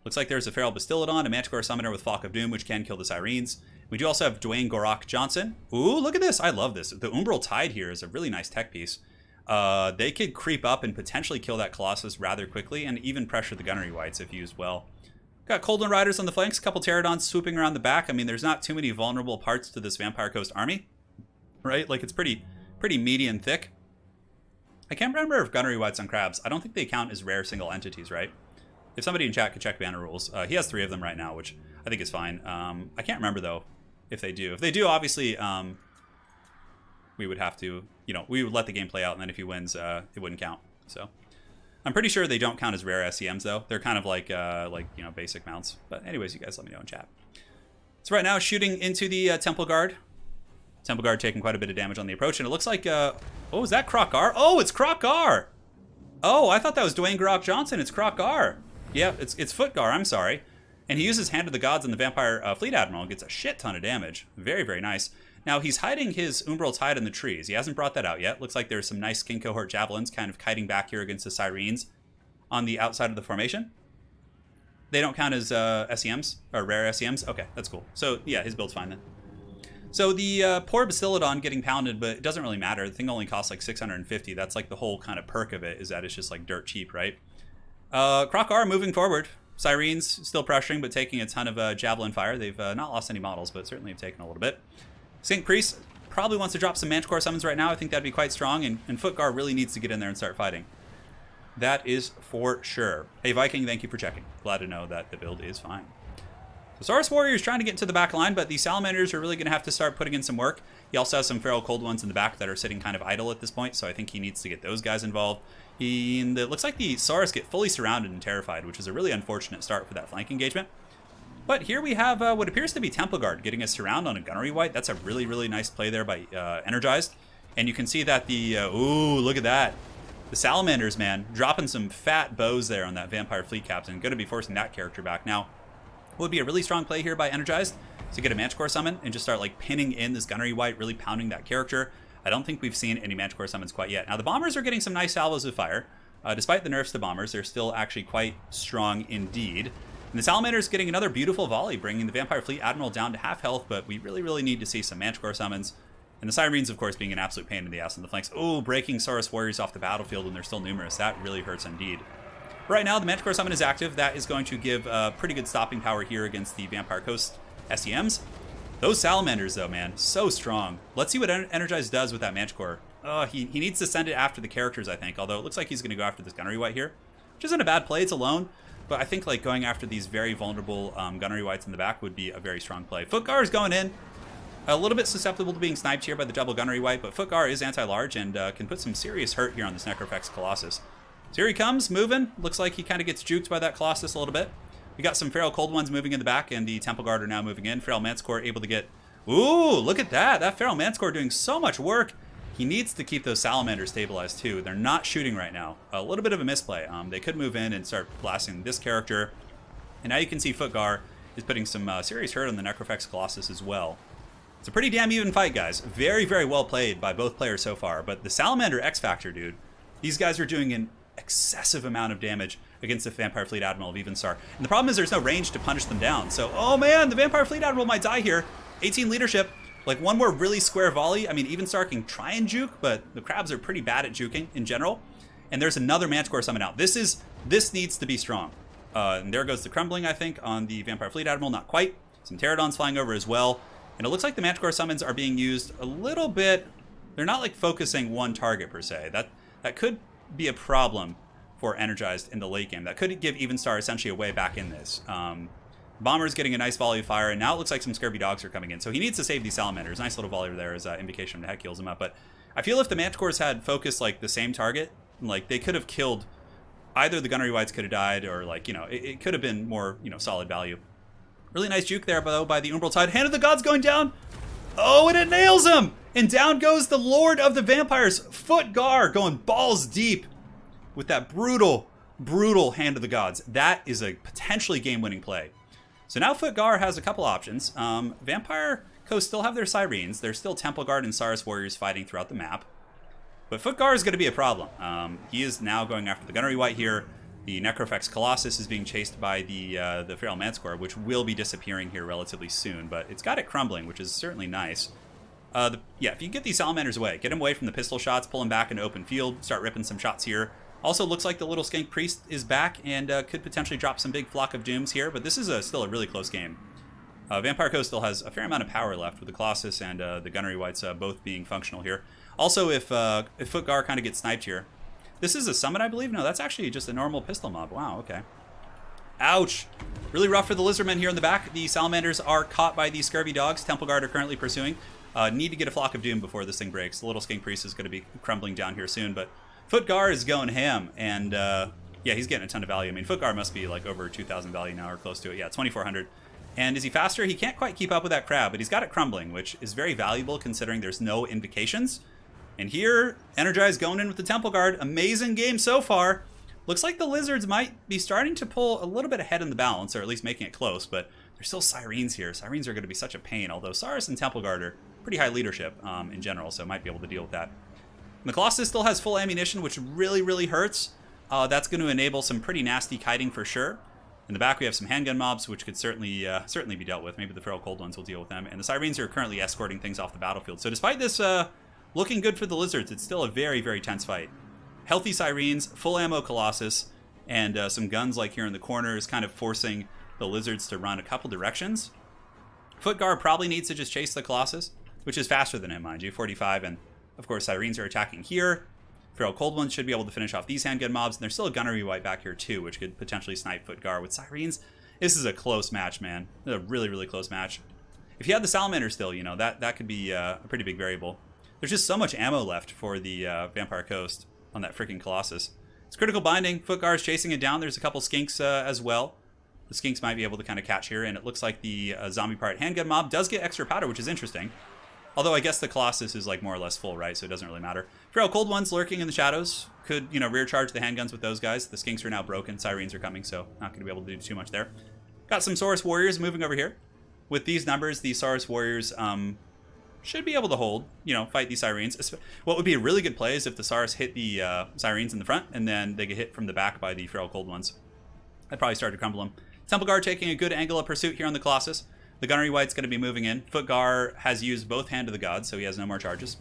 Looks like there's a Feral Bastillodon, a Manticore Summoner with Flock of Doom, which can kill the Sirens. We do also have Dwayne Gorak Johnson. Ooh, look at this. I love this. The Umbral Tide here is a really nice tech piece. They could creep up and potentially kill that Colossus rather quickly and even pressure the Gunnery Whites if used well. Got Coldwind Riders on the flanks, a couple Pterodons swooping around the back. I mean, there's not too many vulnerable parts to this Vampire Coast army, right? Like, it's pretty meaty and thick. I can't remember if Gunnery Whites on Crabs, I don't think they count as rare single entities, right? If somebody in chat could check banner rules. He has 3 of them right now, which I think is fine. I can't remember, though, if they do. If they do, obviously, we would have to, we would let the game play out, and then if he wins, it wouldn't count. So I'm pretty sure they don't count as rare SCMs, though. They're kind of like basic mounts. But anyways, you guys let me know in chat. So right now, shooting into the Temple Guard. Temple Guard taking quite a bit of damage on the approach, and it looks like, oh, is that Krokar? Oh, it's Krokar! Oh, I thought that was Dwayne Gorak Johnson. It's Krokar. Yeah, it's Footgar, I'm sorry. And he uses Hand of the Gods on the Vampire Fleet Admiral and gets a shit ton of damage. Very, very nice. Now, he's hiding his Umbral Tide in the trees. He hasn't brought that out yet. Looks like there's some nice Skin Cohort Javelins kind of kiting back here against the Sirens on the outside of the formation. They don't count as SEMs, or rare SEMs? Okay, that's cool. So, yeah, his build's fine then. So the poor Bastillodon getting pounded, but it doesn't really matter. The thing only costs like 650. That's like the whole kind of perk of it, is that it's just like dirt cheap, right? Krokar moving forward. Sirens still pressuring, but taking a ton of javelin fire. They've not lost any models, but certainly have taken a little bit. Skink Priest probably wants to drop some Manticore summons right now. I think that'd be quite strong, and Footgar really needs to get in there and start fighting. That is for sure. Hey, Viking, thank you for checking. Glad to know that the build is fine. So Saurus Warrior is trying to get into the back line, but the Salamanders are really going to have to start putting in some work. He also has some Feral Cold Ones in the back that are sitting kind of idle at this point, so I think he needs to get those guys involved. It looks like the Saurus get fully surrounded and terrified, which is a really unfortunate start for that flank engagement. But here we have what appears to be Temple Guard getting a surround on a Gunnery White. That's a really, really nice play there by Energized. And you can see that the, ooh, look at that. The Salamanders, man, dropping some fat bows there on that Vampire Fleet Captain. Going to be forcing that character back. Now, what would be a really strong play here by Energized to get a Manticore summon and just start like pinning in this Gunnery White, really pounding that character. I don't think we've seen any Manticore summons quite yet. Now, the Bombers are getting some nice salvos of fire. Despite the nerfs to Bombers, they're still actually quite strong indeed. And the Salamander's getting another beautiful volley, bringing the Vampire Fleet Admiral down to half health, but we really, really need to see some Manticore summons. And the Sirens, of course, being an absolute pain in the ass on the flanks. Oh, breaking Saurus Warriors off the battlefield when they're still numerous. That really hurts indeed. Right now, the Manticore summon is active. That is going to give pretty good stopping power here against the Vampire Coast SEMs. Those Salamanders, though, man, so strong. Let's see what Energize does with that Manticore. He needs to send it after the characters, I think, although it looks like he's going to go after this Gunnery White here, which isn't a bad play. It's alone, but I think like going after these very vulnerable Gunnery Whites in the back would be a very strong play. Footgar is going in. A little bit susceptible to being sniped here by the double Gunnery White, but Footgar is anti-large and can put some serious hurt here on this Necrofex Colossus. So here he comes, moving. Looks like he kind of gets juked by that Colossus a little bit. We got some Feral Cold Ones moving in the back, and the Temple Guard are now moving in. Feral Manticore able to get... Ooh, look at that. That Feral Manticore doing so much work. He needs to keep those Salamanders stabilized, too. They're not shooting right now. A little bit of a misplay. They could move in and start blasting this character. And now you can see Footgar is putting some serious hurt on the Necrofex Colossus as well. It's a pretty damn even fight, guys. Very, very well played by both players so far. But the Salamander X-Factor, dude, these guys are doing an excessive amount of damage against the Vampire Fleet Admiral of Evenstar. And the problem is there's no range to punish them down. So, oh man, the Vampire Fleet Admiral might die here. 18 leadership. Like one more really square volley. I mean, Evenstar can try and juke, but the Crabs are pretty bad at juking in general. And there's another Manticore summon out. This needs to be strong. And there goes the crumbling, I think, on the Vampire Fleet Admiral. Not quite. Some Pterodons flying over as well. And it looks like the Manticore summons are being used a little bit. They're not like focusing one target per se. That could be a problem for Energized in the late game. That could give Evenstar essentially a way back in this. Bomber's getting a nice volley of fire, and now it looks like some Scurvy Dogs are coming in. So he needs to save these Salamanders. Nice little volley there as invocation to heck heals him up. But I feel if the Manticores had focused like the same target, like they could have killed either the Gunnery Whites could have died, or like, you know, it could have been more, you know, solid value. Really nice juke there, though, by the Umbral Tide. Hand of the Gods going down. Oh, and it nails him. And down goes the Lord of the Vampires, Footgar, going balls deep with that brutal, brutal Hand of the Gods. That is a potentially game-winning play. So now Footgar has a couple options. Vampire Coast still have their Sirens. There's still Temple Guard and Saurus Warriors fighting throughout the map. But Footgar is going to be a problem. He is now going after the Gunnery Wight here. The Necrofex Colossus is being chased by the Feral Manticore, which will be disappearing here relatively soon. But it's got it crumbling, which is certainly nice. Yeah, if you get these Salamanders away, get them away from the pistol shots, pull them back into open field, start ripping some shots here. Also looks like the little Skink Priest is back and could potentially drop some big Flock of Dooms here, but this is still a really close game. Vampire Coast still has a fair amount of power left with the Colossus and the Gunnery Wights both being functional here. Also, if Footgar kind of gets sniped here, this is a summon, I believe? No, that's actually just a normal pistol mob. Wow, okay. Ouch. Really rough for the Lizardmen here in the back. The Salamanders are caught by the Scurvy Dogs. Temple Guard are currently pursuing. Need to get a Flock of Doom before this thing breaks. The little Skink Priest is going to be crumbling down here soon, but Footgar is going ham, and yeah, he's getting a ton of value. I mean, Footgar must be like over 2,000 value now, or close to it. Yeah, 2,400. And is he faster? He can't quite keep up with that crab, but he's got it crumbling, which is very valuable considering there's no invocations. And here, Energize going in with the Temple Guard. Amazing game so far. Looks like the Lizards might be starting to pull a little bit ahead in the balance, or at least making it close, but there's still Sirens here. Sirens are going to be such a pain, although Saurus and Temple Guard are pretty high leadership in general, so might be able to deal with that. And the Colossus still has full ammunition, which really, really hurts. That's going to enable some pretty nasty kiting for sure. In the back, we have some handgun mobs, which could certainly be dealt with. Maybe the Feral Cold Ones will deal with them. And the Sirens are currently escorting things off the battlefield. So despite this looking good for the Lizards, it's still a very, very tense fight. Healthy Sirens, full ammo Colossus, and some guns like here in the corner is kind of forcing the Lizards to run a couple directions. Footgar probably needs to just chase the Colossus, which is faster than him, mind you, 45. And of course, Sirens are attacking here. Feral Cold Ones should be able to finish off these handgun mobs. And there's still a Gunnery Wight back here too, which could potentially snipe Footgar with Sirens. This is a close match, man. A really, really close match. If you had the Salamander still, you know, that could be a pretty big variable. There's just so much ammo left for the Vampire Coast on that freaking Colossus. It's critical binding. Footgar is chasing it down. There's a couple Skinks as well. The Skinks might be able to kind of catch here, and it looks like the Zombie Pirate handgun mob does get extra powder, which is interesting. Although I guess the Colossus is like more or less full, right? So it doesn't really matter. Feral Cold Ones lurking in the shadows could, you know, rear charge the handguns with those guys. The Skinks are now broken. Sirens are coming, so not going to be able to do too much there. Got some Saurus Warriors moving over here. With these numbers, the Saurus Warriors should be able to hold, you know, fight these Sirens. What would be a really good play is if the Saurus hit the Sirens in the front, and then they get hit from the back by the Feral Cold Ones. I'd probably start to crumble them. Temple Guard taking a good angle of pursuit here on the Colossus. The Gunnery Wight's going to be moving in. Footgar has used both Hand of the Gods, so he has no more charges.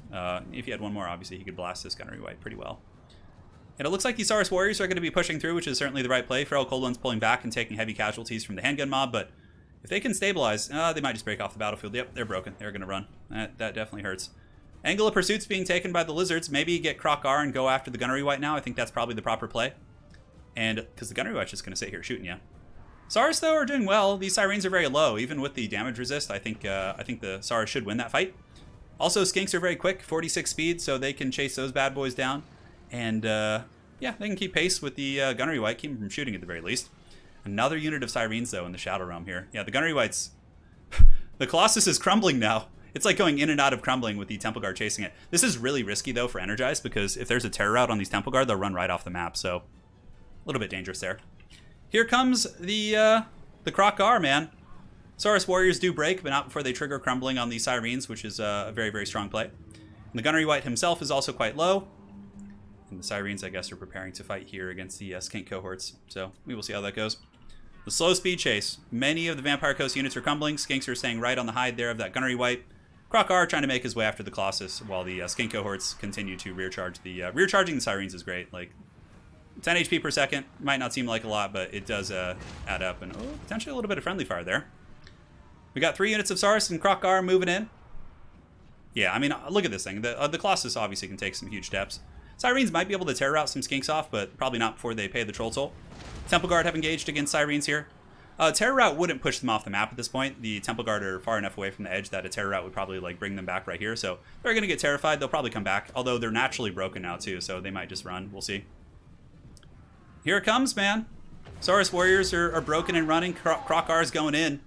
If he had one more, obviously, he could blast this Gunnery Wight pretty well. And it looks like these Saurus Warriors are going to be pushing through, which is certainly the right play. Feral Cold One's pulling back and taking heavy casualties from the handgun mob, but if they can stabilize, they might just break off the battlefield. Yep, they're broken. They're going to run. That definitely hurts. Angle of pursuit's being taken by the Lizards. Maybe get Krokgar and go after the Gunnery Wight now. I think that's probably the proper play. And because the Gunnery Wight's just going to sit here shooting you. Saurus, though, are doing well. These Sirens are very low. Even with the damage resist, I think the Saurus should win that fight. Also, Skinks are very quick, 46 speed, so they can chase those bad boys down. And, yeah, they can keep pace with the Gunnery Wight, keep them from shooting at the very least. Another unit of Sirens, though, in the Shadow Realm here. Yeah, the Gunnery Wight's... the Colossus is crumbling now. It's like going in and out of crumbling with the Temple Guard chasing it. This is really risky, though, for Energize, because if there's a terror route on these Temple Guard, they'll run right off the map, so a little bit dangerous there. Here comes the Krokgar, man. Saurus Warriors do break, but not before they trigger crumbling on the Sirens, which is a very, very strong play. And the Gunnery Wight himself is also quite low. And the Sirens, I guess, are preparing to fight here against the Skink cohorts. So we will see how that goes. The slow speed chase. Many of the Vampire Coast units are crumbling. Skinks are staying right on the hide there of that Gunnery Wight. Krokgar trying to make his way after the Colossus, while the Skink cohorts continue to rear charge. Rear-charging the Sirens is great. Like, 10 HP per second. Might not seem like a lot, but it does add up. And potentially a little bit of friendly fire there. We got 3 units of Saurus and Krokgar moving in. Yeah, I mean, look at this thing. The Colossus obviously can take some huge steps. Sirens might be able to terror out some Skinks off, but probably not before they pay the Troll Toll. Temple Guard have engaged against Sirens here. Terror route wouldn't push them off the map at this point. The Temple Guard are far enough away from the edge that a terror route would probably like bring them back right here. So they're going to get terrified. They'll probably come back, although they're naturally broken now too, so they might just run. We'll see. Here it comes, man. Saurus Warriors are broken and running. Krokgar is going in.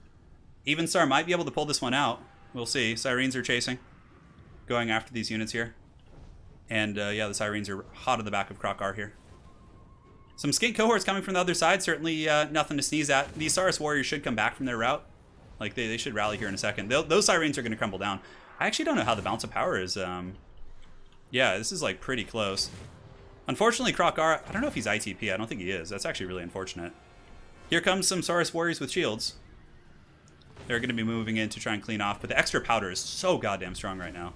Evenstar might be able to pull this one out. We'll see. Sirens are chasing. going after these units here. And yeah, the Sirens are hot on the back of Krokar here. Some skink cohorts coming from the other side. Certainly nothing to sneeze at. These Saurus warriors should come back from their route. Like, they should rally here in a second. Those Sirens are going to crumble down. I actually don't know how the balance of power is. Yeah, this is, like, pretty close. Unfortunately, Krokar, I don't know if he's ITP. I don't think he is. That's actually really unfortunate. Here comes some Saurus warriors with shields. They're going to be moving in to try and clean off. But the extra powder is so goddamn strong right now.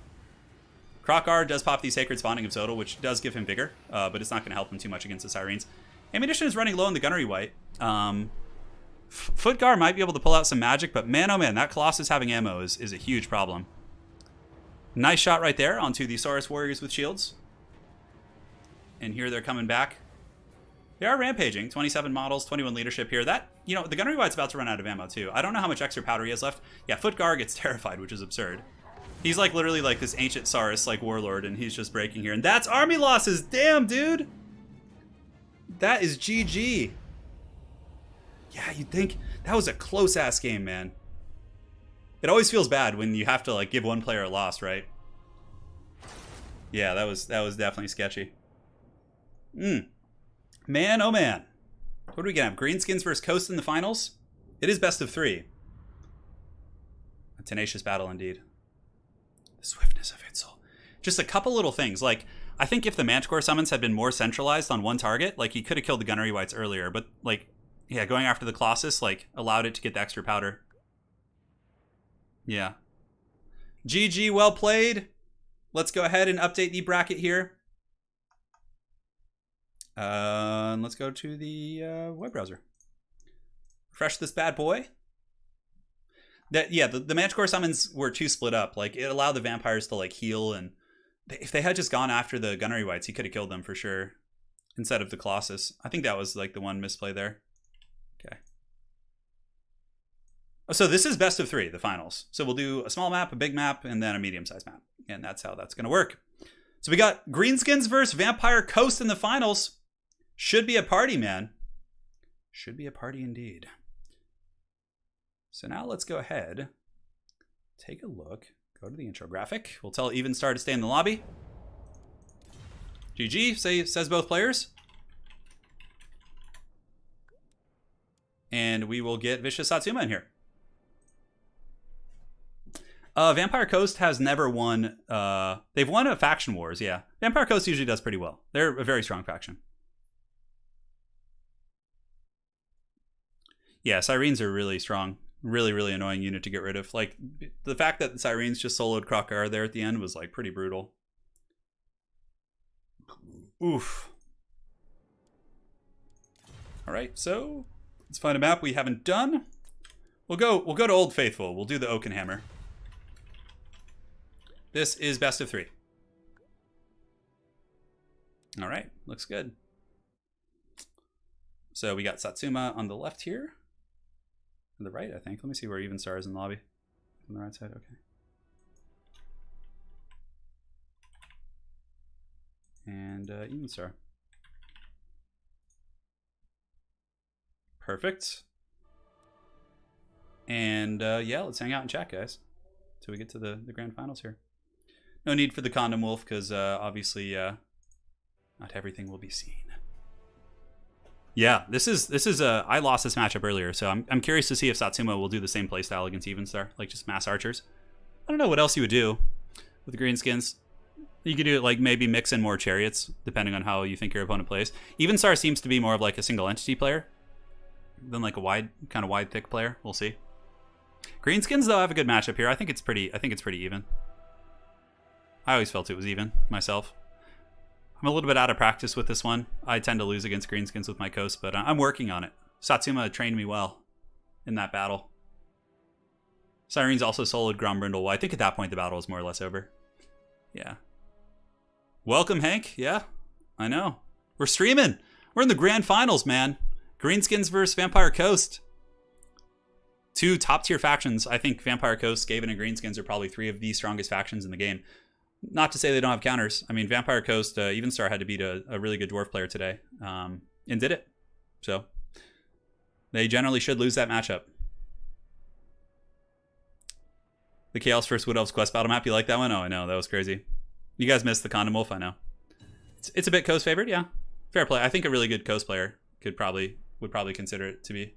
Krokar does pop the Sacred Spawning of Zodal, which does give him vigor. But it's not going to help him too much against the Sirens. Ammunition is running low on the Gunnery White. Footgar might be able to pull out some magic, but man, oh man, that Colossus having ammo is a huge problem. Nice shot right there onto the Saurus warriors with shields. And here they're coming back. They are rampaging. 27 models, 21 leadership here. That, you know, the Gunnery White's about to run out of ammo too. I don't know how much extra powder he has left. Yeah, Footgar gets terrified, which is absurd. He's like literally like this ancient Saurus like warlord, and he's just breaking here. And that's army losses. Damn, dude. That is GG. Yeah, you'd think that was a close-ass game, man. It always feels bad when you have to like give one player a loss, right? Yeah, that was definitely sketchy. Man, oh man. What are we gonna have? Greenskins versus Coast in the finals? It is best of 3. A tenacious battle indeed. The swiftness of Hitzel. Just a couple little things. Like, I think if the Manticore summons had been more centralized on one target, like, he could have killed the Gunnery Whites earlier. But, like, yeah, going after the Colossus, like, allowed it to get the extra powder. Yeah. GG, well played. Let's go ahead and update the bracket here. Let's go to the web browser. Refresh this bad boy. Yeah, the Manticore summons were too split up. Like, it allowed the vampires to, like, heal, and if they had just gone after the Gunnery Whites, he could have killed them for sure, instead of the Colossus. I think that was, like, the one misplay there. Okay. So this is best of 3, the finals. So we'll do a small map, a big map, and then a medium-sized map. And that's how that's going to work. So we got Greenskins versus Vampire Coast in the finals. Should be a party, man. Should be a party indeed. So now let's go ahead, take a look, go to the intro graphic. We'll tell Evenstar to stay in the lobby. GG, says both players. And we will get Vicious Satsuma in here. Vampire Coast has never won. They've won a faction wars, yeah. Vampire Coast usually does pretty well. They're a very strong faction. Yeah, Sirens are really strong. Really, really annoying unit to get rid of. Like, the fact that the Sirens just soloed Krokar there at the end was, like, pretty brutal. Oof. Alright, so let's find a map we haven't done. We'll go to Old Faithful. We'll do the Oakenhammer. This is best of 3. Alright, looks good. So we got Satsuma on the left here. On the right, I think. Let me see where Evenstar is in the lobby. On the right side, okay. And Evenstar. Perfect. And yeah, let's hang out and chat, guys, till we get to the grand finals here. No need for the condom wolf, because obviously not everything will be seen. Yeah, this is I lost this matchup earlier, so I'm curious to see if Satsuma will do the same playstyle against Evenstar, like just mass archers. I don't know what else you would do with the greenskins. You could do it like maybe mix in more chariots, depending on how you think your opponent plays. Evenstar seems to be more of like a single entity player than like a kind of wide thick player. We'll see. Greenskins though have a good matchup here. I think it's pretty even. I always felt it was even myself. I'm a little bit out of practice with this one. I tend to lose against greenskins with my coast, but I'm working on it. Satsuma trained me well in that battle. Sirens also soloed Grombrindle. Well, I think at that point the battle was more or less over. Yeah. Welcome, Hank. Yeah, I know. We're streaming. We're in the grand finals, man. Greenskins versus Vampire Coast. 2 top-tier factions. I think Vampire Coast, Skaven, and Greenskins are probably 3 of the strongest factions in the game. Not to say they don't have counters. I mean, Vampire Coast, Evenstar had to beat a really good dwarf player today, and did it. So they generally should lose that matchup. The Chaos vs. Wood Elves quest battle map. You like that one? Oh, I know. That was crazy. You guys missed the Condom Wolf, I know. It's a bit Coast favored, yeah. Fair play. I think a really good Coast player would probably consider it to be.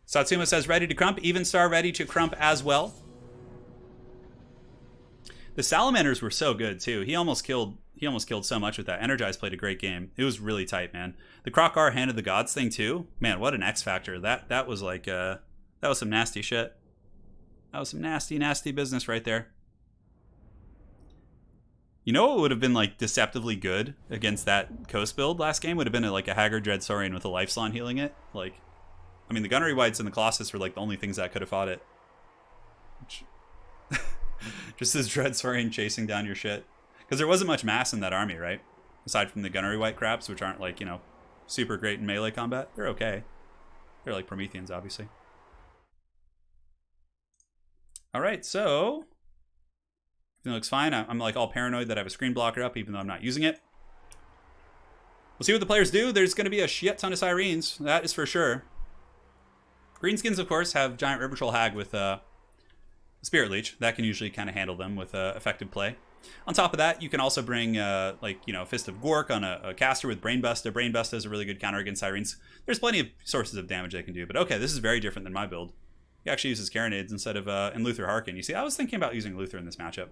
Satsuma says ready to crump. Even Star ready to crump as well. The Salamanders were so good too. He almost killed so much with that. Energize played a great game. It was really tight, man. The Krokar Hand of the Gods thing too. Man, what an X factor. That was like that was some nasty shit. That was some nasty business right there. You know what would have been like deceptively good against that Coast build last game would have been like a Haggard Dread Saurian with a Life Slon healing it. Like, I mean, the Gunnery Whites and the Colossus were like the only things that could have fought it. Just this Dread Saurian chasing down your shit. Because there wasn't much mass in that army, right? Aside from the Gunnery White craps, which aren't like, you know, super great in melee combat. They're okay. They're like Prometheans, obviously. Alright, so it looks fine. I'm like all paranoid that I have a screen blocker up even though I'm not using it. We'll see what the players do. There's going to be a shit ton of Sirens. That is for sure. Greenskins, of course, have Giant River Troll Hag with Spirit Leech. That can usually kind of handle them with effective play. On top of that, you can also bring, like, you know, Fist of Gork on a caster with Brainbuster. Brainbuster is a really good counter against Sirens. There's plenty of sources of damage they can do. But okay, this is very different than my build. He actually uses Carronades instead of in Luther Harkin. You see, I was thinking about using Luther in this matchup.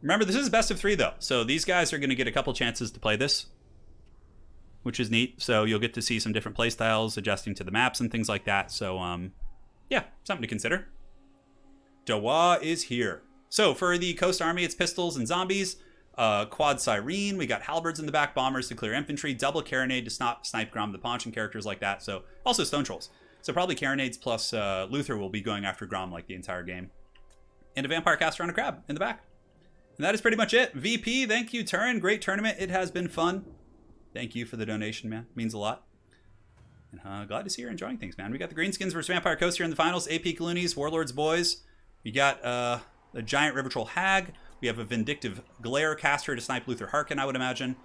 Remember, this is best of 3, though. So these guys are going to get a couple chances to play this, which is neat. So you'll get to see some different play styles, adjusting to the maps and things like that. So, yeah, something to consider. Dawa is here. So for the Coast Army, it's pistols and zombies. Quad Siren. We got halberds in the back, bombers to clear infantry, double Carronade to snipe Grom the Paunch and characters like that. So also Stone Trolls. So probably Carronades plus Luther will be going after Grom like the entire game. And a Vampire Caster on a Crab in the back. And that is pretty much it. VP, thank you, Turin. Great tournament. It has been fun. Thank you for the donation, man. It means a lot. And glad to see you're enjoying things, man. We got the Greenskins versus Vampire Coast here in the finals. AP Loonies, Warlords Boys. We got the Giant River Troll Hag. We have a Vindictive Glare Caster to snipe Luther Harkin, I would imagine.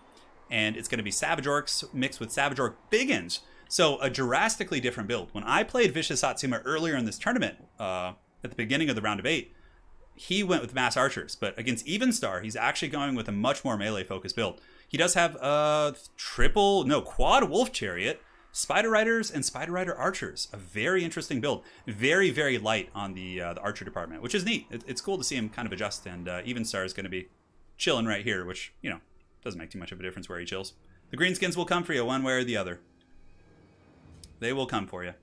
And it's going to be Savage Orcs mixed with Savage Orc Biggins. So a drastically different build. When I played Vicious Satsuma earlier in this tournament, at the beginning of the round of 8, he went with Mass Archers. But against Evenstar, he's actually going with a much more melee-focused build. He does have quad Wolf Chariot, Spider Riders, and Spider Rider Archers. A very interesting build. Very, very light on the Archer department, which is neat. It's cool to see him kind of adjust, and Evenstar is going to be chilling right here, which, you know, doesn't make too much of a difference where he chills. The Greenskins will come for you one way or the other. They will come for you.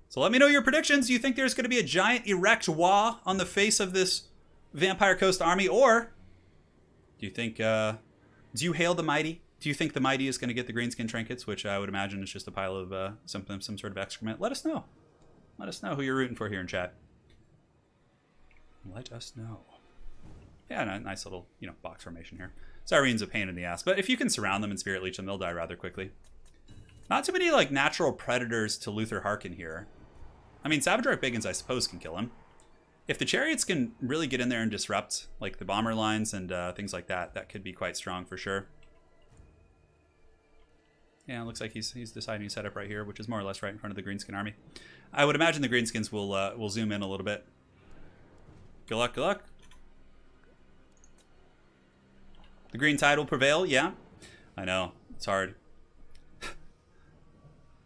So let me know your predictions. Do you think there's going to be a giant erect Wa on the face of this Vampire Coast army? Or do you think, do you hail the mighty? Do you think the mighty is going to get the greenskin trinkets, which I would imagine is just a pile of some sort of excrement? Let us know. Let us know who you're rooting for here in chat. Let us know. Yeah, nice little, you know, box formation here. Siren's a pain in the ass, but if you can surround them and Spirit Leech them, they'll die rather quickly. Not too many, like, natural predators to Luther Harkin here. I mean, Savage Orc Biggins, I suppose, can kill him. If the Chariots can really get in there and disrupt, like, the bomber lines and things like that, that could be quite strong for sure. Yeah, it looks like he's deciding to set up right here, which is more or less right in front of the Greenskin army. I would imagine the Greenskins will zoom in a little bit. Good luck, good luck. The Green Tide will prevail, yeah. I know, it's hard.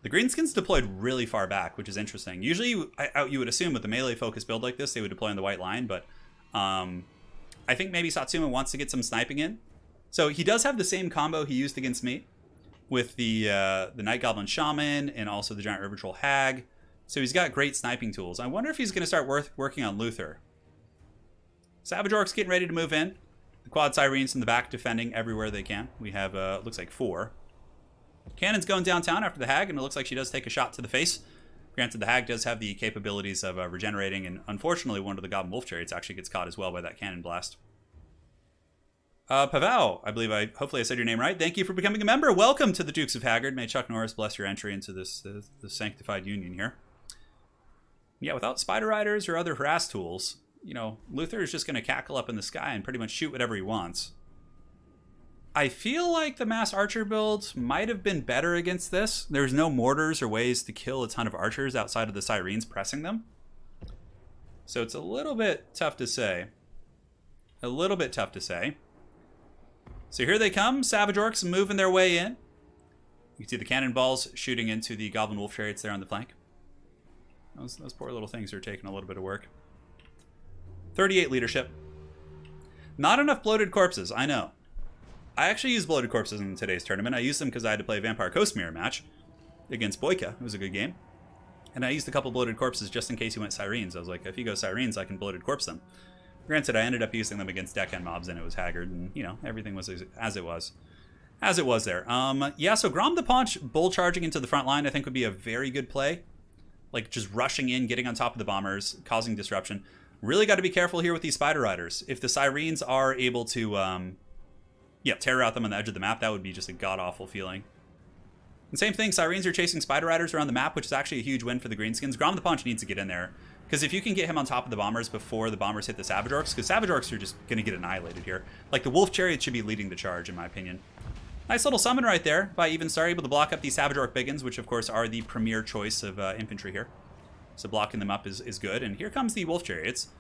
The Greenskins deployed really far back, which is interesting. Usually, you would assume with a melee-focused build like this, they would deploy on the white line, but I think maybe Satsuma wants to get some sniping in. So he does have the same combo he used against me with the Night Goblin Shaman and also the Giant River Troll Hag. So he's got great sniping tools. I wonder if he's going to start working on Luther. Savage Orcs getting ready to move in. The Quad Sirens in the back defending everywhere they can. We have, looks like 4. Cannon's going downtown after the Hag, and it looks like she does take a shot to the face. Granted, the Hag does have the capabilities of regenerating, and unfortunately, one of the Goblin Wolf Chariots actually gets caught as well by that cannon blast. Pavel, hopefully I said your name right. Thank you for becoming a member. Welcome to the Dukes of Haggard. May Chuck Norris bless your entry into this sanctified union here. Yeah, without Spider Riders or other harass tools, you know, Luther is just going to cackle up in the sky and pretty much shoot whatever he wants. I feel like the Mass Archer build might have been better against this. There's no mortars or ways to kill a ton of archers outside of the Sirens pressing them. So it's a little bit tough to say. A little bit tough to say. So here they come, Savage Orcs moving their way in. You can see the cannonballs shooting into the Goblin Wolf Chariots there on the flank. Those poor little things are taking a little bit of work. 38 leadership. Not enough bloated corpses, I know. I actually used bloated corpses in today's tournament. I used them because I had to play a Vampire Coast Mirror match against Boyka. It was a good game. And I used a couple bloated corpses just in case he went Sirens. I was like, if he goes Sirens, I can bloated corpse them. Granted, I ended up using them against deckhand mobs, and it was haggard, and, you know, everything was as it was. As it was there. Yeah, so Grom the Paunch bull charging into the front line I think would be a very good play. Like, just rushing in, getting on top of the bombers, causing disruption. Really got to be careful here with these Spider Riders. If the Sirens are able to, tear out them on the edge of the map, that would be just a god-awful feeling. And same thing, Sirens are chasing Spider Riders around the map, which is actually a huge win for the Greenskins. Grom the Paunch needs to get in there. Because if you can get him on top of the bombers before the bombers hit the Savage Orcs, because Savage Orcs are just going to get annihilated here. Like, the Wolf Chariot should be leading the charge, in my opinion. Nice little summon right there by Evenstar, able to block up these Savage Orc Biggins, which of course are the premier choice of infantry here. So blocking them up is good. And here comes the Wolf Chariots.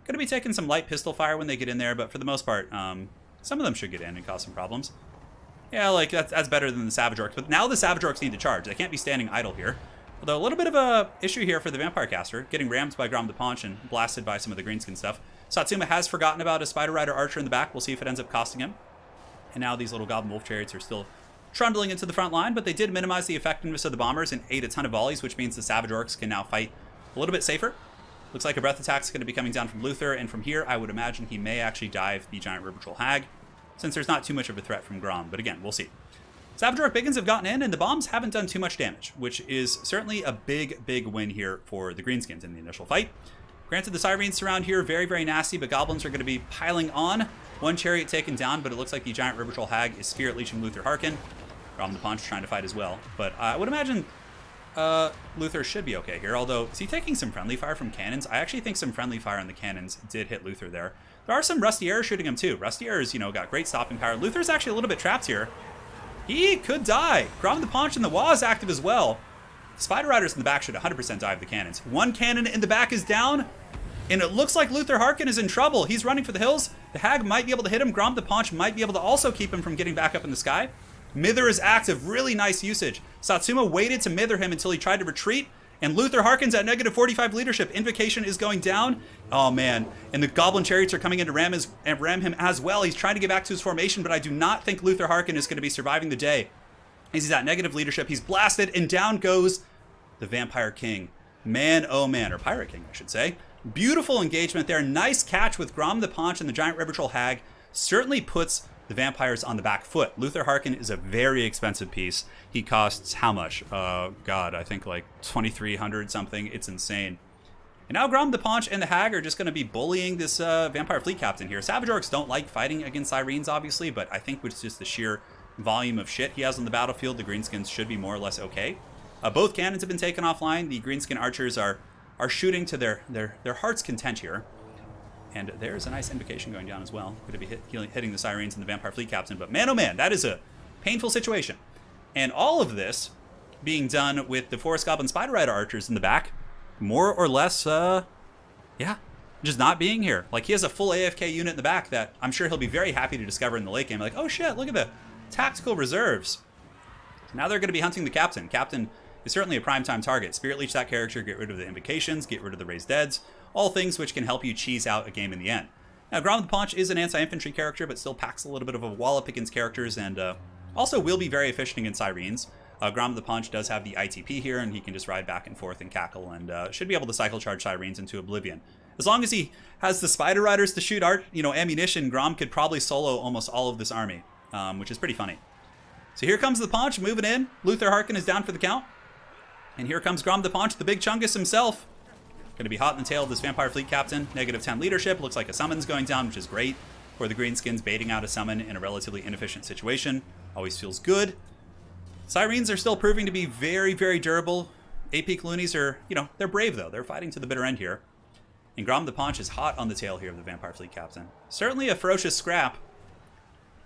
Going to be taking some light pistol fire when they get in there, but for the most part, some of them should get in and cause some problems. Yeah, like, that's better than the Savage Orcs. But now the Savage Orcs need to charge. They can't be standing idle here. Although a little bit of a issue here for the Vampire Caster, getting rammed by Grom the Paunch and blasted by some of the Greenskin stuff. Satsuma has forgotten about a Spider Rider Archer in the back. We'll see if it ends up costing him. And now these little Goblin Wolf Chariots are still trundling into the front line, but they did minimize the effectiveness of the bombers and ate a ton of volleys, which means the Savage Orcs can now fight a little bit safer. Looks like a breath attack is going to be coming down from Luther, and from here I would imagine he may actually dive the Giant River Troll Hag, since there's not too much of a threat from Grom. But again, we'll see. Savage Orc Biggins have gotten in, and the bombs haven't done too much damage, which is certainly a big win here for the Greenskins in the initial fight. Granted, the Sirens surround here, very nasty, but Goblins are going to be piling on. One Chariot taken down, but it looks like the Giant River Troll Hag is Spirit Leeching Luther Harkin. Grom the Paunch trying to fight as well. But I would imagine Luther should be okay here, although, is he taking some friendly fire from cannons? I actually think some friendly fire on the cannons did hit Luther there. There are some Rusty Arrows shooting him too. Rusty Arrows, you know, got great stopping power. Luther's actually a little bit trapped here. He could die. Grom the Paunch and the Wah is active as well. Spider Riders in the back should 100% die of the cannons. One cannon in the back is down, and it looks like Luther Harkin is in trouble. He's running for the hills. The Hag might be able to hit him. Grom the Paunch might be able to also keep him from getting back up in the sky. Mither is active. Really nice usage. Satsuma waited to mither him until he tried to retreat, and Luther Harkin's at negative 45 leadership. Invocation is going down. Oh, man. And the Goblin Chariots are coming in to ram him as well. He's trying to get back to his formation, but I do not think Luther Harkin is going to be surviving the day. He's at negative leadership. He's blasted, and down goes the Vampire King. Man, oh man. Or Pirate King, I should say. Beautiful engagement there. Nice catch with Grom the Paunch and the Giant River Troll Hag. Certainly puts the vampires on the back foot. Luther Harkin is a very expensive piece. He costs how much? God, I think like 2,300 something. It's insane. And now Grom the Paunch and the Hag are just going to be bullying this Vampire Fleet Captain here. Savage Orcs don't like fighting against Sirens, obviously, but I think with just the sheer volume of shit he has on the battlefield, the Greenskins should be more or less okay. Both cannons have been taken offline. The Greenskin archers are shooting to their heart's content here. And there's a nice invocation going down as well. Going to be hitting the Sirens and the Vampire Fleet Captain. But man, oh man, that is a painful situation. And all of this being done with the Forest Goblin Spider Rider archers in the back. More or less, just not being here. Like, he has a full AFK unit in the back that I'm sure he'll be very happy to discover in the late game. Like, oh shit, look at the tactical reserves. So now they're going to be hunting the Captain. Captain is certainly a primetime target. Spirit Leech that character, get rid of the invocations, get rid of the raised deads. All things which can help you cheese out a game in the end. Now, Grom the Paunch is an anti-infantry character, but still packs a little bit of a wallop against characters, and also will be very efficient against Sirens. Grom the Paunch does have the ITP here, and he can just ride back and forth and cackle, and should be able to cycle charge Sirens into oblivion. As long as he has the Spider Riders to shoot ammunition, Grom could probably solo almost all of this army, which is pretty funny. So here comes the Paunch moving in. Luther Harkin is down for the count. And here comes Grom the Paunch, the big Chungus himself. Going to be hot in the tail of this Vampire Fleet Captain. Negative 10 leadership. Looks like a summon's going down, which is great for the Greenskins, baiting out a summon in a relatively inefficient situation. Always feels good. Sirens are still proving to be very durable. AP Loonies are, they're brave though. They're fighting to the bitter end here. And Grom the Paunch is hot on the tail here of the Vampire Fleet Captain. Certainly a ferocious scrap.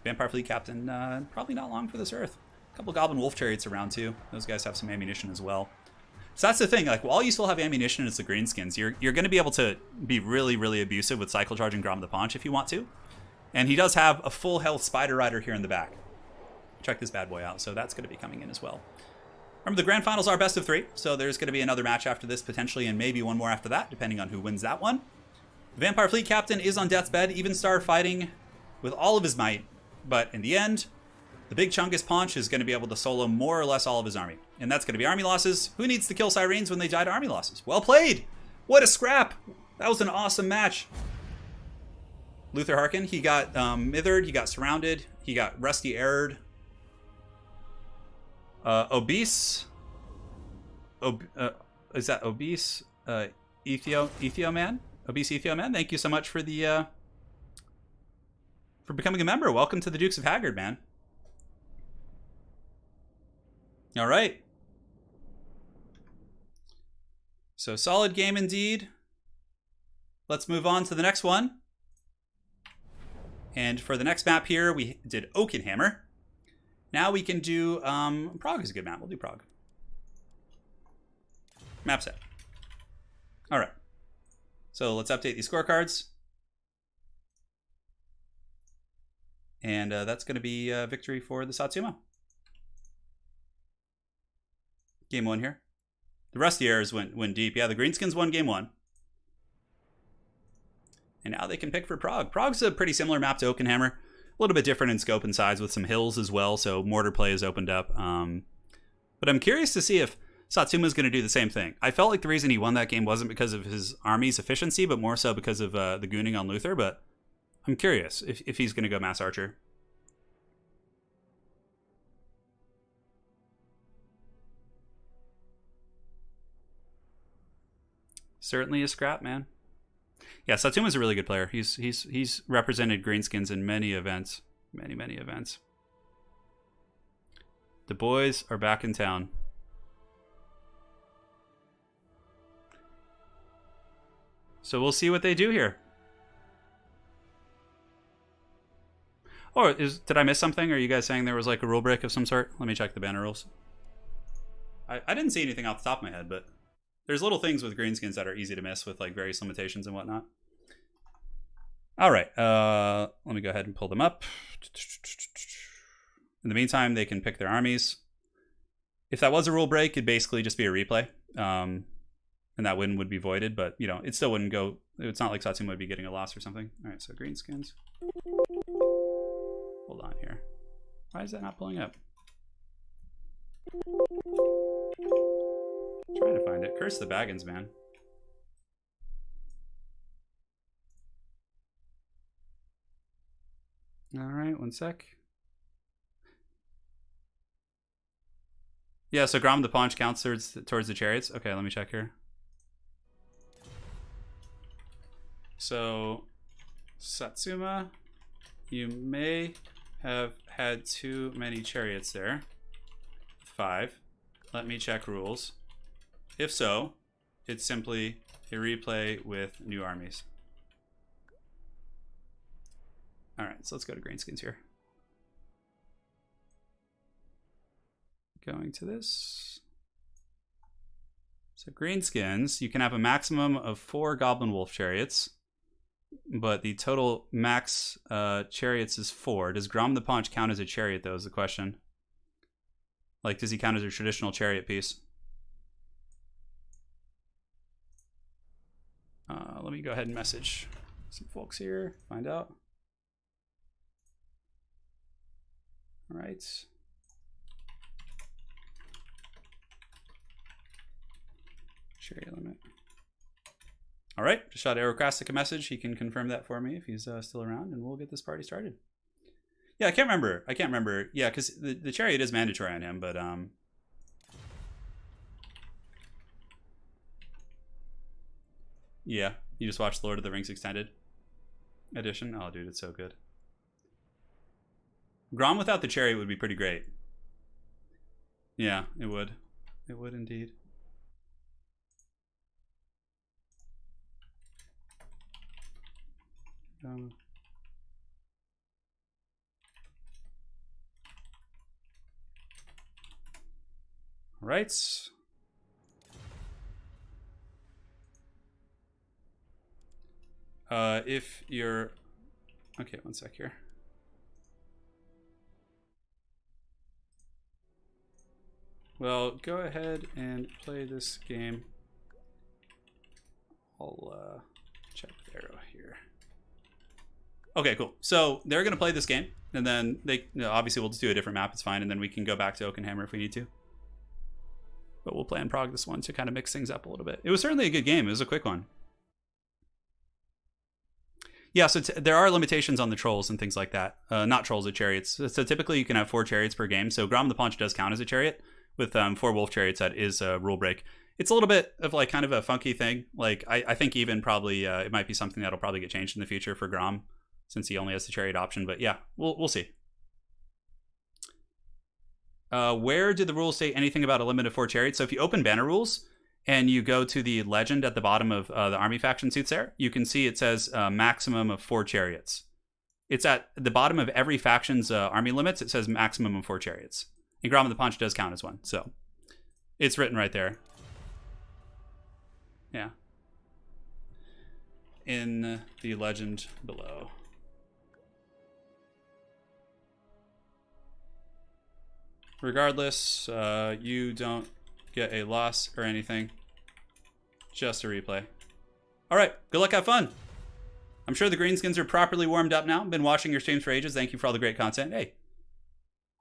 Vampire Fleet Captain, probably not long for this earth. A couple Goblin Wolf Chariots around too. Those guys have some ammunition as well. So that's the thing. Like, while you still have ammunition as the greenskins, you're going to be able to be really, really abusive with cycle charging Grom the Paunch if you want to. And he does have a full health Spider Rider here in the back. Check this bad boy out. So that's going to be coming in as well. Remember, the grand finals are best of 3, so there's going to be another match after this potentially, and maybe one more after that, depending on who wins that one. The Vampire Fleet Captain is on death's bed, Evenstar fighting with all of his might, but in the end, the big Chungus Paunch is going to be able to solo more or less all of his army. And that's going to be army losses. Who needs to kill Sirens when they die to army losses? Well played! What a scrap! That was an awesome match. Luther Harkin, he got mithered, he got surrounded, he got rusty errored. Obese. Is that obese? Ethio man? Obese Ethio man? Thank you so much for the for becoming a member. Welcome to the Dukes of Haggard, man. All right. So solid game indeed. Let's move on to the next one. And for the next map here, we did Oakenhammer. Now we can do, Prague is a good map. We'll do Prague. Map set. All right. So let's update these scorecards. And that's going to be a victory for the Satsuma. Game 1 here. The Rusty Airs went deep. Yeah, the Greenskins won game 1. And now they can pick for Prague. Prague's a pretty similar map to Oakenhammer. A little bit different in scope and size with some hills as well, so mortar play is opened up. But I'm curious to see if Satsuma's going to do the same thing. I felt like the reason he won that game wasn't because of his army's efficiency, but more so because of the gooning on Luther. But I'm curious if he's going to go Mass Archer. Certainly a scrap, man. Yeah, Satsuma's a really good player. He's represented Greenskins in many events. Many events. The boys are back in town. So we'll see what they do here. Oh, did I miss something? Are you guys saying there was like a rule break of some sort? Let me check the banner rules. I didn't see anything off the top of my head, but there's little things with greenskins that are easy to miss with like various limitations and whatnot. All right, let me go ahead and pull them up. In the meantime, they can pick their armies. If that was a rule break, it'd basically just be a replay. And that win would be voided, but you know, it still wouldn't go. It's not like Satsuma would be getting a loss or something. All right, so greenskins. Hold on here. Why is that not pulling up? Trying to find it. Curse the Baggins, man. All right, one sec. Yeah, so Grom the Paunch counts towards the chariots. Okay, let me check here. So, Satsuma, you may have had too many chariots there. 5. Let me check rules. If so, it's simply a replay with new armies. All right, so let's go to greenskins here. Going to this. So greenskins, you can have a maximum of 4 Goblin Wolf chariots, but the total max chariots is 4. Does Grom the Paunch count as a chariot, though, is the question. Like, does he count as a traditional chariot piece? Let me go ahead and message some folks here, find out. All right. Chariot limit. All right, just shot Aerocrastic a message. He can confirm that for me if he's still around, and we'll get this party started. Yeah, I can't remember. Yeah, because the chariot is mandatory on him, but yeah, you just watched Lord of the Rings Extended Edition. Oh, dude, it's so good. Grom without the chariot would be pretty great. Yeah, it would. It would indeed. All right. If you're... Okay, one sec here. Well, go ahead and play this game. I'll check the arrow here. Okay, cool. So they're going to play this game, and then they obviously we'll just do a different map. It's fine, and then we can go back to Oakenhammer if we need to. But we'll play in Prague this one to kind of mix things up a little bit. It was certainly a good game. It was a quick one. Yeah, so there are limitations on the trolls and things like that. Not trolls, the chariots. So typically you can have 4 chariots per game. So Grom the Paunch does count as a chariot. With 4 wolf chariots, that is a rule break. It's a little bit of like kind of a funky thing. Like I think even probably it might be something that'll probably get changed in the future for Grom, since he only has the chariot option. But yeah, we'll see. Where did the rules say anything about a limit of 4 chariots? So if you open banner rules and you go to the legend at the bottom of the army faction suits there, you can see it says maximum of 4 chariots. It's at the bottom of every faction's army limits. It says maximum of 4 chariots. And Grom of the Paunch does count as one. So it's written right there. Yeah. In the legend below. Regardless, you don't get a loss or anything. Just a replay. All right, good luck, have fun. I'm sure the greenskins are properly warmed up now. Been watching your streams for ages. Thank you for all the great content. Hey,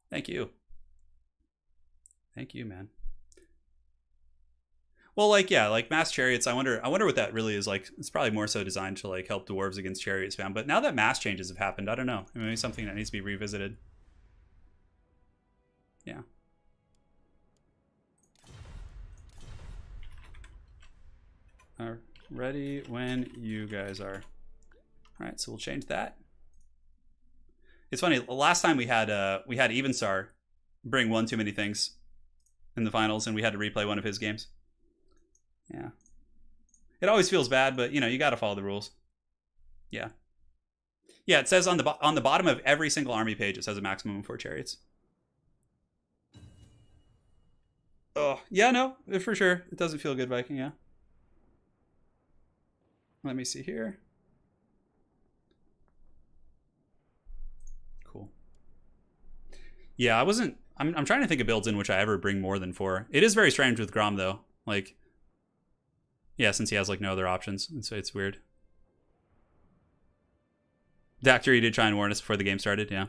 thank you. Thank you, man. Well, like, yeah, like mass chariots, I wonder what that really is like. It's probably more so designed to like help dwarves against chariot spam. But now that mass changes have happened, I don't know. Maybe something that needs to be revisited. Yeah. Ready when you guys are. All right, so we'll change that. It's funny. Last time we had Evenstar bring one too many things in the finals, and we had to replay one of his games. Yeah. It always feels bad, but you know you got to follow the rules. Yeah. Yeah, it says on the bottom of every single army page, it says a maximum of 4 chariots. Oh yeah, no, for sure. It doesn't feel good, Viking. Yeah. Let me see here. Cool. Yeah, I'm trying to think of builds in which I ever bring more than 4. It is very strange with Grom though. Like, yeah, since he has like no other options, and so it's weird. Dactory did try and warn us before the game started. Yeah.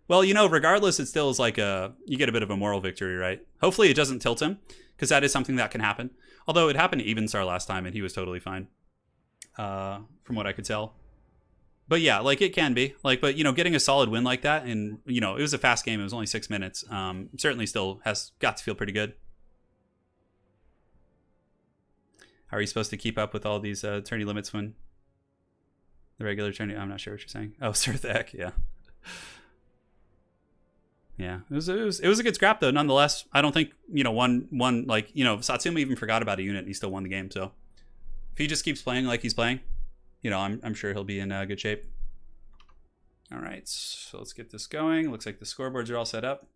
Well, you know, regardless, it still is like you get a bit of a moral victory, right? Hopefully, it doesn't tilt him, because that is something that can happen. Although it happened to Evenstar last time, and he was totally fine. From what I could tell. But yeah, like it can be like, but you know, getting a solid win like that, and you know, it was a fast game. It was only 6 minutes. Certainly still has got to feel pretty good. How are you supposed to keep up with all these tourney limits when the regular tourney? I'm not sure what you're saying. Oh, Sirthek, yeah. Yeah, it was a good scrap though. Nonetheless, I don't think you know one like you know Satsuma even forgot about a unit and he still won the game. So if he just keeps playing like he's playing, you know, I'm sure he'll be in good shape. All right, so let's get this going. Looks like the scoreboards are all set up.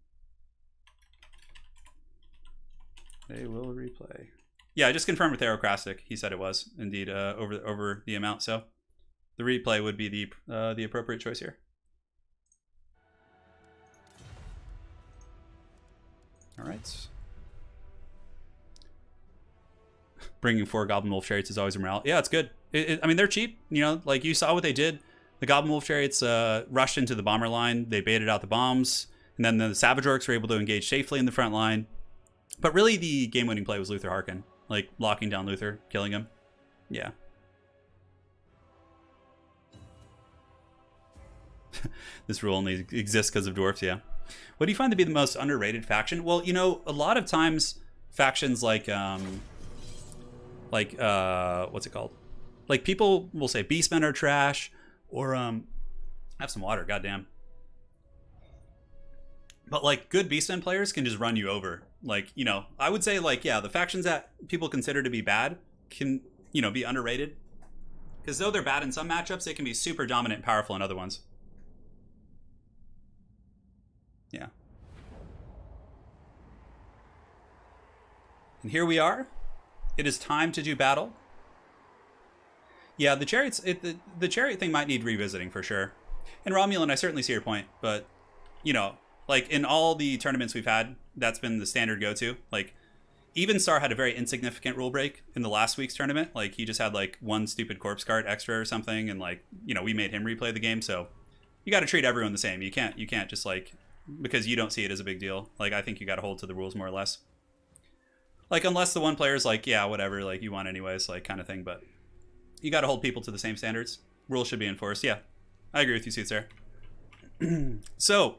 They will replay. Yeah, I just confirmed with Aerocrastic. He said it was indeed over the amount. So the replay would be the appropriate choice here. All right. Bringing 4 Goblin Wolf Chariots is always a morale. Yeah, it's good. I mean, they're cheap. You know, like you saw what they did. The Goblin Wolf Chariots rushed into the bomber line. They baited out the bombs. And then the Savage Orcs were able to engage safely in the front line. But really, the game-winning play was Luther Harkin. Like, locking down Luther, killing him. Yeah. This rule only exists because of dwarfs, yeah. What do you find to be the most underrated faction? Well, you know, a lot of times factions like what's it called? Like people will say Beastmen are trash, or have some water, goddamn. But like good Beastmen players can just run you over. Like, you know, I would say like, yeah, the factions that people consider to be bad can, you know, be underrated. Because though they're bad in some matchups, they can be super dominant and powerful in other ones. Yeah. And here we are. It is time to do battle. Yeah, the chariots. The chariot thing might need revisiting for sure. And Romulan, I certainly see your point, but you know, like in all the tournaments we've had, that's been the standard go-to. Like, even Star had a very insignificant rule break in the last week's tournament. Like, he just had like one stupid corpse card extra or something, and like, you know, we made him replay the game. So you got to treat everyone the same. You can't just like, because you don't see it as a big deal. Like, I think you got to hold to the rules more or less. Like, unless the one player's like, yeah, whatever, like you won anyways, like kind of thing. But you got to hold people to the same standards. Rules should be enforced. Yeah, I agree with you, Suits there. So,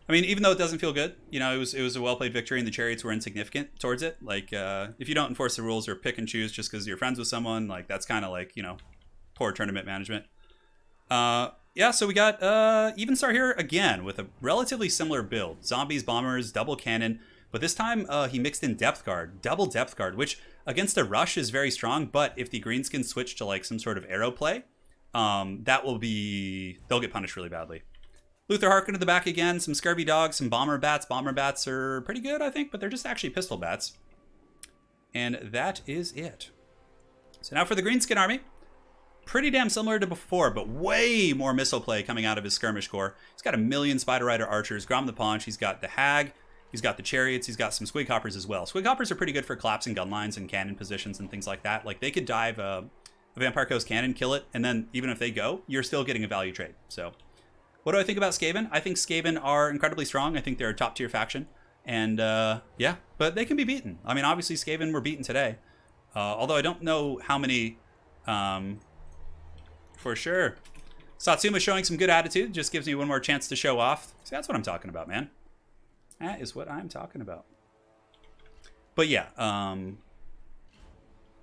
I mean, even though it doesn't feel good, you know, it was a well-played victory and the chariots were insignificant towards it. Like, if you don't enforce the rules or pick and choose just because you're friends with someone, like, that's kind of like, you know, poor tournament management. Yeah, so we got Even Star here again with a relatively similar build. Zombies, bombers, double cannon. But this time he mixed in depth guard, double depth guard, which against a rush is very strong. But if the greenskins switch to like some sort of arrow play, that will be, they'll get punished really badly. Luther Harkin to the back again, some scurvy dogs, some bomber bats. Bomber bats are pretty good, I think, but they're just actually pistol bats. And that is it. So now for the greenskin army. Pretty damn similar to before, but way more missile play coming out of his skirmish corps. He's got a million Spider Rider archers, Grom the Paunch, he's got the Hag, he's got the chariots, he's got some squig hoppers as well. Squig hoppers are pretty good for collapsing gun lines and cannon positions and things like that. Like, they could dive a Vampire Coast cannon, kill it, and then even if they go, you're still getting a value trade. So what do I think about Skaven? I think Skaven are incredibly strong. I think they're a top tier faction. And yeah, but they can be beaten. I mean, obviously Skaven were beaten today. Although I don't know how many for sure. Satsuma showing some good attitude. Just gives me one more chance to show off. See, that's what I'm talking about, man. That is what I'm talking about. But yeah,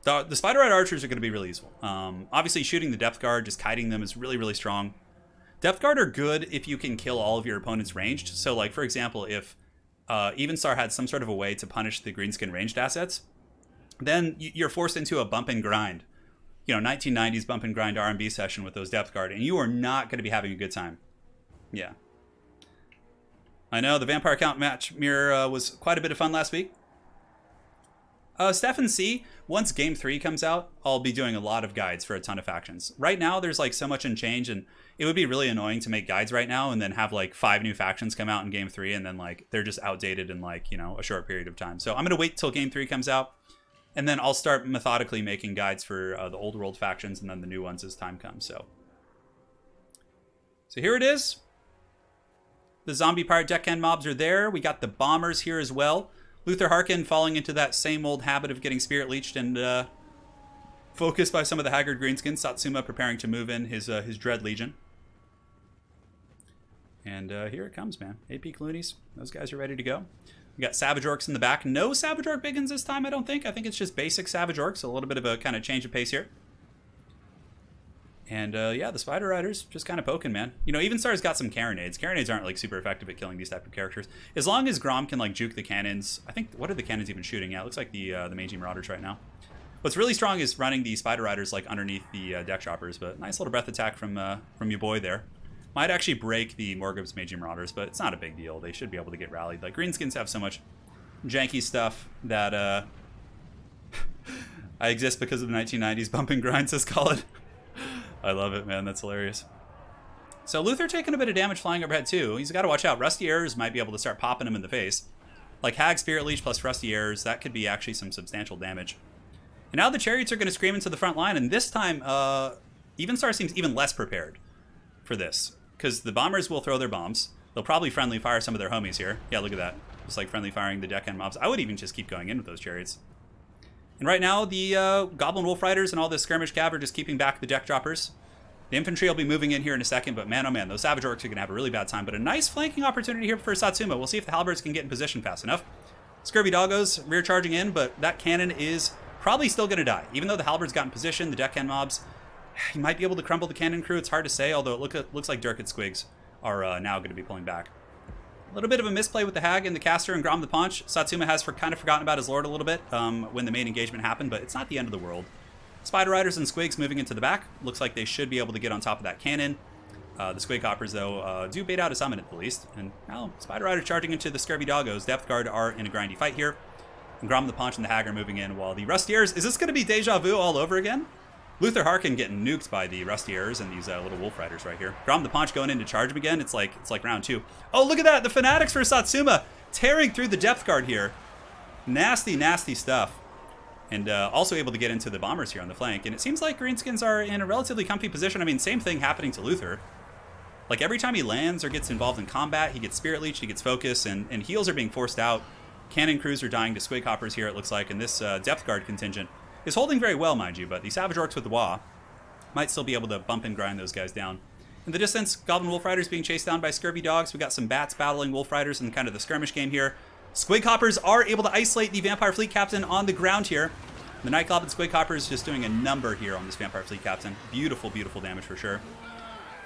the Spider Rider archers are going to be really useful. Obviously, shooting the depth guard, just kiting them is really, really strong. Depth guard are good if you can kill all of your opponents ranged. So, like, for example, if Evenstar had some sort of a way to punish the greenskin ranged assets, then you're forced into a bump and grind. You know, 1990s bump and grind R&B session with those depth guard, and you are not going to be having a good time. Yeah. I know, the Vampire Count match mirror was quite a bit of fun last week. Stefan C, once Game 3 comes out, I'll be doing a lot of guides for a ton of factions. Right now, there's like so much in change, and it would be really annoying to make guides right now and then have like 5 new factions come out in Game 3, and then like they're just outdated in like, you know, a short period of time. So I'm going to wait till Game 3 comes out, and then I'll start methodically making guides for the old world factions and then the new ones as time comes. So here it is. The zombie pirate deckhand mobs are there. We got the bombers here as well. Luther Harkin falling into that same old habit of getting spirit leeched and focused by some of the haggard greenskins. Satsuma preparing to move in his Dread Legion. And here it comes, man. AP Cloonies. Those guys are ready to go. We got Savage Orcs in the back. No Savage Orc Biggins this time, I don't think. I think it's just basic Savage Orcs. A little bit of a kind of change of pace here. And yeah, the Spider Riders just kind of poking, man. You know, Evenstar's got some Carronades. Carronades aren't like super effective at killing these type of characters. As long as Grom can like juke the cannons. I think, what are the cannons even shooting? Yeah, it looks like the Mangy Marauders right now. What's really strong is running the Spider Riders like underneath the deck choppers. But nice little breath attack from your boy there. Might actually break the Morgub's Mangy Marauders, but it's not a big deal. They should be able to get rallied. Like, greenskins have so much janky stuff that I exist because of the 1990s bump and grind, says Colin. I love it, man. That's hilarious. So Luther taking a bit of damage flying overhead too. He's got to watch out. Rusty Arrows might be able to start popping him in the face. Like Hag, Spirit Leech plus Rusty Arrows, that could be actually some substantial damage. And now the Chariots are going to scream into the front line, and this time Evenstar seems even less prepared for this. Because the Bombers will throw their bombs. They'll probably friendly fire some of their homies here. Yeah, look at that. Just like friendly firing the deckhand mobs. I would even just keep going in with those Chariots. And right now, the Goblin Wolf Riders and all the skirmish cav are just keeping back the deck droppers. The infantry will be moving in here in a second, but man, oh man, those Savage Orcs are going to have a really bad time. But a nice flanking opportunity here for Satsuma. We'll see if the Halberds can get in position fast enough. Scurvy Doggos rear charging in, but that cannon is probably still going to die. Even though the Halberds got in position, the deckhand mobs, he might be able to crumble the cannon crew. It's hard to say, although it looks like Durkid Squigs are now going to be pulling back. A little bit of a misplay with the Hag and the Caster and Grom the Paunch. Satsuma has kind of forgotten about his Lord a little bit when the main engagement happened, but it's not the end of the world. Spider Riders and Squigs moving into the back. Looks like they should be able to get on top of that cannon. The Squig Hoppers, though, do bait out a summon at the least. And now Spider Riders charging into the Scurvy Doggos. Depth Guard are in a grindy fight here. And Grom the Paunch and the Hag are moving in while the Rustiers... Is this going to be Deja Vu all over again? Luther Harkin getting nuked by the Rusty Errors and these little Wolf Riders right here. Grom the Paunch going in to charge him again. It's like round 2. Oh, look at that. The Fanatics for Satsuma tearing through the depth guard here. Nasty, nasty stuff. And also able to get into the Bombers here on the flank. And it seems like Greenskins are in a relatively comfy position. I mean, same thing happening to Luther. Like every time he lands or gets involved in combat, he gets Spirit Leech, he gets Focus, and heals are being forced out. Cannon crews are dying to Squig Hoppers here, it looks like. And this depth guard contingent is holding very well, mind you. But the Savage Orcs with the Wa might still be able to bump and grind those guys down. In the distance, Goblin Wolf Riders being chased down by Scurvy Dogs. We got some Bats battling Wolf Riders in kind of the skirmish game here. Squig Hoppers are able to isolate the Vampire Fleet Captain on the ground here. The Night Goblin Squig Hoppers just doing a number here on this Vampire Fleet Captain. Beautiful, beautiful damage for sure.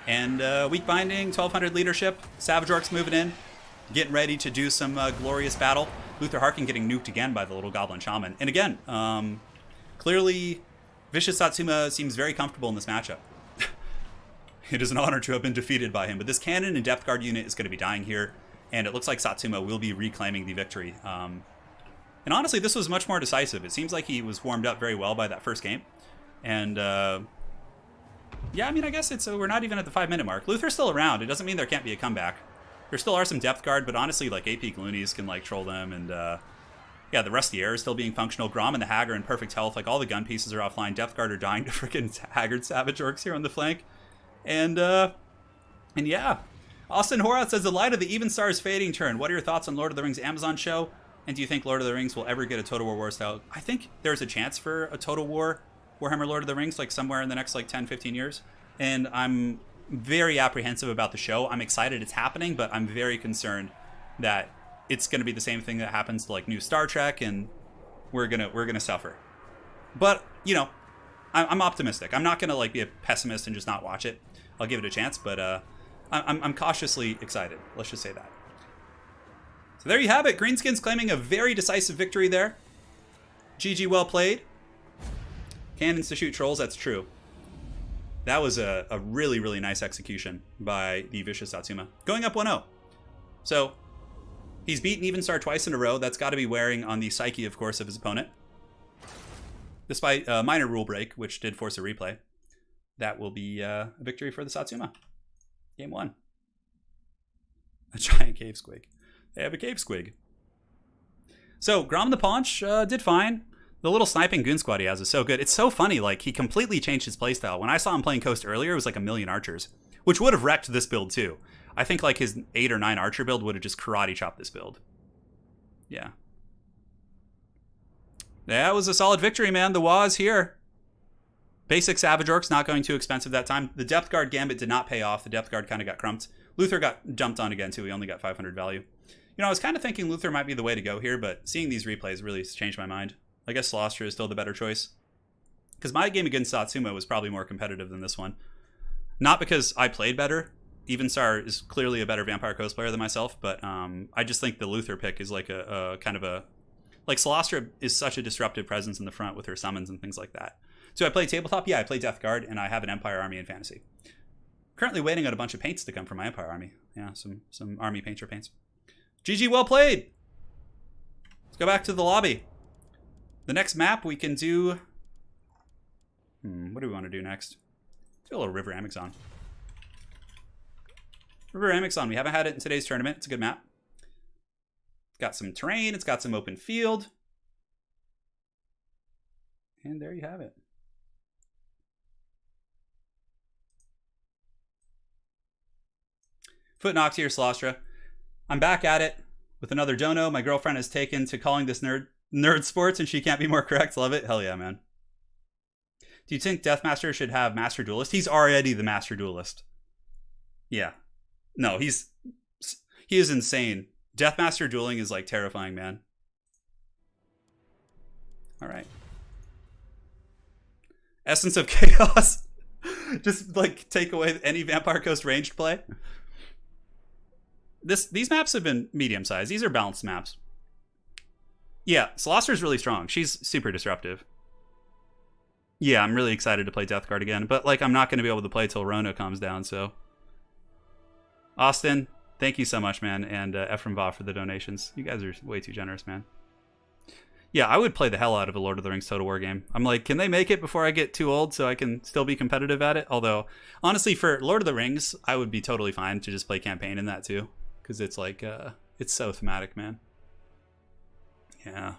And Weak Binding, 1200 leadership. Savage Orcs moving in, getting ready to do some glorious battle. Luther Harkin getting nuked again by the little Goblin Shaman. And again, clearly, Vicious Satsuma seems very comfortable in this matchup. It is an honor to have been defeated by him. But this Cannon and Depth Guard unit is going to be dying here. And it looks like Satsuma will be reclaiming the victory. And honestly, this was much more decisive. It seems like he was warmed up very well by that first game. And yeah, I mean, I guess we're not even at the 5-minute mark. Luther's still around. It doesn't mean there can't be a comeback. There still are some Depth Guard, but honestly, like AP Gloonies can like troll them. And yeah, the Rusty Air is still being functional. Grom and the Haggar in perfect health. Like all the gun pieces are offline. Depth Guard are dying to freaking Haggard Savage Orcs here on the flank. And yeah. Austin Horath says, the light of the Even Star is fading. Turn. What are your thoughts on Lord of the Rings Amazon show? And do you think Lord of the Rings will ever get a Total War style? I think there's a chance for a Total War Warhammer Lord of the Rings, like somewhere in the next like 10, 15 years. And I'm very apprehensive about the show. I'm excited it's happening, but I'm very concerned that it's going to be the same thing that happens to like new Star Trek, and we're gonna suffer. But you know, I'm optimistic. I'm not gonna like be a pessimist and just not watch it. I'll give it a chance, but I'm cautiously excited. Let's just say that. So there you have it. Greenskins claiming a very decisive victory there. GG, well played. Cannons to shoot trolls, that's true. That was a really, really nice execution by the Vicious Satsuma. Going up 1-0. So he's beaten Evenstar twice in a row. That's got to be wearing on the psyche, of course, of his opponent. Despite a minor rule break, which did force a replay. That will be a victory for the Satsuma. Game 1. A giant cave squig. They have a cave squig. So Grom the Paunch did fine. The little sniping goon squad he has is so good. It's so funny, like he completely changed his playstyle. When I saw him playing Coast earlier, it was like 1,000,000 archers, which would have wrecked this build too. I think like his 8 or 9 archer build would have just karate chopped this build. Yeah. That was a solid victory, man. The Wa is here. Basic Savage Orcs, not going too expensive that time. The Depth Guard Gambit did not pay off. The Depth Guard kind of got crumped. Luther got jumped on again too. He only got 500 value. You know, I was kind of thinking Luther might be the way to go here, but seeing these replays really changed my mind. I guess Slostra is still the better choice. Because my game against Satsuma was probably more competitive than this one. Not because I played better. Evenstar is clearly a better Vampire Coast player than myself, but I just think the Luther pick is like a kind of a... Like, Slostra is such a disruptive presence in the front with her summons and things like that. So I play Tabletop? Yeah, I play Death Guard, and I have an Empire army in Fantasy. Currently waiting on a bunch of paints to come from my Empire army. Yeah, some army painter paints. GG, well played! Let's go back to the lobby. The next map we can do... what do we want to do next? Let's do a little River Amazon. River Amazon, we haven't had it in today's tournament. It's a good map. It's got some terrain, it's got some open field. And there you have it. Foot Knox here, Slostra. I'm back at it with another dono. My girlfriend has taken to calling this nerd sports, and she can't be more correct. Love it. Hell yeah, man. Do you think Deathmaster should have Master Duelist? He's already the Master Duelist. Yeah. No, he is insane. Deathmaster dueling is like terrifying, man. All right. Essence of Chaos. Just like take away any Vampire Coast ranged play. These maps have been medium sized. These are balanced maps. Yeah, Slosser's really strong. She's super disruptive. Yeah, I'm really excited to play Death Guard again, but like I'm not going to be able to play till Rona comes down, so. Austin, thank you so much, man, and Ephraim Va for the donations. You guys are way too generous, man. Yeah, I would play the hell out of a Lord of the Rings Total War game. I'm like, can they make it before I get too old so I can still be competitive at it? Although, honestly, for Lord of the Rings, I would be totally fine to just play campaign in that too. Because it's like, it's so thematic, man. Yeah.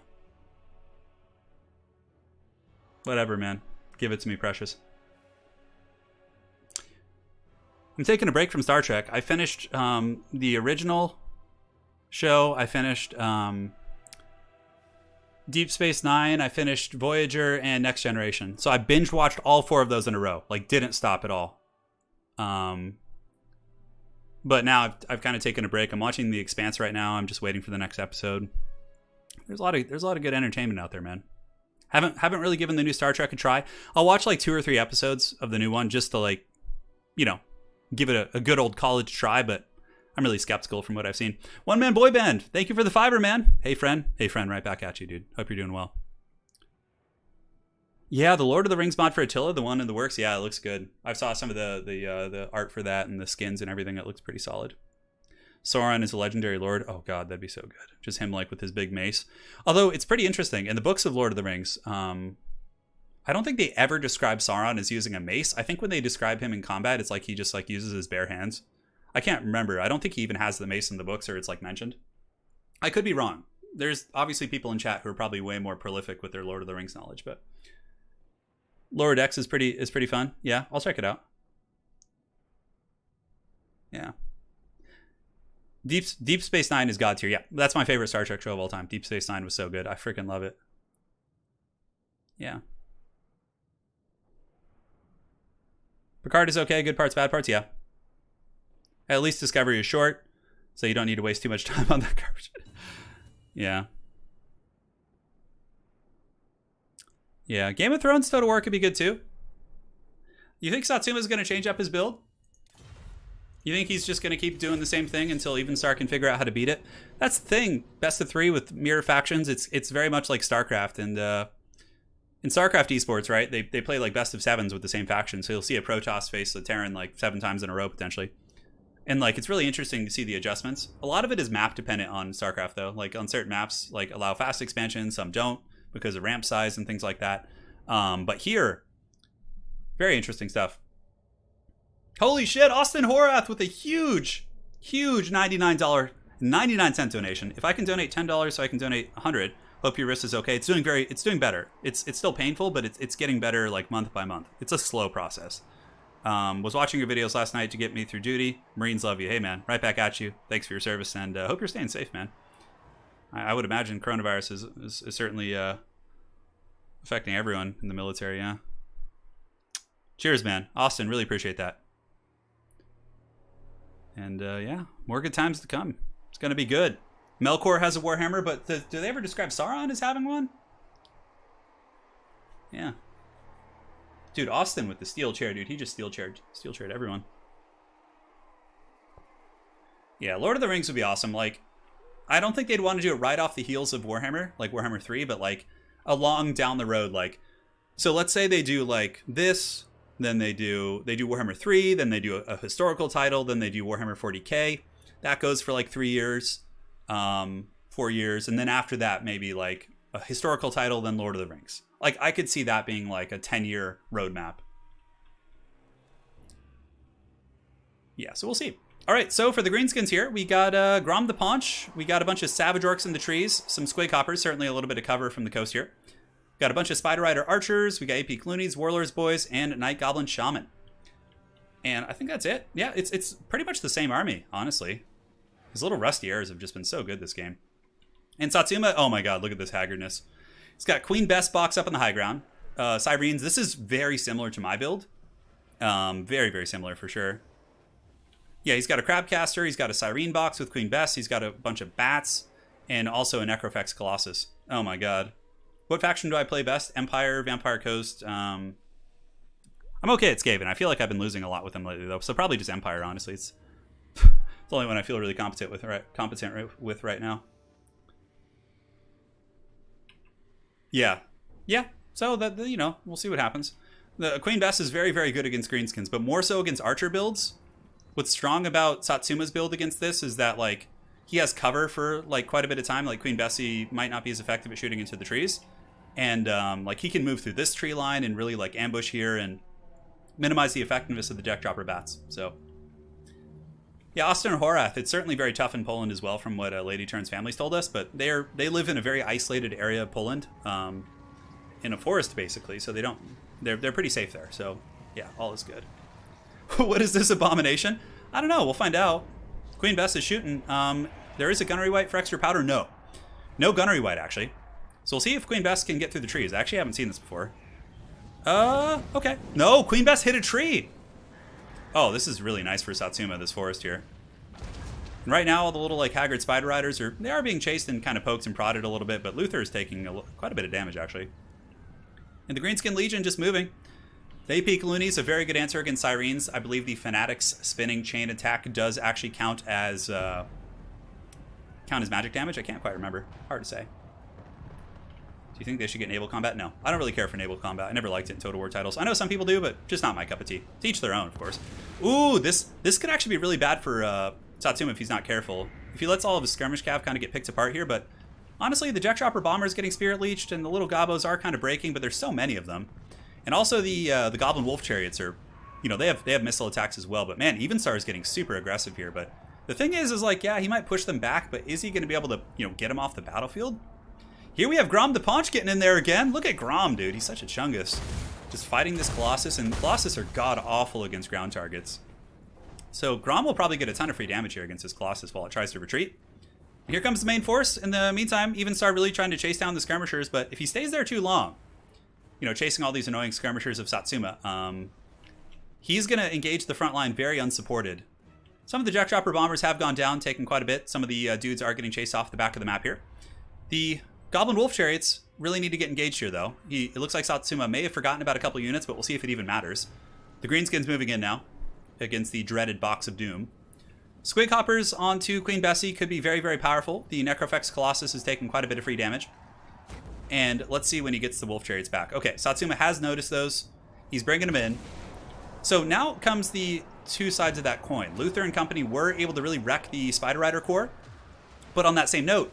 Whatever, man. Give it to me, precious. I'm taking a break from Star Trek. I finished the original show. I finished Deep Space Nine. I finished Voyager and Next Generation. So I binge watched all 4 of those in a row. Like, didn't stop at all. But now I've kind of taken a break. I'm watching The Expanse right now. I'm just waiting for the next episode. There's a lot of good entertainment out there, man. Haven't really given the new Star Trek a try. I'll watch like 2 or 3 episodes of the new one just to like, you know, give it a good old college try, but I'm really skeptical from what I've seen. One Man Boy Band, thank you for the $5, man. Hey friend, right back at you, dude. Hope you're doing well. Yeah, the Lord of the Rings mod for Attila, the one in the works. Yeah, it looks good. I saw some of the art for that and the skins and everything. It looks pretty solid. Sauron is a legendary lord. Oh god, that'd be so good. Just him like with his big mace. Although it's pretty interesting in the books of Lord of the Rings. I don't think they ever describe Sauron as using a mace. I think when they describe him in combat, it's like he just like uses his bare hands. I can't remember. I don't think he even has the mace in the books, or it's like mentioned. I could be wrong. There's obviously people in chat who are probably way more prolific with their Lord of the Rings knowledge, but Lower Decks is pretty fun. Yeah, I'll check it out. Yeah. Deep Space Nine is god tier. Yeah, that's my favorite Star Trek show of all time. Deep Space Nine was so good. I freaking love it. Yeah. Picard is okay. Good parts, bad parts. Yeah. At least Discovery is short, so you don't need to waste too much time on that garbage. Yeah. Yeah. Game of Thrones Total War could be good too. You think Satsuma's going to change up his build? You think he's just going to keep doing the same thing until Evenstar can figure out how to beat it? That's the thing. Best of 3 with mirror factions. It's very much like StarCraft. And in StarCraft esports, right, they play like best of 7s with the same faction. So you'll see a Protoss face a Terran like 7 times in a row potentially. And like it's really interesting to see the adjustments. A lot of it is map dependent on StarCraft though. Like on certain maps like allow fast expansion, some don't because of ramp size and things like that. But here, very interesting stuff. Holy shit, Austin Horath with a huge 99.99 donation. If I can donate $10 so I can donate 100, hope your wrist is okay. It's doing better. It's still painful, but it's getting better like month by month. It's a slow process. Was watching your videos last night to get me through duty. Marines love you. Hey man, right back at you. Thanks for your service and hope you're staying safe, man. I would imagine coronavirus is certainly affecting everyone in the military, yeah. Cheers, man. Austin, really appreciate that. And yeah, more good times to come. It's going to be good. Melkor has a Warhammer, but do they ever describe Sauron as having one? Yeah. Dude, Austin with the steel chair, dude. He just steel chaired everyone. Yeah, Lord of the Rings would be awesome. Like, I don't think they'd want to do it right off the heels of Warhammer, like Warhammer 3, but like along down the road. Like, so let's say they do like this. Then they do Warhammer 3, then they do a historical title, then they do Warhammer 40k. That goes for like 3 years, 4 years, and then after that maybe like a historical title, then Lord of the Rings. Like I could see that being like a 10-year roadmap. Yeah, so we'll see. All right, so for the greenskins here, we got Grom the Paunch, we got a bunch of Savage Orcs in the trees, some Squig Hoppers, certainly a little bit of cover from the coast here. Got a bunch of Spider Rider Archers, we got AP Cloonies, Warlords Boys, and Night Goblin Shaman. And I think that's it. Yeah, it's pretty much the same army, honestly. His little rusty airs have just been so good this game. And Satsuma, oh my god, look at this haggardness. He's got Queen Bess box up on the high ground. Cyrenes, this is very similar to my build. Very, very similar for sure. Yeah, he's got a Crabcaster, he's got a Cyrene box with Queen Bess, he's got a bunch of bats, and also a Necrofex Colossus. Oh my god. What faction do I play best? Empire, Vampire Coast. I'm okay at Skaven. I feel like I've been losing a lot with them lately, though. So probably just Empire, honestly. It's the only one I feel really competent with right now. Yeah. Yeah. So, that you know, we'll see what happens. The Queen Bess is very, very good against greenskins, but more so against Archer builds. What's strong about Satsuma's build against this is that, like, he has cover for like quite a bit of time. Like Queen Bessie might not be as effective at shooting into the trees. And like he can move through this tree line and really like ambush here and minimize the effectiveness of the deck dropper bats. So yeah, Austin and Horath, it's certainly very tough in Poland as well from what Lady Turn's family's told us, but they live in a very isolated area of Poland, in a forest basically, so they're pretty safe there. So yeah, all is good. What is this abomination? I don't know, we'll find out. Queen Bess is shooting. There is a gunnery white for extra powder? No. No gunnery white actually. So we'll see if Queen Bess can get through the trees. I actually haven't seen this before. Okay. No, Queen Bess hit a tree. Oh, this is really nice for Satsuma, this forest here. And right now, all the little like haggard spider riders they are being chased and kind of poked and prodded a little bit, but Luther is taking quite a bit of damage actually. And the Greenskin Legion just moving. The AP Kaluni is a very good answer against Sirens. I believe the Fanatics spinning chain attack does actually count as magic damage. I can't quite remember. Hard to say. Do you think they should get naval combat? No. I don't really care for naval combat. I never liked it in Total War titles. I know some people do, but just not my cup of tea. To each their own, of course. Ooh, this could actually be really bad for Satsuma if he's not careful. If he lets all of his skirmish cav kind of get picked apart here, but honestly, the Jet Chopper Bomber is getting Spirit Leeched, and the little Gobos are kind of breaking, but there's so many of them. And also the Goblin Wolf Chariots are, they have missile attacks as well, but man, Evenstar is getting super aggressive here. But the thing is like, yeah, he might push them back, but is he going to be able to, get him off the battlefield? Here we have Grom the Paunch getting in there again. Look at Grom, dude. He's such a chungus. Just fighting this Colossus, and Colossus are god-awful against ground targets. So Grom will probably get a ton of free damage here against this Colossus while it tries to retreat. Here comes the main force. In the meantime, Evenstar really trying to chase down the skirmishers, but if he stays there too long, chasing all these annoying skirmishers of Satsuma, he's going to engage the front line very unsupported. Some of the Jack Chopper Bombers have gone down, taking quite a bit. Some of the dudes are getting chased off the back of the map here. The Goblin Wolf Chariots really need to get engaged here, though. It looks like Satsuma may have forgotten about a couple units, but we'll see if it even matters. The Greenskin's moving in now against the dreaded Box of Doom. Squig Hoppers onto Queen Bessie could be very, very powerful. The Necrofex Colossus is taking quite a bit of free damage. And let's see when he gets the Wolf Chariots back. Okay, Satsuma has noticed those. He's bringing them in. So now comes the two sides of that coin. Luther and company were able to really wreck the Spider Rider Corps. But on that same note,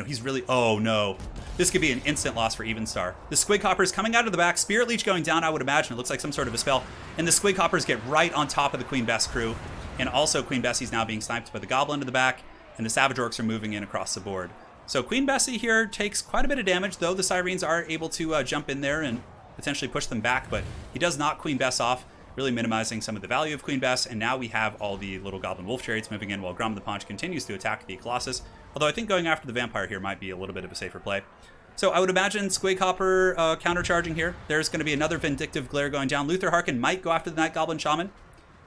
he's really... Oh, no. This could be an instant loss for Evenstar. The Squig Hoppers coming out of the back. Spirit Leech going down, I would imagine. It looks like some sort of a spell. And the Squig Hoppers get right on top of the Queen Bess crew. And also Queen Bessie's now being sniped by the Goblin in the back. And the Savage Orcs are moving in across the board. So Queen Bessie here takes quite a bit of damage, though the Sirens are able to jump in there and potentially push them back. But he does knock Queen Bess off, really minimizing some of the value of Queen Bess. And now we have all the little Goblin Wolf Chariots moving in while Grom the Paunch continues to attack the Colossus. Although I think going after the Vampire here might be a little bit of a safer play. So I would imagine Squig Hopper countercharging here. There's going to be another Vindictive Glare going down. Luther Harkin might go after the Night Goblin Shaman.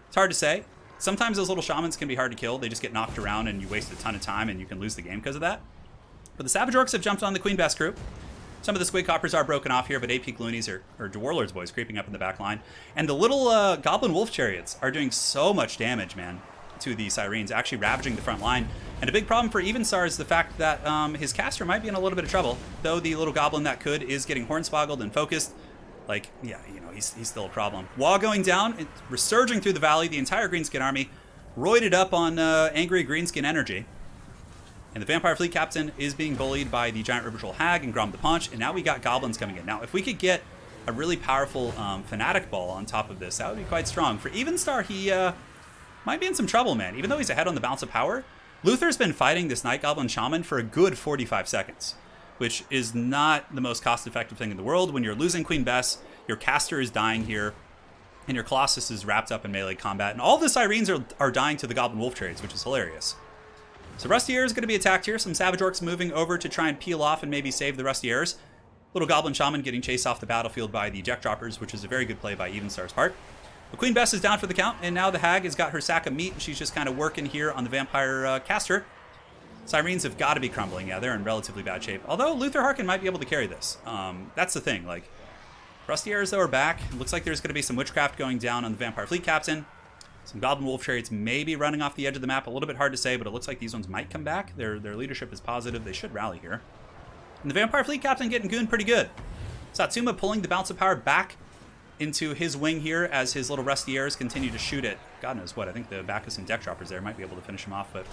It's hard to say. Sometimes those little Shamans can be hard to kill. They just get knocked around and you waste a ton of time and you can lose the game because of that. But the Savage Orcs have jumped on the Queen Bess crew. Some of the Squig Hoppers are broken off here, but AP Gloonies or Warlords boys creeping up in the back line. And the little Goblin Wolf Chariots are doing so much damage, man, to the Sirens, actually ravaging the front line. And a big problem for Evenstar is the fact that his caster might be in a little bit of trouble, though the little Goblin that could is getting hornswoggled and focused. Like, yeah, he's still a problem. Wall going down, it's resurging through the valley, the entire Greenskin army roided up on angry Greenskin energy. And the Vampire Fleet Captain is being bullied by the Giant Ritual Hag and Grom the Paunch, and now we got Goblins coming in. Now, if we could get a really powerful Fanatic Ball on top of this, that would be quite strong. For Evenstar, he might be in some trouble, man. Even though he's ahead on the Bounce of Power, Luther's been fighting this Night Goblin Shaman for a good 45 seconds, which is not the most cost-effective thing in the world. When you're losing Queen Bess, your caster is dying here, and your Colossus is wrapped up in melee combat, and all the Sirens are dying to the Goblin Wolf Chariots, which is hilarious. So Rusty Air is going to be attacked here. Some Savage Orcs moving over to try and peel off and maybe save the Rusty Airs. Little Goblin Shaman getting chased off the battlefield by the Jet Droppers, which is a very good play by Evenstar's part. The Queen Bess is down for the count, and now the Hag has got her sack of meat, and she's just kind of working here on the Vampire caster. Sirens have got to be crumbling. Yeah, they're in relatively bad shape. Although Luther Harkin might be able to carry this. That's the thing. Like, Rusty Airs, though, are back. It looks like there's going to be some Witchcraft going down on the Vampire Fleet Captain. Some Goblin Wolf Chariots may be running off the edge of the map. A little bit hard to say, but it looks like these ones might come back. Their leadership is positive. They should rally here. And the Vampire Fleet Captain getting gooned pretty good. Satsuma pulling the Bounce of Power back into his wing here as his little Rusty Airs continue to shoot it. God knows what. I think the Bacchus and Deck Droppers there might be able to finish him off, but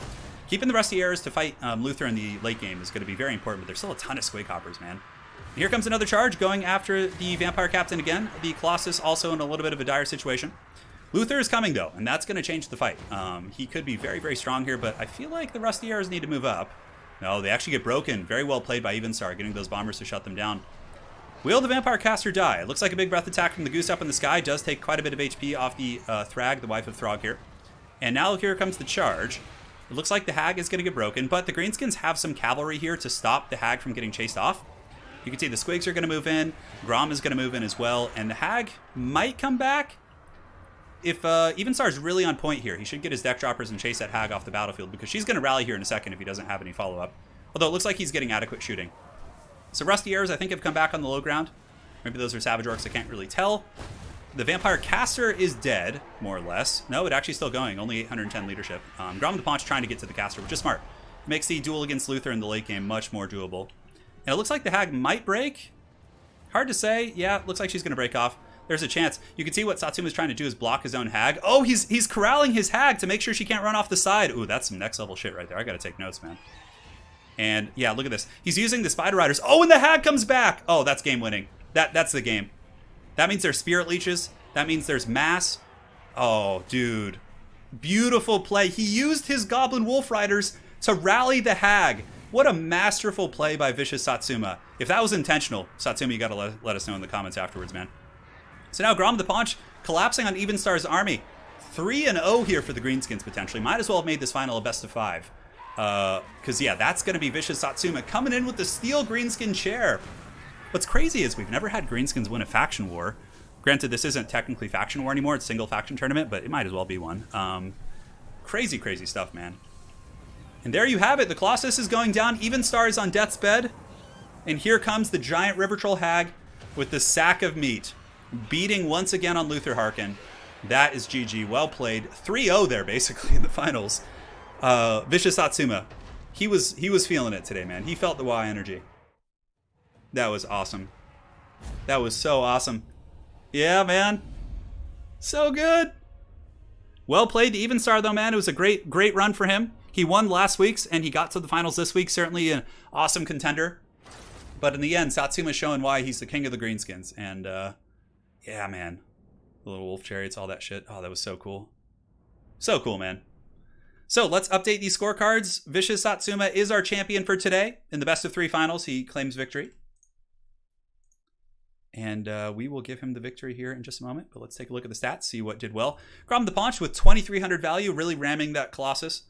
Keeping the Rusty Arrows to fight Luther in the late game is going to be very important, but there's still a ton of Squig Hoppers, man. And here comes another charge going after the Vampire Captain again. The Colossus also in a little bit of a dire situation. Luther is coming, though, and that's going to change the fight. He could be very, very strong here, but I feel like the Rusty Arrows need to move up. No, they actually get broken. Very well played by Evenstar, getting those bombers to shut them down. Will the Vampire Caster die? It looks like a big breath attack from the Goose up in the sky. Does take quite a bit of HP off the Thrag, the wife of Throg here. And now here comes the charge. It looks like the Hag is going to get broken, but the Greenskins have some cavalry here to stop the Hag from getting chased off. You can see the Squigs are going to move in. Grom is going to move in as well, and the Hag might come back. If Evenstar is really on point here, he should get his deck droppers and chase that Hag off the battlefield, because she's going to rally here in a second if he doesn't have any follow-up. Although it looks like he's getting adequate shooting. So Rusty Arrows, I think, have come back on the low ground. Maybe those are Savage Orcs, I can't really tell. The Vampire Caster is dead, more or less. No, it's actually still going. Only 810 leadership. Grom the Paunch trying to get to the Caster, which is smart. Makes the duel against Luther in the late game much more doable. And it looks like the Hag might break. Hard to say. Yeah, it looks like she's going to break off. There's a chance. You can see what Satsuma's trying to do is block his own Hag. Oh, he's corralling his Hag to make sure she can't run off the side. Ooh, that's some next level shit right there. I got to take notes, man. And yeah, look at this. He's using the Spider Riders. Oh, and the Hag comes back. Oh, that's game winning. That's the game. That means there's Spirit Leeches. That means there's Mass. Oh, dude. Beautiful play. He used his Goblin Wolf Riders to rally the Hag. What a masterful play by Vicious Satsuma. If that was intentional, Satsuma, you got to let us know in the comments afterwards, man. So now Grom the Paunch collapsing on Evenstar's army. 3-0 here for the Greenskins, potentially. Might as well have made this final a best of 5. Because, yeah, that's going to be Vicious Satsuma coming in with the steel Greenskin chair. What's crazy is we've never had Greenskins win a faction war. Granted, this isn't technically faction war anymore. It's single faction tournament, but it might as well be one. Crazy, crazy stuff, man. And there you have it. The Colossus is going down. Evenstar is on death's bed. And here comes the giant River Troll Hag with the sack of meat. Beating once again on Luther Harkin. That is GG. Well played. 3-0 there, basically, in the finals. Vicious Satsuma. He was feeling it today, man. He felt the Y energy. That was awesome. That was so awesome. Yeah, man. So good. Well played to Evenstar, though, man. It was a great run for him. He won last week's, and he got to the finals this week. Certainly an awesome contender. But in the end, Satsuma's showing why he's the king of the Greenskins. And, yeah, man. The little wolf chariots, all that shit. Oh, that was so cool. So cool, man. So let's update these scorecards. Vicious Satsuma is our champion for today. In the best of 3 finals, he claims victory. And we will give him the victory here in just a moment. But let's take a look at the stats, see what did well. Grom the Paunch with 2,300 value, really ramming that Colossus.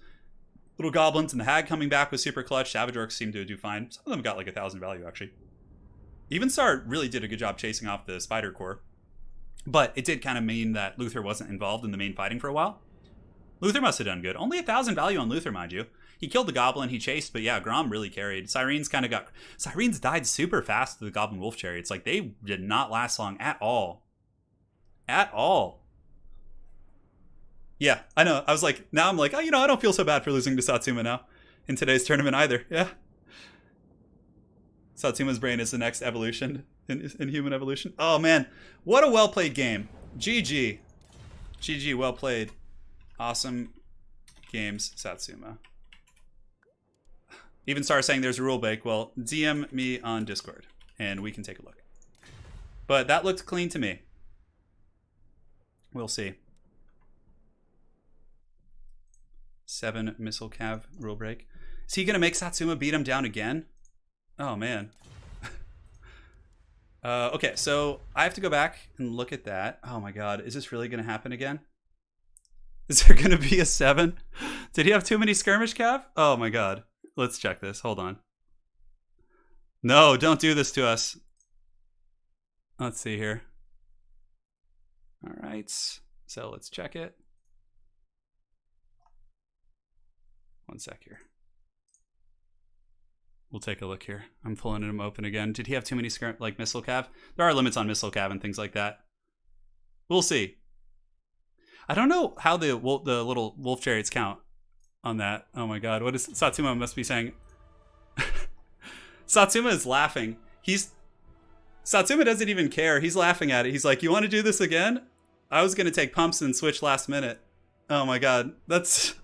Little Goblins and the Hag coming back with super clutch. Savage Orcs seem to do fine. Some of them got like 1,000 value, actually. Evenstar really did a good job chasing off the Spider Corps. But it did kind of mean that Luther wasn't involved in the main fighting for a while. Luther must have done good. Only 1,000 value on Luther, mind you. He killed the Goblin, he chased, but yeah, Grom really carried. Syrene's died super fast to the Goblin Wolf Chariots. Like, they did not last long at all. At all. Yeah, I know. I was like, now I'm like, oh, I don't feel so bad for losing to Satsuma now in today's tournament either. Yeah. Satsuma's brain is the next evolution in human evolution. Oh, man. What a well-played game. GG. GG, well played. Awesome games, Satsuma. Evenstar saying there's a rule break. Well, DM me on Discord, and we can take a look. But that looked clean to me. We'll see. 7 missile cav rule break. Is he going to make Satsuma beat him down again? Oh, man. Okay, so I have to go back and look at that. Oh, my God. Is this really going to happen again? Is there going to be a 7? Did he have too many skirmish cav? Oh, my God. Let's check this. Hold on. No, don't do this to us. Let's see here. All right. So let's check it. One sec here. We'll take a look here. I'm pulling him open again. Did he have too many missile cav? There are limits on missile cav and things like that. We'll see. I don't know how the little wolf chariots count on that. Oh my God, what is Satsuma must be saying? Satsuma is laughing. Satsuma doesn't even care. He's laughing at it. He's like, you want to do this again? I was going to take pumps and switch last minute. Oh my God, that's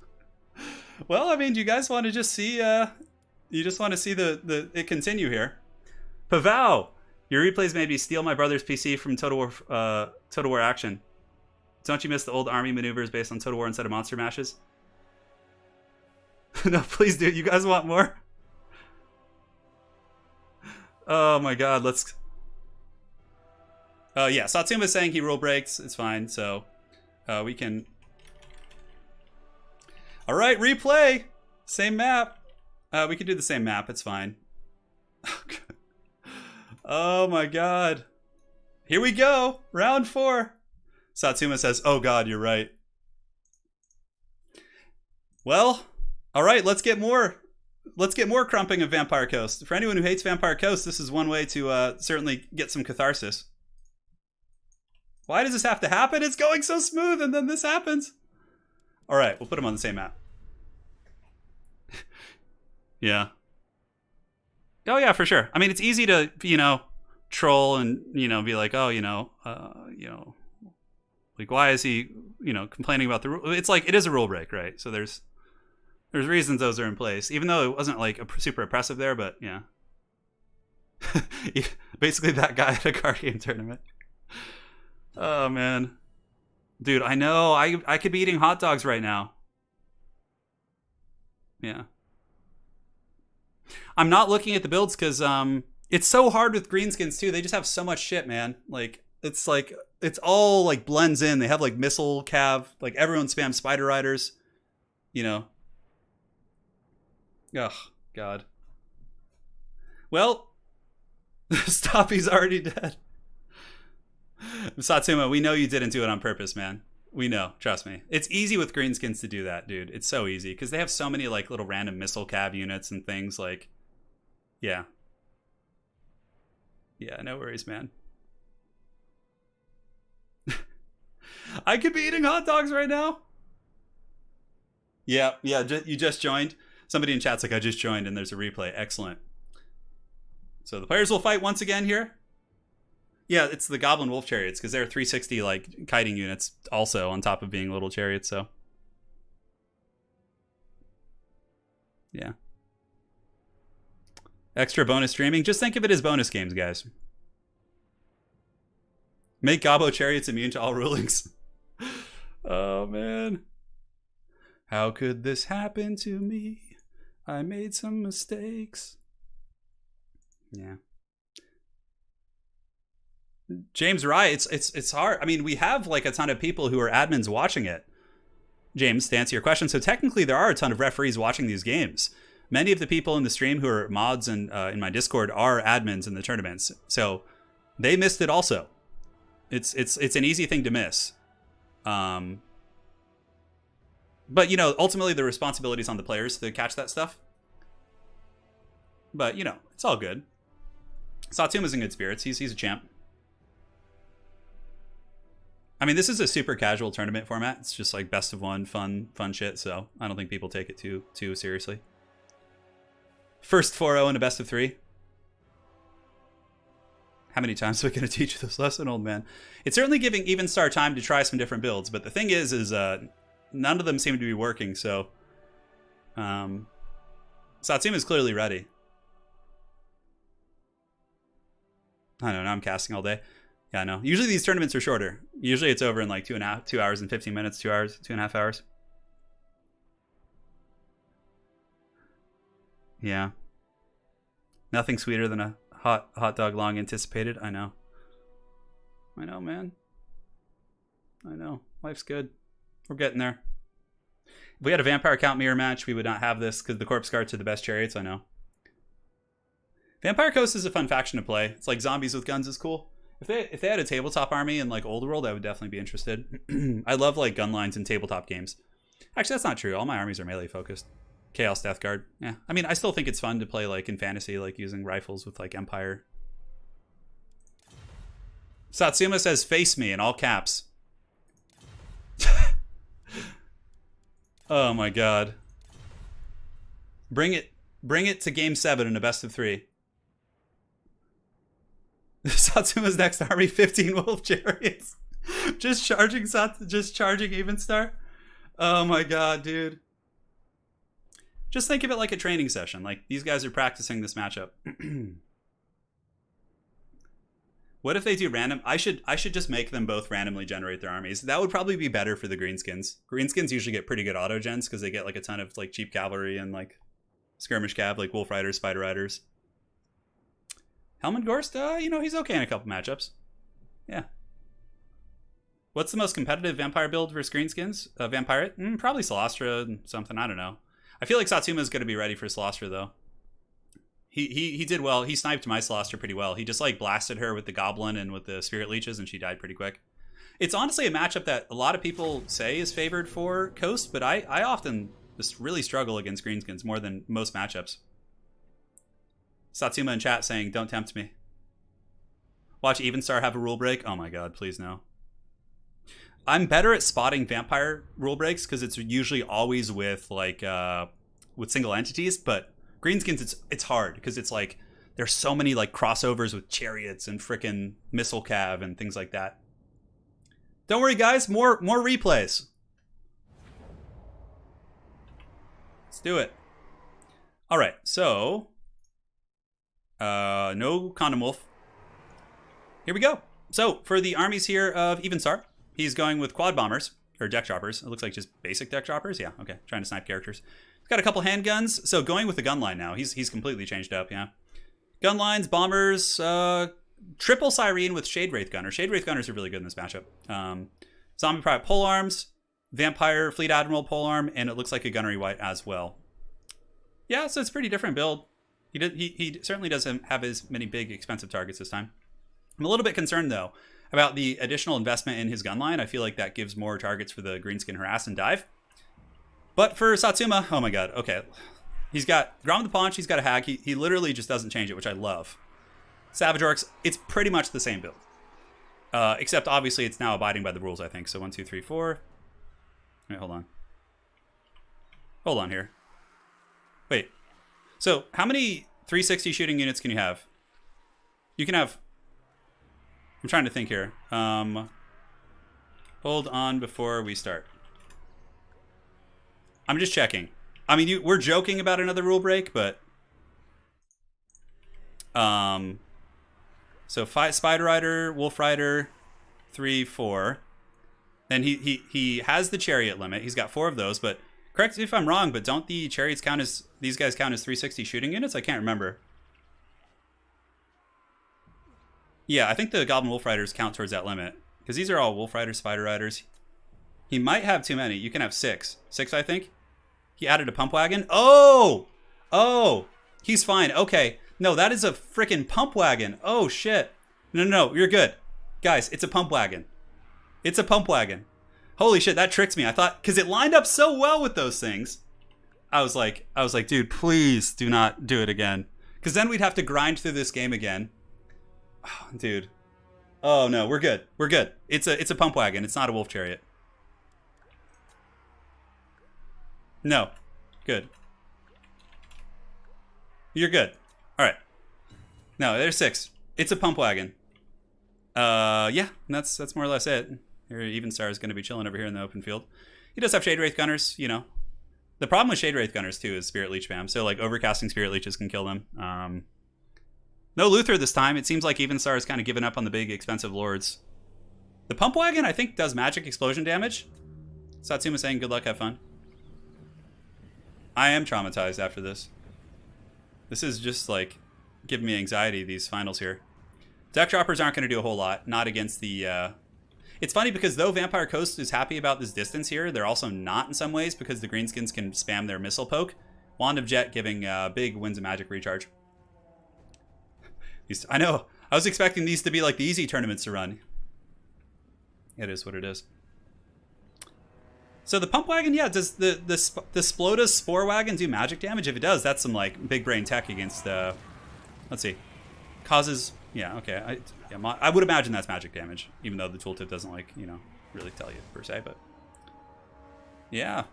Well, I mean, do you guys want to just see? You just want to see the it continue here. Pavow, your replays made me steal my brother's PC from Total War Action. Don't you miss the old army maneuvers based on Total War instead of monster mashes? No, please do. You guys want more? Oh my god, let's... yeah, Satsuma's saying he rule breaks. It's fine, so we can... Alright, replay! Same map. We can do the same map, it's fine. Oh my god. Here we go! Round 4! Satsuma says, oh god, you're right. Well, alright, let's get more. Let's get more crumping of Vampire Coast. For anyone who hates Vampire Coast, this is one way to certainly get some catharsis. Why does this have to happen? It's going so smooth, and then this happens. All right, we'll put them on the same map. Yeah. Oh yeah, for sure. I mean, it's easy to, you know, troll and, you know, be like, oh, like, why is he, you know, complaining about the rule? It's like, it is a rule break, right? So there's reasons those are in place, even though it wasn't like super oppressive there, but yeah. Basically that guy at a card game tournament. Oh man. Dude, I know, I could be eating hot dogs right now. Yeah. I'm not looking at the builds because it's so hard with greenskins too. They just have so much shit, man. Like it's all like blends in. They have like missile cav, like everyone spams spider riders, you know. Oh god. Well, Stoppy's already dead. Satsuma, we know you didn't do it on purpose, man. We know, trust me. It's easy with greenskins to do that, dude. It's so easy because they have so many like little random missile cav units and things like, yeah. Yeah, no worries, man. I could be eating hot dogs right now. Yeah, you just joined. Somebody in chat's like, I just joined and there's a replay. Excellent. So the players will fight once again here. Yeah, it's the Goblin Wolf Chariots because they're 360 like kiting units also on top of being little chariots, so. Yeah. Extra bonus streaming. Just think of it as bonus games, guys. Make Gobbo Chariots immune to all rulings. Oh, man. How could this happen to me? I made some mistakes. Yeah. James Rye, it's hard. I mean, we have like a ton of people who are admins watching it. James, to answer your question, so technically there are a ton of referees watching these games. Many of the people in the stream who are mods and in my Discord are admins in the tournaments, so they missed it also. It's an easy thing to miss. But you know, ultimately the responsibility is on the players to catch that stuff. But you know, it's all good. Satsuma's in good spirits. He's a champ. I mean, this is a super casual tournament format. It's just like best of one, fun shit. So I don't think people take it too seriously. First 4-0 in a best of 3. How many times am I going to teach you this lesson, old man? It's certainly giving Even Star time to try some different builds, but the thing is none of them seem to be working. So Satsuma's clearly ready. I don't know. I'm casting all day. Yeah, I know. Usually these tournaments are shorter. Usually it's over in like 2 hours and 15 minutes, 2 hours, 2.5 hours. Yeah. Nothing sweeter than a hot dog long anticipated. I know. I know, man. I know. Life's good. We're getting there. If we had a Vampire Count Mirror match, we would not have this because the Corpse Guards are the best chariots. I know. Vampire Coast is a fun faction to play. It's like zombies with guns is cool. If they had a tabletop army in like Old World, I would definitely be interested. I love like gun lines in tabletop games. Actually, that's not true. All my armies are melee focused. Chaos Death Guard. Yeah. I mean, I still think it's fun to play like in fantasy, like using rifles with like Empire. Satsuma says face me in all caps. Oh my god. Bring it to game 7 in a best of 3. Satsuma's next army, 15 wolf chariots. just charging Even Star. Oh my god, dude. Just think of it like a training session. Like, these guys are practicing this matchup. What if they do random? I should just make them both randomly generate their armies. That would probably be better for the greenskins. Greenskins usually get pretty good auto gens because they get like a ton of like cheap cavalry and like skirmish cav, like wolf riders, spider riders. Helmut Gorst, you know, he's okay in a couple matchups. Yeah. What's the most competitive vampire build versus greenskins? Vampire? Probably Salastra and something. I don't know. I feel like Satsuma's going to be ready for Salastra though. He did well. He sniped my Salastra pretty well. He just like blasted her with the Goblin and with the Spirit Leeches, and she died pretty quick. It's honestly a matchup that a lot of people say is favored for Coast, but I often just really struggle against greenskins more than most matchups. Satsuma in chat saying, "Don't tempt me." Watch Evenstar have a rule break. Oh my god, please no. I'm better at spotting vampire rule breaks because it's usually always with like with single entities, but greenskins it's hard because it's like there's so many like crossovers with chariots and frickin' missile cav and things like that. Don't worry guys, more replays. Let's do it. All right, so no Condom Wolf. Here we go. So for the armies here of Evenstar, he's going with quad bombers or deck choppers. It looks like just basic deck choppers. Yeah, okay. Trying to snipe characters. He's got a couple handguns. So going with the gun line now. He's completely changed up, yeah. Gun lines, bombers, triple Cyrene with Shade Wraith Gunner. Shade Wraith Gunners are really good in this matchup. Zombie Private Polearms, Vampire Fleet Admiral Polearm, and it looks like a Gunnery White as well. Yeah, so it's a pretty different build. He certainly doesn't have as many big expensive targets this time. I'm a little bit concerned though about the additional investment in his gun line. I feel like that gives more targets for the Greenskin Harass and Dive. But for Satsuma, oh my god, okay. He's got Grom the Paunch, he's got a Hag. He literally just doesn't change it, which I love. Savage Orcs, it's pretty much the same build. Except obviously it's now abiding by the rules, I think. So 1, 2, 3, 4. Wait, hold on. Hold on here. Wait. So how many 360 shooting units can you have? You can have... I'm trying to think here. Hold on before we start. I'm just checking. I mean, we're joking about another rule break, but... So Spider Rider, Wolf Rider, 3, 4. Then he has the Chariot limit. He's got 4 of those, but... Correct me if I'm wrong, but don't the Chariots count as... These guys count as 360 shooting units? I can't remember. Yeah, I think the Goblin Wolf Riders count towards that limit. Because these are all Wolf Riders, Spider Riders. He might have too many. You can have 6. 6, I think. He added a pump wagon. Oh! Oh! He's fine. Okay. No, that is a freaking pump wagon. Oh, shit. No, you're good. Guys, it's a pump wagon. It's a pump wagon. Holy shit, that tricked me. I thought, because it lined up so well with those things. I was like, dude, please do not do it again. Because then we'd have to grind through this game again. Oh, dude. Oh, no, we're good. We're good. It's a pump wagon. It's not a wolf chariot. No. Good. You're good. All right. No, there's 6. It's a pump wagon. Yeah, that's more or less it. Here, Evenstar is going to be chilling over here in the open field. He does have Shade Wraith Gunners, you know. The problem with Shade Wraith Gunners, too, is Spirit Leech spam. So, like, overcasting Spirit Leeches can kill them. No Luther this time. It seems like Evenstar has kind of given up on the big, expensive lords. The pump wagon, I think, does magic explosion damage. Satsuma saying, good luck, have fun. I am traumatized after this. This is just, like, giving me anxiety, these finals here. Deck Droppers aren't going to do a whole lot. Not against the... It's funny because though Vampire Coast is happy about this distance here, they're also not in some ways because the Greenskins can spam their missile poke. Wand of Jet giving big Winds of Magic recharge. I know. I was expecting these to be like the easy tournaments to run. It is what it is. So the pump wagon, yeah, does the Sploda's Spore Wagon do magic damage? If it does, that's some like big brain tech against let's see. Causes, yeah, okay. I would imagine that's magic damage, even though the tooltip doesn't like, you know, really tell you per se, but yeah.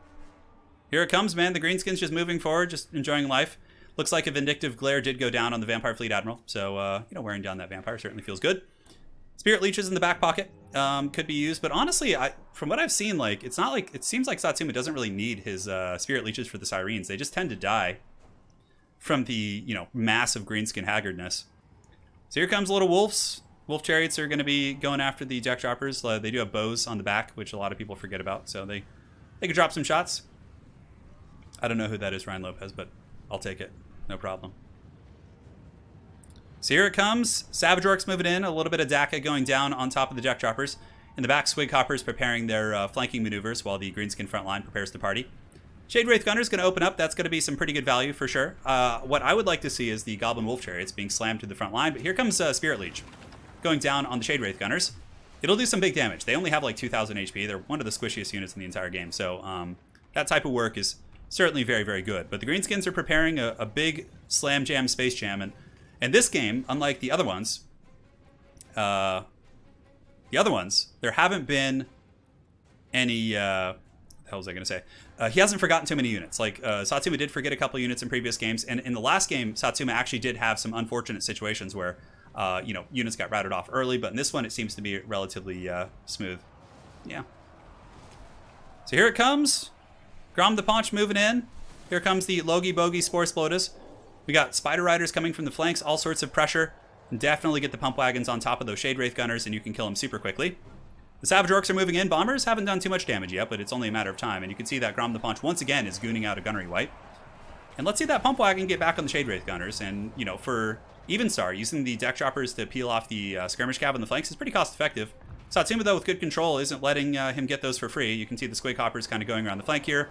Here it comes, man. The Greenskin's just moving forward, just enjoying life. Looks like a Vindictive Glare did go down on the Vampire Fleet Admiral, so, you know, wearing down that Vampire certainly feels good. Spirit Leeches in the back pocket could be used, but honestly, from what I've seen, like it's not like it seems like Satsuma doesn't really need his Spirit Leeches for the Sirens. They just tend to die from the massive greenskin haggardness. So here comes little wolves. Wolf chariots are going to be going after the jack droppers. They do have bows on the back, which a lot of people forget about. So they could drop some shots. I don't know who that is, Ryan Lopez, but I'll take it. No problem. So here it comes. Savage Orcs moving in. A little bit of Daka going down on top of the jack droppers. In the back, Squig Hoppers preparing their flanking maneuvers while the greenskin front line prepares to party. Shade Wraith Gunner is going to open up. That's going to be some pretty good value for sure. What I would like to see is the Goblin Wolf Chariots being slammed to the front line. But here comes Spirit Leech going down on the Shade Wraith Gunners. It'll do some big damage. They only have like 2,000 HP. They're one of the squishiest units in the entire game. So that type of work is certainly very, very good. But the Greenskins are preparing a big slam jam, space jam. And this game, unlike the other ones, there haven't been any... what the hell was I going to say? He hasn't forgotten too many units. Like, Satsuma did forget a couple units in previous games. And in the last game, Satsuma actually did have some unfortunate situations where, units got routed off early. But in this one, it seems to be relatively smooth. Yeah. So here it comes. Grom the Paunch moving in. Here comes the Logie Bogey Spore Splodas. We got Spider Riders coming from the flanks, all sorts of pressure. Definitely get the pump wagons on top of those Shade Wraith Gunners, and you can kill them super quickly. The Savage Orcs are moving in. Bombers haven't done too much damage yet, but it's only a matter of time. And you can see that Grom the Paunch once again is gooning out a gunnery wipe. And let's see that pump wagon get back on the Shade Wraith Gunners. And, for Evenstar, using the deck droppers to peel off the skirmish cab on the flanks is pretty cost effective. Satsuma, though, with good control, isn't letting him get those for free. You can see the Squig Hoppers kind of going around the flank here.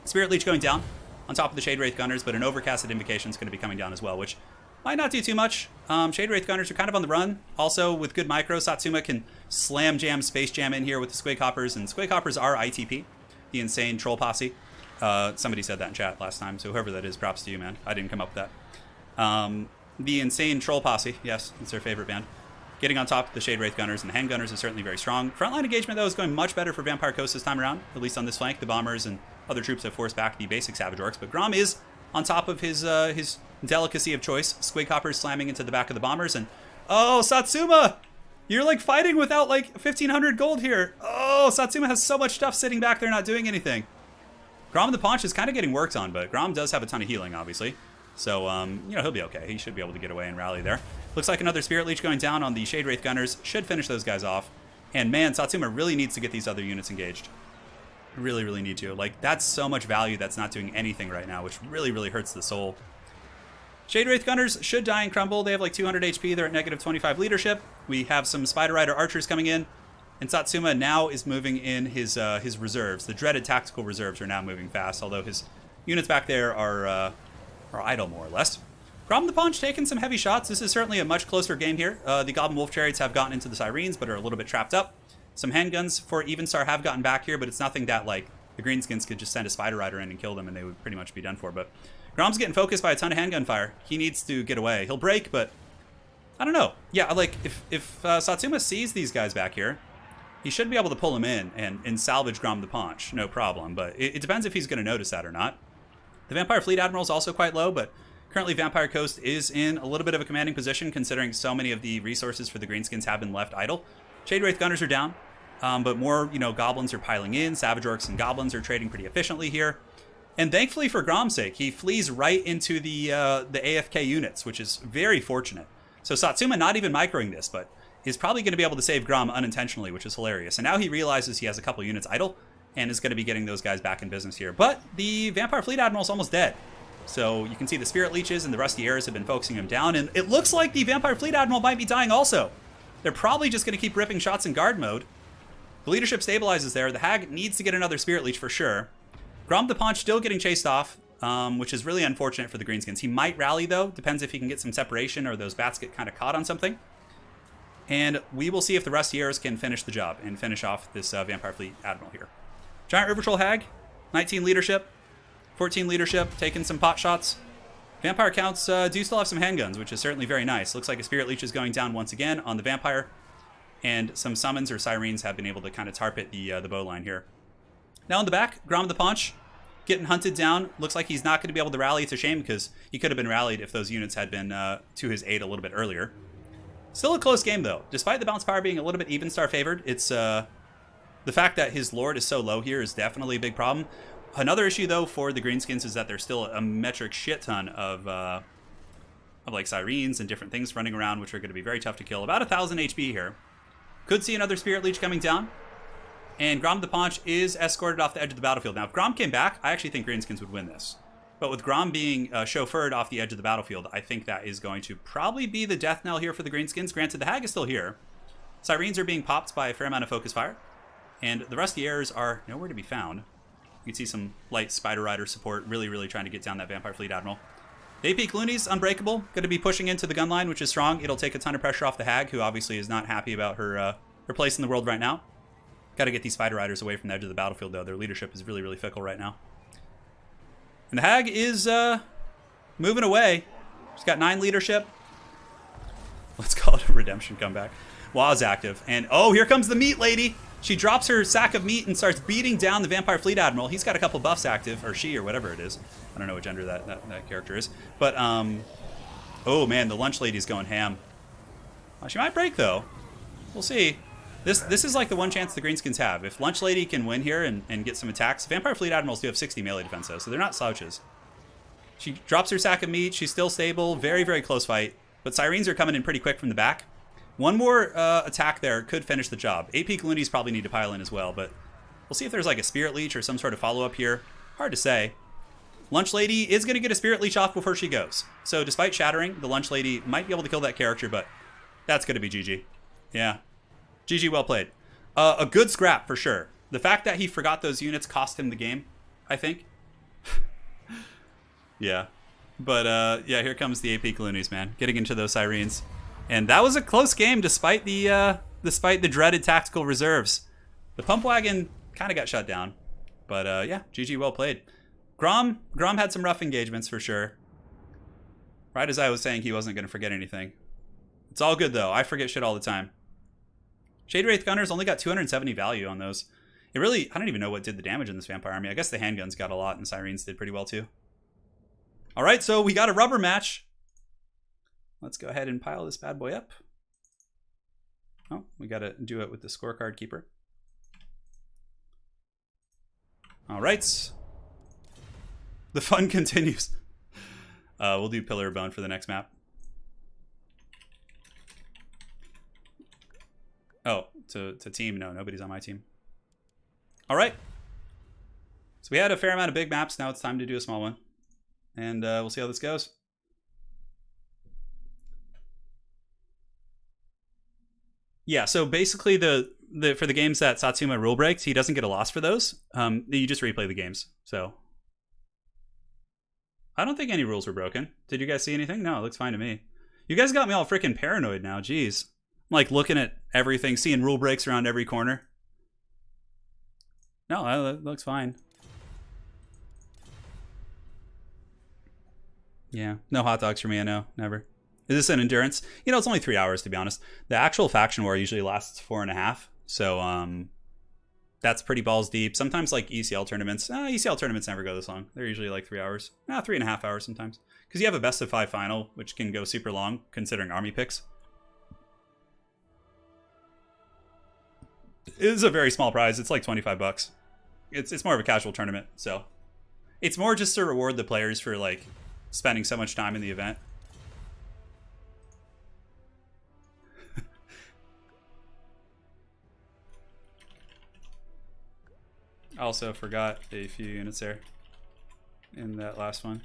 Spirit Leech going down on top of the Shade Wraith Gunners, but an Overcasted Invocation is going to be coming down as well, which might not do too much. Shade Wraith Gunners are kind of on the run. Also, with good micro, Satsuma can slam jam, space jam in here with the Squig Hoppers, and Squig Hoppers are ITP, the insane troll posse. Somebody said that in chat last time, so whoever that is, props to you, man. I didn't come up with that. The insane troll posse, yes, it's their favorite band. Getting on top of the Shade Wraith Gunners, and the Hand Gunners is certainly very strong. Frontline engagement, though, is going much better for Vampire Coast this time around, at least on this flank. The Bombers and other troops have forced back the basic Savage Orcs, but Grom is on top of his delicacy of choice. Squig Hoppers slamming into the back of the Bombers, and oh, Satsuma! You're like fighting without like 1,500 gold here. Oh, Satsuma has so much stuff sitting back there not doing anything. Grom the Paunch is kind of getting worked on, but Grom does have a ton of healing, obviously. So, he'll be okay. He should be able to get away and rally there. Looks like another Spirit Leech going down on the Shade Wraith Gunners. Should finish those guys off. And man, Satsuma really needs to get these other units engaged. Really, really need to. Like, that's so much value that's not doing anything right now, which really, really hurts the soul. Shade Wraith Gunners should die and crumble. They have like 200 HP. They're at negative 25 leadership. We have some Spider Rider archers coming in. And Satsuma now is moving in his reserves. The dreaded tactical reserves are now moving fast, although his units back there are idle, more or less. Grom the Paunch taking some heavy shots. This is certainly a much closer game here. The Goblin Wolf Chariots have gotten into the Sirens, but are a little bit trapped up. Some handguns for Evenstar have gotten back here, but it's nothing that, like, the Greenskins could just send a Spider Rider in and kill them, and they would pretty much be done for. But Grom's getting focused by a ton of handgun fire. He needs to get away. He'll break, but I don't know. Yeah, like, if Satsuma sees these guys back here, he should be able to pull them in and salvage Grom the Paunch, no problem. But it depends if he's going to notice that or not. The Vampire Fleet Admiral is also quite low, but currently Vampire Coast is in a little bit of a commanding position, considering so many of the resources for the Greenskins have been left idle. Shade Wraith Gunners are down, but more, Goblins are piling in. Savage Orcs and Goblins are trading pretty efficiently here. And thankfully for Grom's sake, he flees right into the AFK units, which is very fortunate. So Satsuma not even microing this, but is probably going to be able to save Grom unintentionally, which is hilarious. And now he realizes he has a couple units idle and is going to be getting those guys back in business here. But the Vampire Fleet Admiral is almost dead. So you can see the Spirit Leeches and the Rusty Airs have been focusing him down. And it looks like the Vampire Fleet Admiral might be dying also. They're probably just going to keep ripping shots in guard mode. The leadership stabilizes there. The Hag needs to get another Spirit Leech for sure. Grom the Paunch still getting chased off, which is really unfortunate for the Greenskins. He might rally, though. Depends if he can get some separation or those bats get kind of caught on something. And we will see if the Rusty Airs can finish the job and finish off this Vampire Fleet Admiral here. Giant River Troll Hag, 19 leadership, 14 leadership, taking some pot shots. Vampire counts do still have some handguns, which is certainly very nice. Looks like a Spirit Leech is going down once again on the Vampire. And some Summons or Sirens have been able to kind of target the bow line here. Now in the back, Grom the Paunch getting hunted down. Looks like he's not going to be able to rally. It's a shame because he could have been rallied if those units had been to his aid a little bit earlier. Still a close game, though. Despite the bounce power being a little bit even star favored, it's the fact that his lord is so low here is definitely a big problem. Another issue, though, for the greenskins is that there's still a metric shit ton of like sirens and different things running around, which are going to be very tough to kill. About 1,000 HP here. Could see another Spirit Leech coming down. And Grom the Paunch is escorted off the edge of the battlefield. Now, if Grom came back, I actually think greenskins would win this. But with Grom being chauffeured off the edge of the battlefield, I think that is going to probably be the death knell here for the greenskins. Granted, the Hag is still here. Sirens are being popped by a fair amount of focus fire. And the Rusty Airs are nowhere to be found. You can see some light Spider Rider support, really trying to get down that Vampire Fleet Admiral. The AP Clooney's unbreakable, going to be pushing into the gun line, which is strong. It'll take a ton of pressure off the Hag, who obviously is not happy about her place in the world right now. Got to get these Spider Riders away from the edge of the battlefield, though. Their leadership is really fickle right now. And the Hag is moving away. She's got 9 leadership. Let's call it a redemption comeback. Waz active. And, oh, here comes the meat lady. She drops her sack of meat and starts beating down the Vampire Fleet Admiral. He's got a couple buffs active, or she, or whatever it is. I don't know what gender that character is. But, oh, man, the lunch lady's going ham. She might break, though. We'll see. This is like the one chance the greenskins have. If Lunch Lady can win here and get some attacks, Vampire Fleet Admirals do have 60 melee defense, though, so they're not slouches. She drops her sack of meat. She's still stable. Very close fight. But Sirens are coming in pretty quick from the back. One more attack there could finish the job. AP Gloonies probably need to pile in as well, but we'll see if there's like a Spirit Leech or some sort of follow-up here. Hard to say. Lunch Lady is going to get a Spirit Leech off before she goes. So despite shattering, the Lunch Lady might be able to kill that character, but that's going to be GG. Yeah. GG, well played. A good scrap, for sure. The fact that he forgot those units cost him the game, I think. Yeah. But, yeah, here comes the AP Cloonies, man. Getting into those Sirens. And that was a close game, despite the dreaded tactical reserves. The Pump Wagon kind of got shut down. But, yeah, GG, well played. Grom had some rough engagements, for sure. Right as I was saying he wasn't going to forget anything. It's all good, though. I forget shit all the time. Shade Wraith Gunners only got 270 value on those. It really, I don't even know what did the damage in this Vampire Army. I guess the handguns got a lot, and Sirens did pretty well, too. All right, so we got a rubber match. Let's go ahead and pile this bad boy up. Oh, we got to do it with the scorecard keeper. All right. The fun continues. We'll do Pillar of Bone for the next map. Oh, to team? No, nobody's on my team. All right. So we had a fair amount of big maps. Now it's time to do a small one. And we'll see how this goes. Yeah, so basically for the games that Satsuma rule breaks, he doesn't get a loss for those. You just replay the games. So I don't think any rules were broken. Did you guys see anything? No, it looks fine to me. You guys got me all freaking paranoid now. Jeez. I'm like looking at everything, seeing rule breaks around every corner. No, that looks fine. Yeah, no hot dogs for me, I know. Never. Is this an endurance? You know, it's only 3 hours, to be honest. The actual faction war usually lasts 4.5. So, that's pretty balls deep. Sometimes, like, ECL tournaments. ECL tournaments never go this long. They're usually, like, 3 hours. 3.5 hours sometimes. Because you have a best of 5 final, which can go super long, considering army picks. It is a very small prize. It's like 25 bucks. It's more of a casual tournament, so. It's more just to reward the players for, like, spending so much time in the event. Also forgot a few units there in that last one.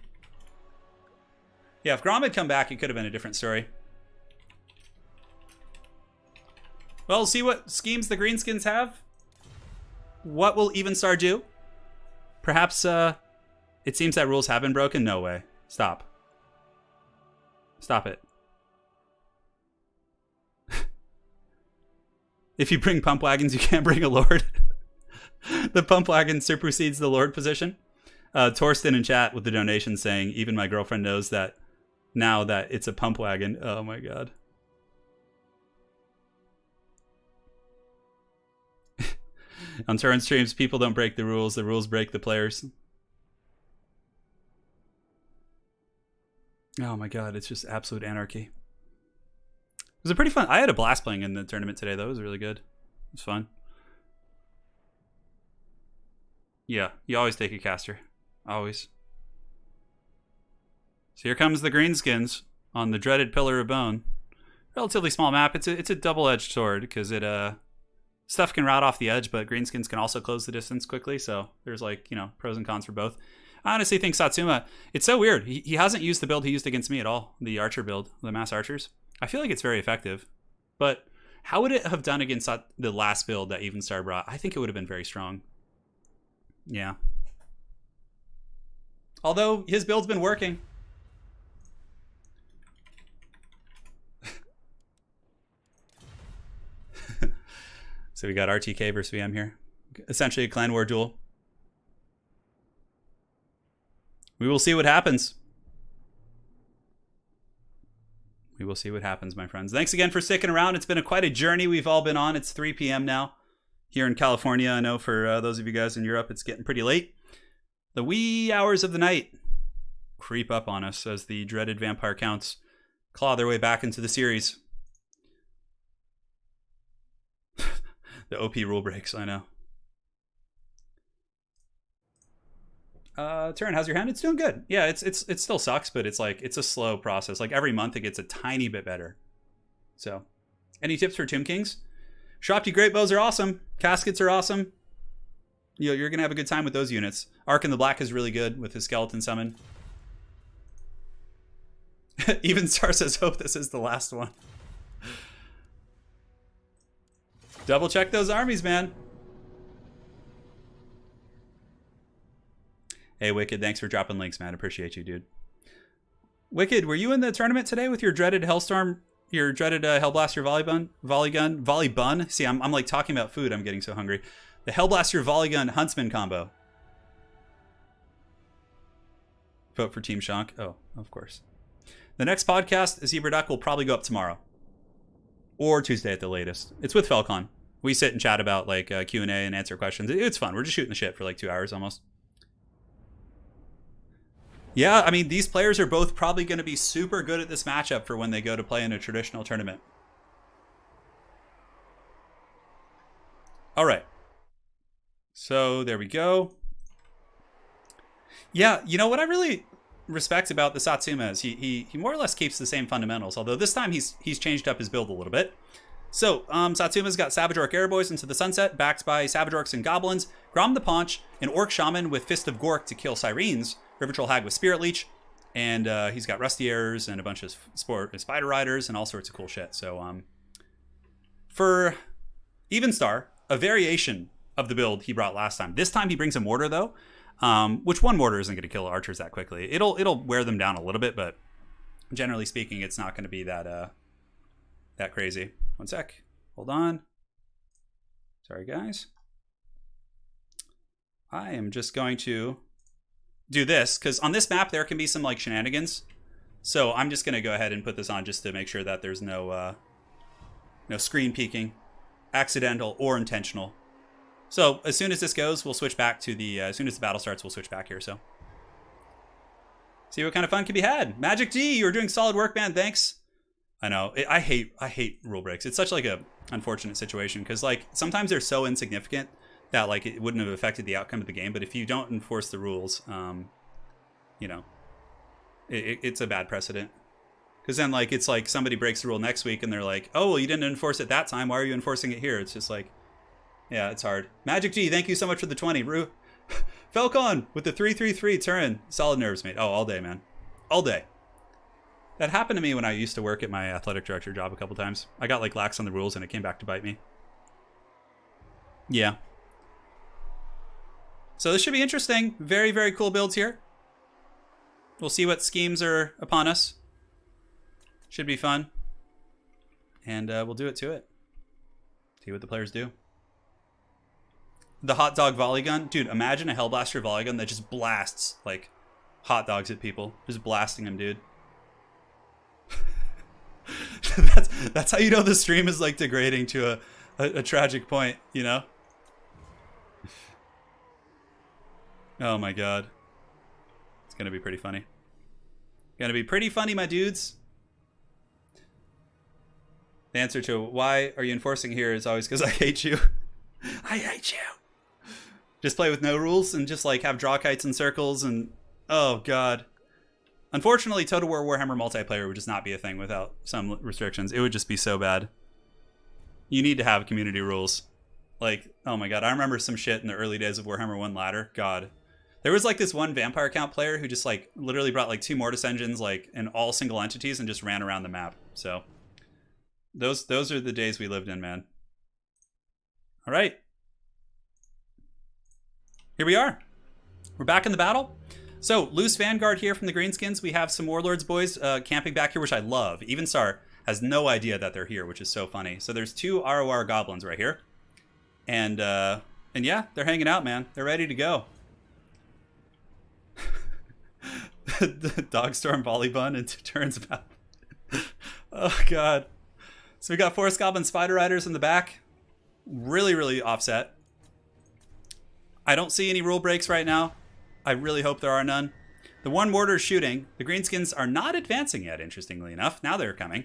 Yeah, if Grom had come back, it could have been a different story. Well, we'll see what schemes the greenskins have. What will Evenstar do? Perhaps it seems that rules have been broken. No way. Stop. Stop it. If you bring pump wagons, you can't bring a lord. The pump wagon supersedes the lord position. Torsten in chat with the donation saying, even my girlfriend knows that now that it's a pump wagon. Oh my god. On Turin streams, people don't break the rules break the players. Oh my god, it's just absolute anarchy. was a pretty fun. I had a blast playing in the tournament today, though. It was really good. It was fun. Yeah, you always take a caster. Always. So here comes the greenskins on the dreaded Pillar of Bone. Relatively small map. It's a double-edged sword because it stuff can route off the edge, but greenskins can also close the distance quickly. So there's like, you know, pros and cons for both. I honestly think Satsuma, it's so weird. He hasn't used the build he used against me at all, the archer build, the mass archers. I feel like it's very effective. But how would it have done against the last build that Evenstar brought? I think it would have been very strong. Yeah. Although his build's been working. So we got RTK versus VM here. Essentially a clan war duel. We will see what happens. We will see what happens, my friends. Thanks again for sticking around. It's been quite a journey we've all been on. It's 3 p.m. now here in California. I know for those of you guys in Europe, it's getting pretty late. The wee hours of the night creep up on us as the dreaded vampire counts claw their way back into the series. The OP rule breaks, I know. Turin, how's your hand? It's doing good. Yeah, it still sucks, but it's like it's a slow process. Like every month it gets a tiny bit better. So, any tips for Tomb Kings? Shopty Great Bows are awesome. Caskets are awesome. You're gonna have a good time with those units. Ark in the Black is really good with his skeleton summon. Even Star says, hope this is the last one. Double check those armies, man. Hey, Wicked, thanks for dropping links, man. Appreciate you, dude. Wicked, were you in the tournament today with your dreaded Hellstorm, your dreaded Hellblaster volley bun? See, I'm like talking about food. I'm getting so hungry. The Hellblaster volley gun Huntsman combo. Vote for Team Shank. Oh, of course. The next podcast, Zebra Duck, will probably go up tomorrow. Or Tuesday at the latest. It's with Falcon. We sit and chat about like Q&A and answer questions. It's fun. We're just shooting the shit for like 2 hours almost. Yeah, I mean, these players are both probably going to be super good at this matchup for when they go to play in a traditional tournament. All right. So there we go. Yeah, you know what I really respect about the Satsuma is he more or less keeps the same fundamentals, although this time he's changed up his build a little bit. So Satsuma's got Savage Orc Airboys into the Sunset, backed by Savage Orcs and Goblins, Grom the Paunch, an Orc Shaman with Fist of Gork to kill Sirens, River Troll Hag with Spirit Leech, and he's got Rusty Arrows and a bunch of Spider Riders and all sorts of cool shit. So for Evenstar, a variation of the build he brought last time. This time he brings a Mortar though, which one Mortar isn't going to kill archers that quickly. It'll wear them down a little bit, but generally speaking, it's not going to be that crazy. One sec. Hold on. Sorry, guys. I am just going to do this because on this map there can be some like shenanigans. So I'm just going to go ahead and put this on just to make sure that there's no screen peeking, accidental or intentional. So as soon as this goes, we'll switch back to the, as soon as the battle starts, we'll switch back here. So see what kind of fun can be had. Magic G, you're doing solid work, man. Thanks. I know. I hate rule breaks. It's such like a unfortunate situation because like sometimes they're so insignificant that like it wouldn't have affected the outcome of the game. But if you don't enforce the rules, you know, it's a bad precedent. Because then like it's like somebody breaks the rule next week and they're like, oh, well, you didn't enforce it that time. Why are you enforcing it here? It's just like, yeah, it's hard. Magic G, thank you so much for the 20. Falcon with the 333 Turin. Solid nerves, mate. Oh, all day, man. All day. That happened to me when I used to work at my athletic director job a couple times. I got like lax on the rules and it came back to bite me. Yeah. So this should be interesting. Very, very cool builds here. We'll see what schemes are upon us. Should be fun. And we'll do it to it. See what the players do. The hot dog volley gun. Dude, imagine a Hellblaster volley gun that just blasts like hot dogs at people. Just blasting them, dude. that's how you know the stream is like degrading to a tragic point, you know? Oh my god. It's gonna be pretty funny. Gonna be pretty funny, my dudes. The answer to why are you enforcing here is always because I hate you. I hate you. Just play with no rules and just like have draw kites in circles and oh god. Unfortunately, Total War Warhammer multiplayer would just not be a thing without some restrictions. It would just be so bad. You need to have community rules. Like, oh my god, I remember some shit in the early days of Warhammer 1 Ladder. God. There was like this one vampire count player who just like literally brought like 2 Mortis engines like in all single entities and just ran around the map. So those are the days we lived in, man. All right. Here we are. We're back in the battle. So, loose Vanguard here from the Greenskins. We have some Warlords boys camping back here, which I love. Evenstar has no idea that they're here, which is so funny. So there's 2 ROR goblins right here. And yeah, they're hanging out, man. They're ready to go. The Dogstorm Volleybun into turns about. Oh, God. So we got Forest Goblin Spider Riders in the back. Really, really offset. I don't see any rule breaks right now. I really hope there are none. The one mortar is shooting. The Greenskins are not advancing yet, interestingly enough. Now they're coming.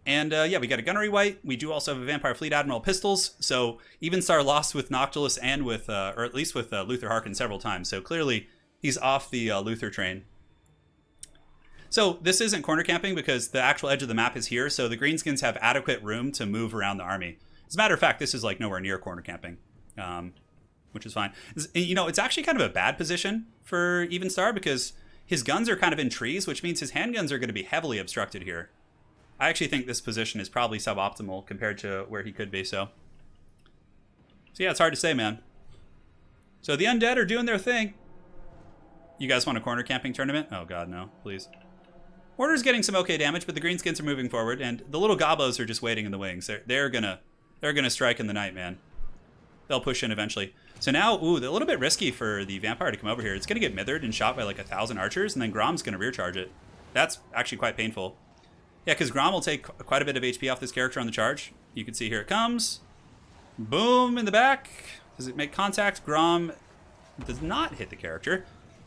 And yeah, we got a Gunnery White. We do also have a Vampire Fleet Admiral pistols. So Evenstar lost with Noctilus and with, or at least with Luther Harkin several times. So clearly he's off the Luther train. So this isn't corner camping because the actual edge of the map is here. So the Greenskins have adequate room to move around the army. As a matter of fact, this is like nowhere near corner camping. Which is fine. You know, it's actually kind of a bad position for Evenstar because his guns are kind of in trees, which means his handguns are going to be heavily obstructed here. I actually think this position is probably suboptimal compared to where he could be, so yeah, it's hard to say, man. So the Undead are doing their thing. You guys want a corner camping tournament? Oh god, no, please. Mortar's getting some okay damage, but the Greenskins are moving forward, and the little Gobos are just waiting in the wings. They're gonna strike in the night, man. They'll push in eventually. So now, ooh, they're a little bit risky for the Vampire to come over here. It's going to get mithered and shot by like 1,000 archers, and then Grom's going to rear charge it. That's actually quite painful. Yeah, because Grom will take quite a bit of HP off this character on the charge. You can see here it comes. Boom, in the back. Does it make contact? Grom does not hit the character.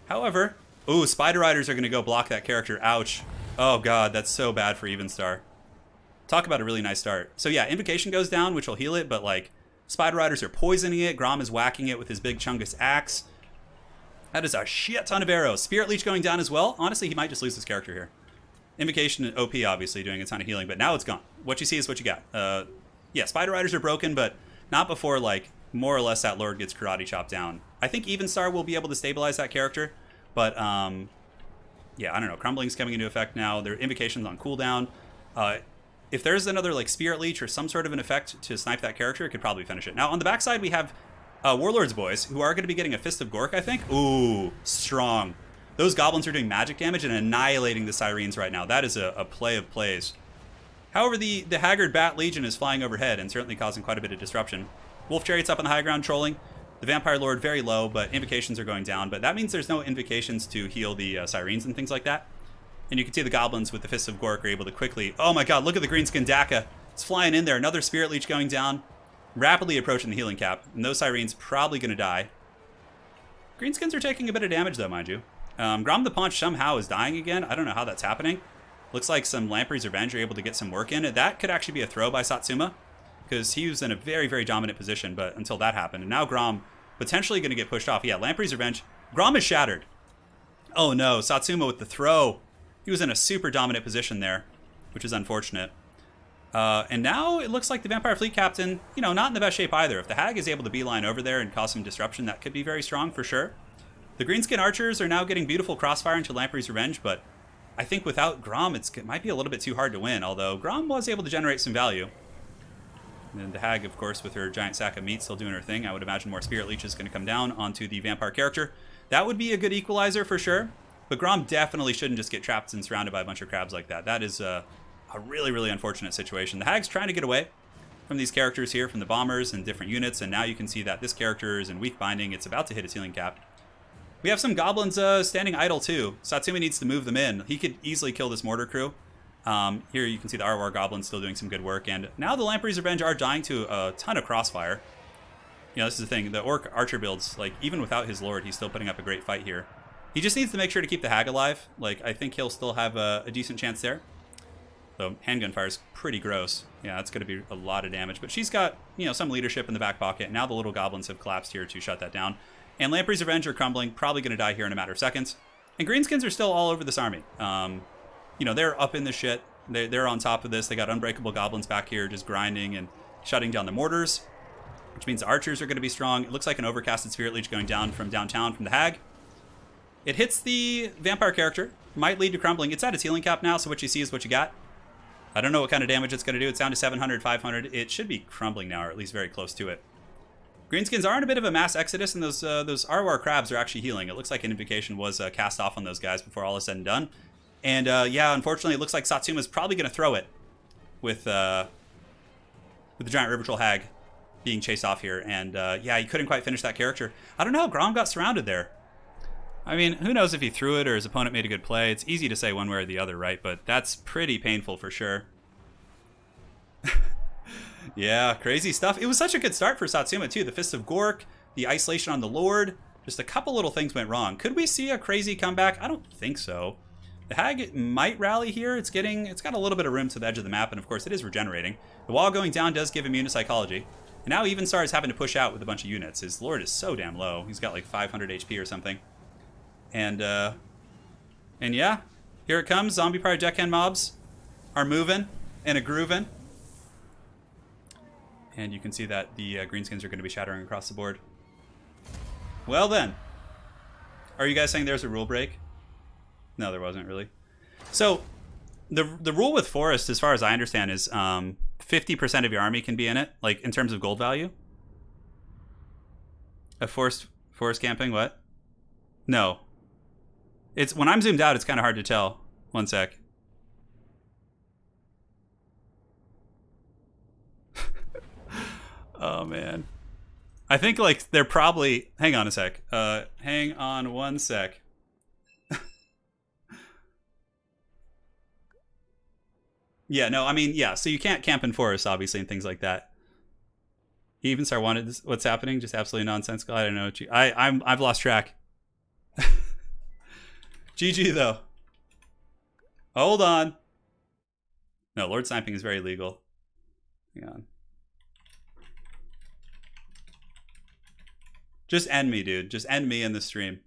However, ooh, Spider Riders are going to go block that character. Ouch. Oh god, that's so bad for Evenstar. Talk about a really nice start. So yeah, Invocation goes down, which will heal it, but like, Spider Riders are poisoning it. Grom is whacking it with his big Chungus axe. That is a shit ton of arrows. Spirit Leech going down as well. Honestly, he might just lose his character here. Invocation and OP obviously doing a ton of healing, but now it's gone. What you see is what you got. Yeah, Spider Riders are broken, but not before, like, more or less that Lord gets karate chopped down. I think Evenstar will be able to stabilize that character, but, yeah, I don't know. Crumbling's coming into effect now. Their Invocation's on cooldown. If there's another like Spirit Leech or some sort of an effect to snipe that character, it could probably finish it. Now on the backside we have Warlords boys who are going to be getting a Fist of Gork, I think. Ooh, strong. Those goblins are doing magic damage and annihilating the Sirens right now. That is a play of plays. However, the Haggard Bat Legion is flying overhead and certainly causing quite a bit of disruption. Wolf Chariot's up on the high ground trolling. The Vampire Lord very low, but Invocations are going down. But that means there's no Invocations to heal the Sirens and things like that. And you can see the goblins with the Fists of Gork are able to quickly... Oh my god, look at the Greenskin Daka. It's flying in there. Another Spirit Leech going down. Rapidly approaching the healing cap. And those Sirens probably going to die. Greenskins are taking a bit of damage though, mind you. Grom the Paunch somehow is dying again. I don't know how that's happening. Looks like some Lamprey's Revenge are able to get some work in. That could actually be a throw by Satsuma. Because he was in a very, very dominant position, but until that happened. And now Grom potentially going to get pushed off. Yeah, Lamprey's Revenge. Grom is shattered. Oh no, Satsuma with the throw. He was in a super dominant position there, which is unfortunate. And now it looks like the Vampire Fleet Captain, you know, not in the best shape either. If the Hag is able to beeline over there and cause some disruption, that could be very strong for sure. The Greenskin Archers are now getting beautiful crossfire into Lamprey's Revenge, but I think without Grom, it might be a little bit too hard to win, although Grom was able to generate some value. And the Hag, of course, with her giant sack of meat still doing her thing. I would imagine more Spirit Leech is going to come down onto the Vampire character. That would be a good equalizer for sure. But Grom definitely shouldn't just get trapped and surrounded by a bunch of crabs like that. That is a really, really unfortunate situation. The Hag's trying to get away from these characters here, from the bombers and different units, and now you can see that this character is in weak binding. It's about to hit its healing cap. We have some goblins standing idle too. Satsuma needs to move them in. He could easily kill this mortar crew. Here you can see the ROR goblins still doing some good work, and now the Lamprey's Revenge are dying to a ton of crossfire. You know, this is the thing. The Orc Archer builds, like, even without his Lord, he's still putting up a great fight here. He just needs to make sure to keep the Hag alive. Like, I think he'll still have a decent chance there. Though handgun fire is pretty gross. Yeah, that's going to be a lot of damage. But she's got, you know, some leadership in the back pocket. Now the little goblins have collapsed here to shut that down. And Lamprey's Revenge are crumbling. Probably going to die here in a matter of seconds. And Greenskins are still all over this army. You know, they're up in the shit. They're on top of this. They got Unbreakable Goblins back here just grinding and shutting down the mortars, which means the archers are going to be strong. It looks like an Overcasted Spirit Leech going down from downtown from the Hag. It hits the vampire character. Might lead to crumbling. It's at its healing cap now, so what you see is what you got. I don't know what kind of damage it's going to do. It's down to 700, 500. It should be crumbling now, or at least very close to it. Greenskins are in a bit of a mass exodus, and those Arwar crabs are actually healing. It looks like an invocation was cast off on those guys before all is said and done. And yeah, unfortunately, it looks like Satsuma's probably going to throw it with the giant River Troll Hag being chased off here. And yeah, he couldn't quite finish that character. I don't know how Grom got surrounded there. I mean, who knows if he threw it or his opponent made a good play. It's easy to say one way or the other, right? But that's pretty painful for sure. Yeah, crazy stuff. It was such a good start for Satsuma, too. The Fist of Gork, the isolation on the Lord. Just a couple little things went wrong. Could we see a crazy comeback? I don't think so. The Hag might rally here. It's got a little bit of room to the edge of the map, and of course it is regenerating. The wall going down does give immune to psychology. And now Evenstar is having to push out with a bunch of units. His Lord is so damn low. He's got like 500 HP or something. And yeah, here it comes. Zombie Pirate Deckhand mobs are moving and a grooving. And you can see that the Greenskins are going to be shattering across the board. Well then, are you guys saying there's a rule break? No, there wasn't really. So the rule with Forest, as far as I understand, is 50% of your army can be in it, like in terms of gold value. A forest camping, what? No. It's when I'm zoomed out, it's kind of hard to tell. One sec. Oh man. I think like they're probably, hang on a sec. Hang on one sec. Yeah, no, I mean, yeah, so you can't camp in forests, obviously, and things like that. Evenstar wanted this, what's happening? Just absolutely nonsensical. I don't know. I've lost track. GG though. Hold on. No, Lord Sniping is very legal. Hang on. Just end me, dude. Just end me in the stream.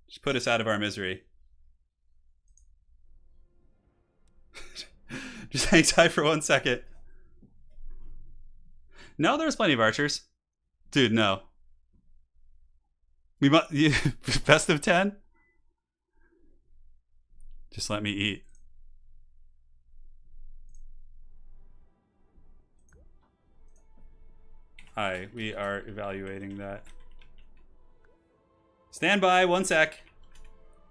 Just put us out of our misery. Just hang tight for 1 second. No, there's plenty of archers. Dude, no. We must best of 10? Just let me eat. Hi, we are evaluating that. Stand by, 1 sec.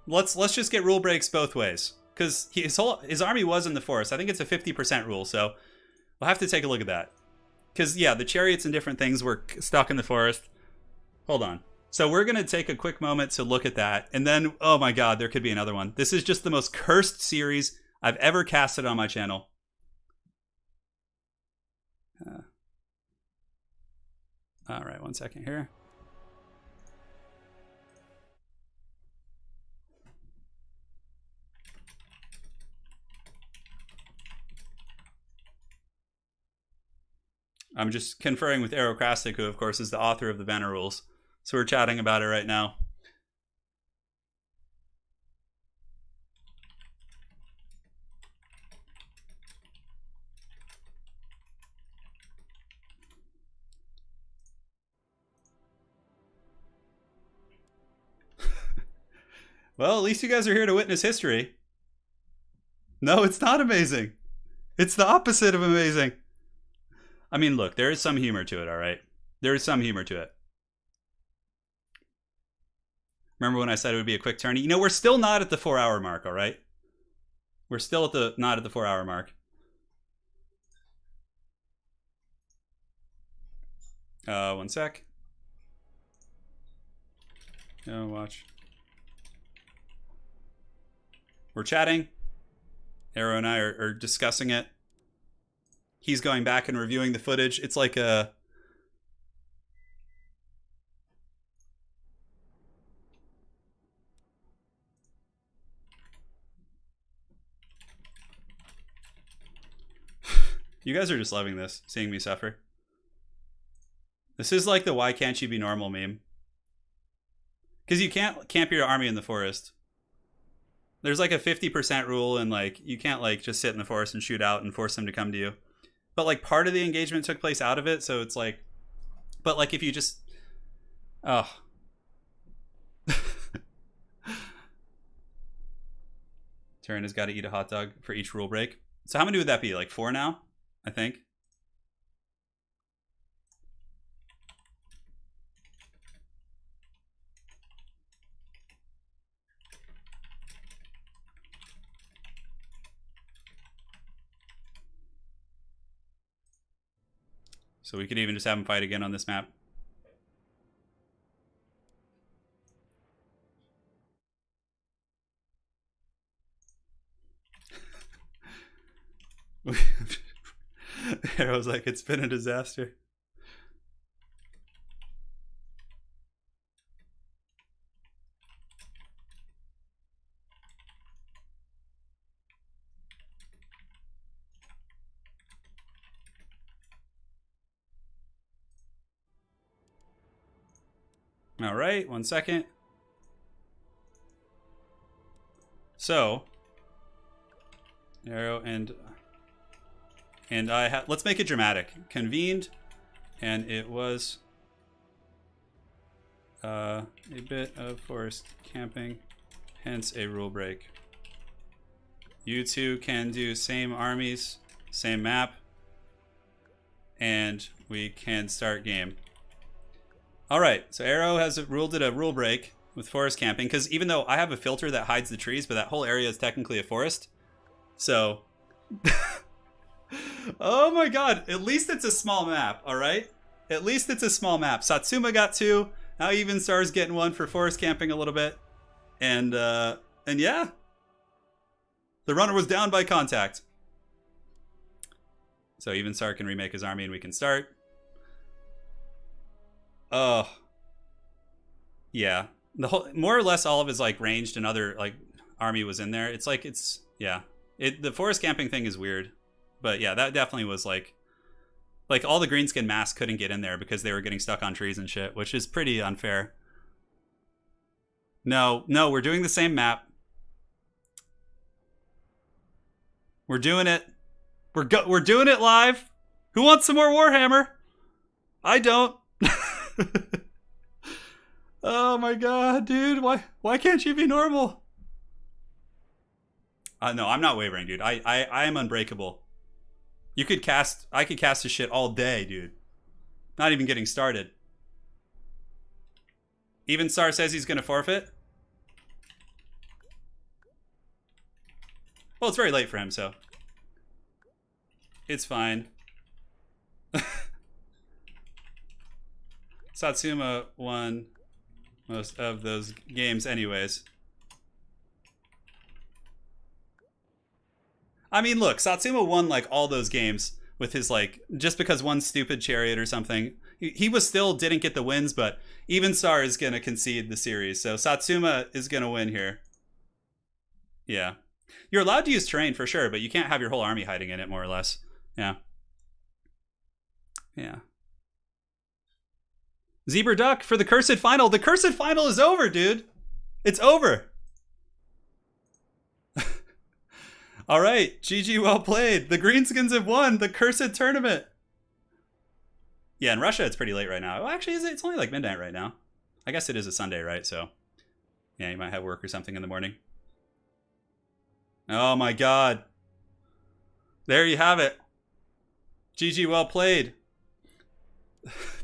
Let's just get rule breaks both ways. Because his army was in the forest. I think it's a 50% rule, so we'll have to take a look at that. Because, yeah, the chariots and different things were stuck in the forest. Hold on. So we're going to take a quick moment to look at that. And then, oh my god, there could be another one. This is just the most cursed series I've ever casted on my channel. All right, 1 second here. I'm just conferring with Aerocrastic, who of course is the author of the banner rules. So we're chatting about it right now. Well, at least you guys are here to witness history. No, it's not amazing. It's the opposite of amazing. I mean, look, there is some humor to it, all right? There is some humor to it. Remember when I said it would be a quick tourney? You know, we're still not at the 4-hour mark, all right? We're still not at the 4-hour mark. 1 sec. Oh, watch. We're chatting. Arrow and I are discussing it. He's going back and reviewing the footage. It's like a... You guys are just loving this, seeing me suffer. This is like the why can't you be normal meme. Because you can't camp your army in the forest. There's like a 50% rule, and like you can't like just sit in the forest and shoot out and force them to come to you. But like part of the engagement took place out of it, so it's like, but like if you just, oh. Turin has got to eat a hot dog for each rule break. So how many would that be? Like 4 now, I think. So we could even just have them fight again on this map. Arrow's like, it's been a disaster. All right, 1 second. So, Arrow and I have, let's make it dramatic. Convened, and it was a bit of forest camping, hence a rule break. You two can do same armies, same map, and we can start game. All right, so Arrow has ruled it a rule break with forest camping, because even though I have a filter that hides the trees, but that whole area is technically a forest. So, oh my god, at least it's a small map, all right? At least it's a small map. Satsuma got 2, now Even Star's getting 1 for forest camping a little bit. And yeah. The runner was down by contact. So Even Star can remake his army and we can start. Oh, yeah. The whole, more or less, all of his like ranged and other like army was in there. It's like yeah. The forest camping thing is weird, but yeah, that definitely was like all the greenskin masks couldn't get in there because they were getting stuck on trees and shit, which is pretty unfair. No, we're doing the same map. We're doing it. We're doing it live. Who wants some more Warhammer? I don't. Oh my god, dude! Why can't you be normal? No, I'm not wavering, dude. I am unbreakable. I could cast this shit all day, dude. Not even getting started. Even Star says he's gonna forfeit. Well, it's very late for him, so it's fine. Satsuma won most of those games anyways. I mean, look, Satsuma won like all those games with his like, just because one stupid chariot or something. He was still didn't get the wins, but Even Star is going to concede the series. So Satsuma is going to win here. Yeah. You're allowed to use terrain for sure, but you can't have your whole army hiding in it, more or less. Yeah. Yeah. Zebra Duck for the Cursed Final. The Cursed Final is over, dude. It's over. All right. GG, well played. The Greenskins have won the Cursed Tournament. Yeah, in Russia, it's pretty late right now. Well, actually, it's only like midnight right now. I guess it is a Sunday, right? So, yeah, you might have work or something in the morning. Oh, my God. There you have it. GG, well played.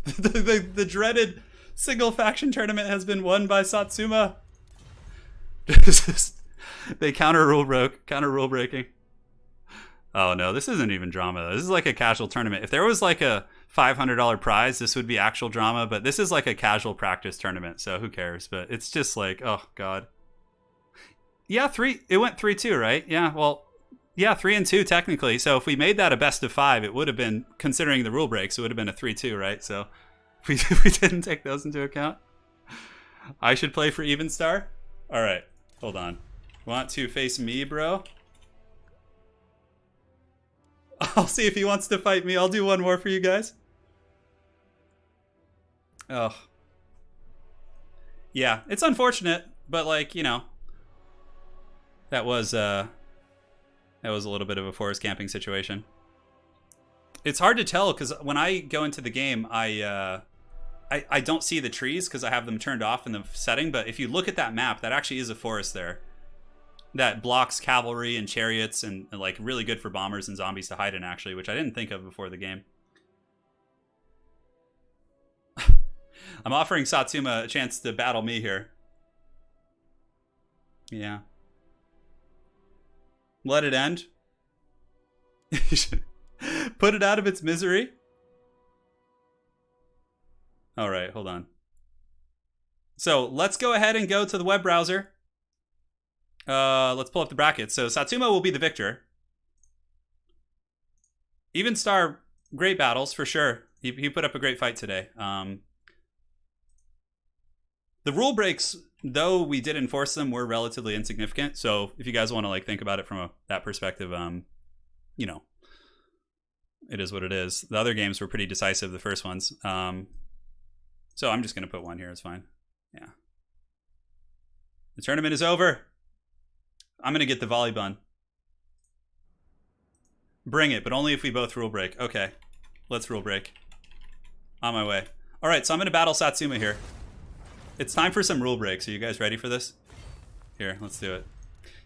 The dreaded single faction tournament has been won by Satsuma. They counter rule breaking. Oh no, this isn't even drama. This is like a casual tournament. If there was like a $500 prize, this would be actual drama, but this is like a casual practice tournament, so who cares? But it's just like, oh god. Yeah, it went 3-2, right? Yeah, well, yeah, 3-2 technically. So if we made that a best of 5, it would have been, considering the rule breaks, it would have been a 3-2, right? So we didn't take those into account. I should play for Even Star? All right, hold on. Want to face me, bro? I'll see if he wants to fight me. I'll do one more for you guys. Oh. Yeah, it's unfortunate, but like, you know, that was a little bit of a forest camping situation. It's hard to tell because when I go into the game, I don't see the trees because I have them turned off in the setting. But if you look at that map, that actually is a forest there that blocks cavalry and chariots and like really good for bombers and zombies to hide in, actually, which I didn't think of before the game. I'm offering Satsuma a chance to battle me here. Yeah. Let it end. Put it out of its misery. All right, hold on. So let's go ahead and go to the web browser. Let's pull up the brackets. So Satsuma will be the victor. Even Star, great battles for sure. He put up a great fight today. The rule breaks, though we did enforce them, were relatively insignificant. So if you guys want to like think about it from that perspective, you know, it is what it is. The other games were pretty decisive, the first ones. So I'm just going to put one here. It's fine. Yeah. The tournament is over. I'm going to get the volley bun. Bring it, but only if we both rule break. Okay. Let's rule break. On my way. All right, so I'm going to battle Satsuma here. It's time for some rule breaks. Are you guys ready for this? Here, let's do it.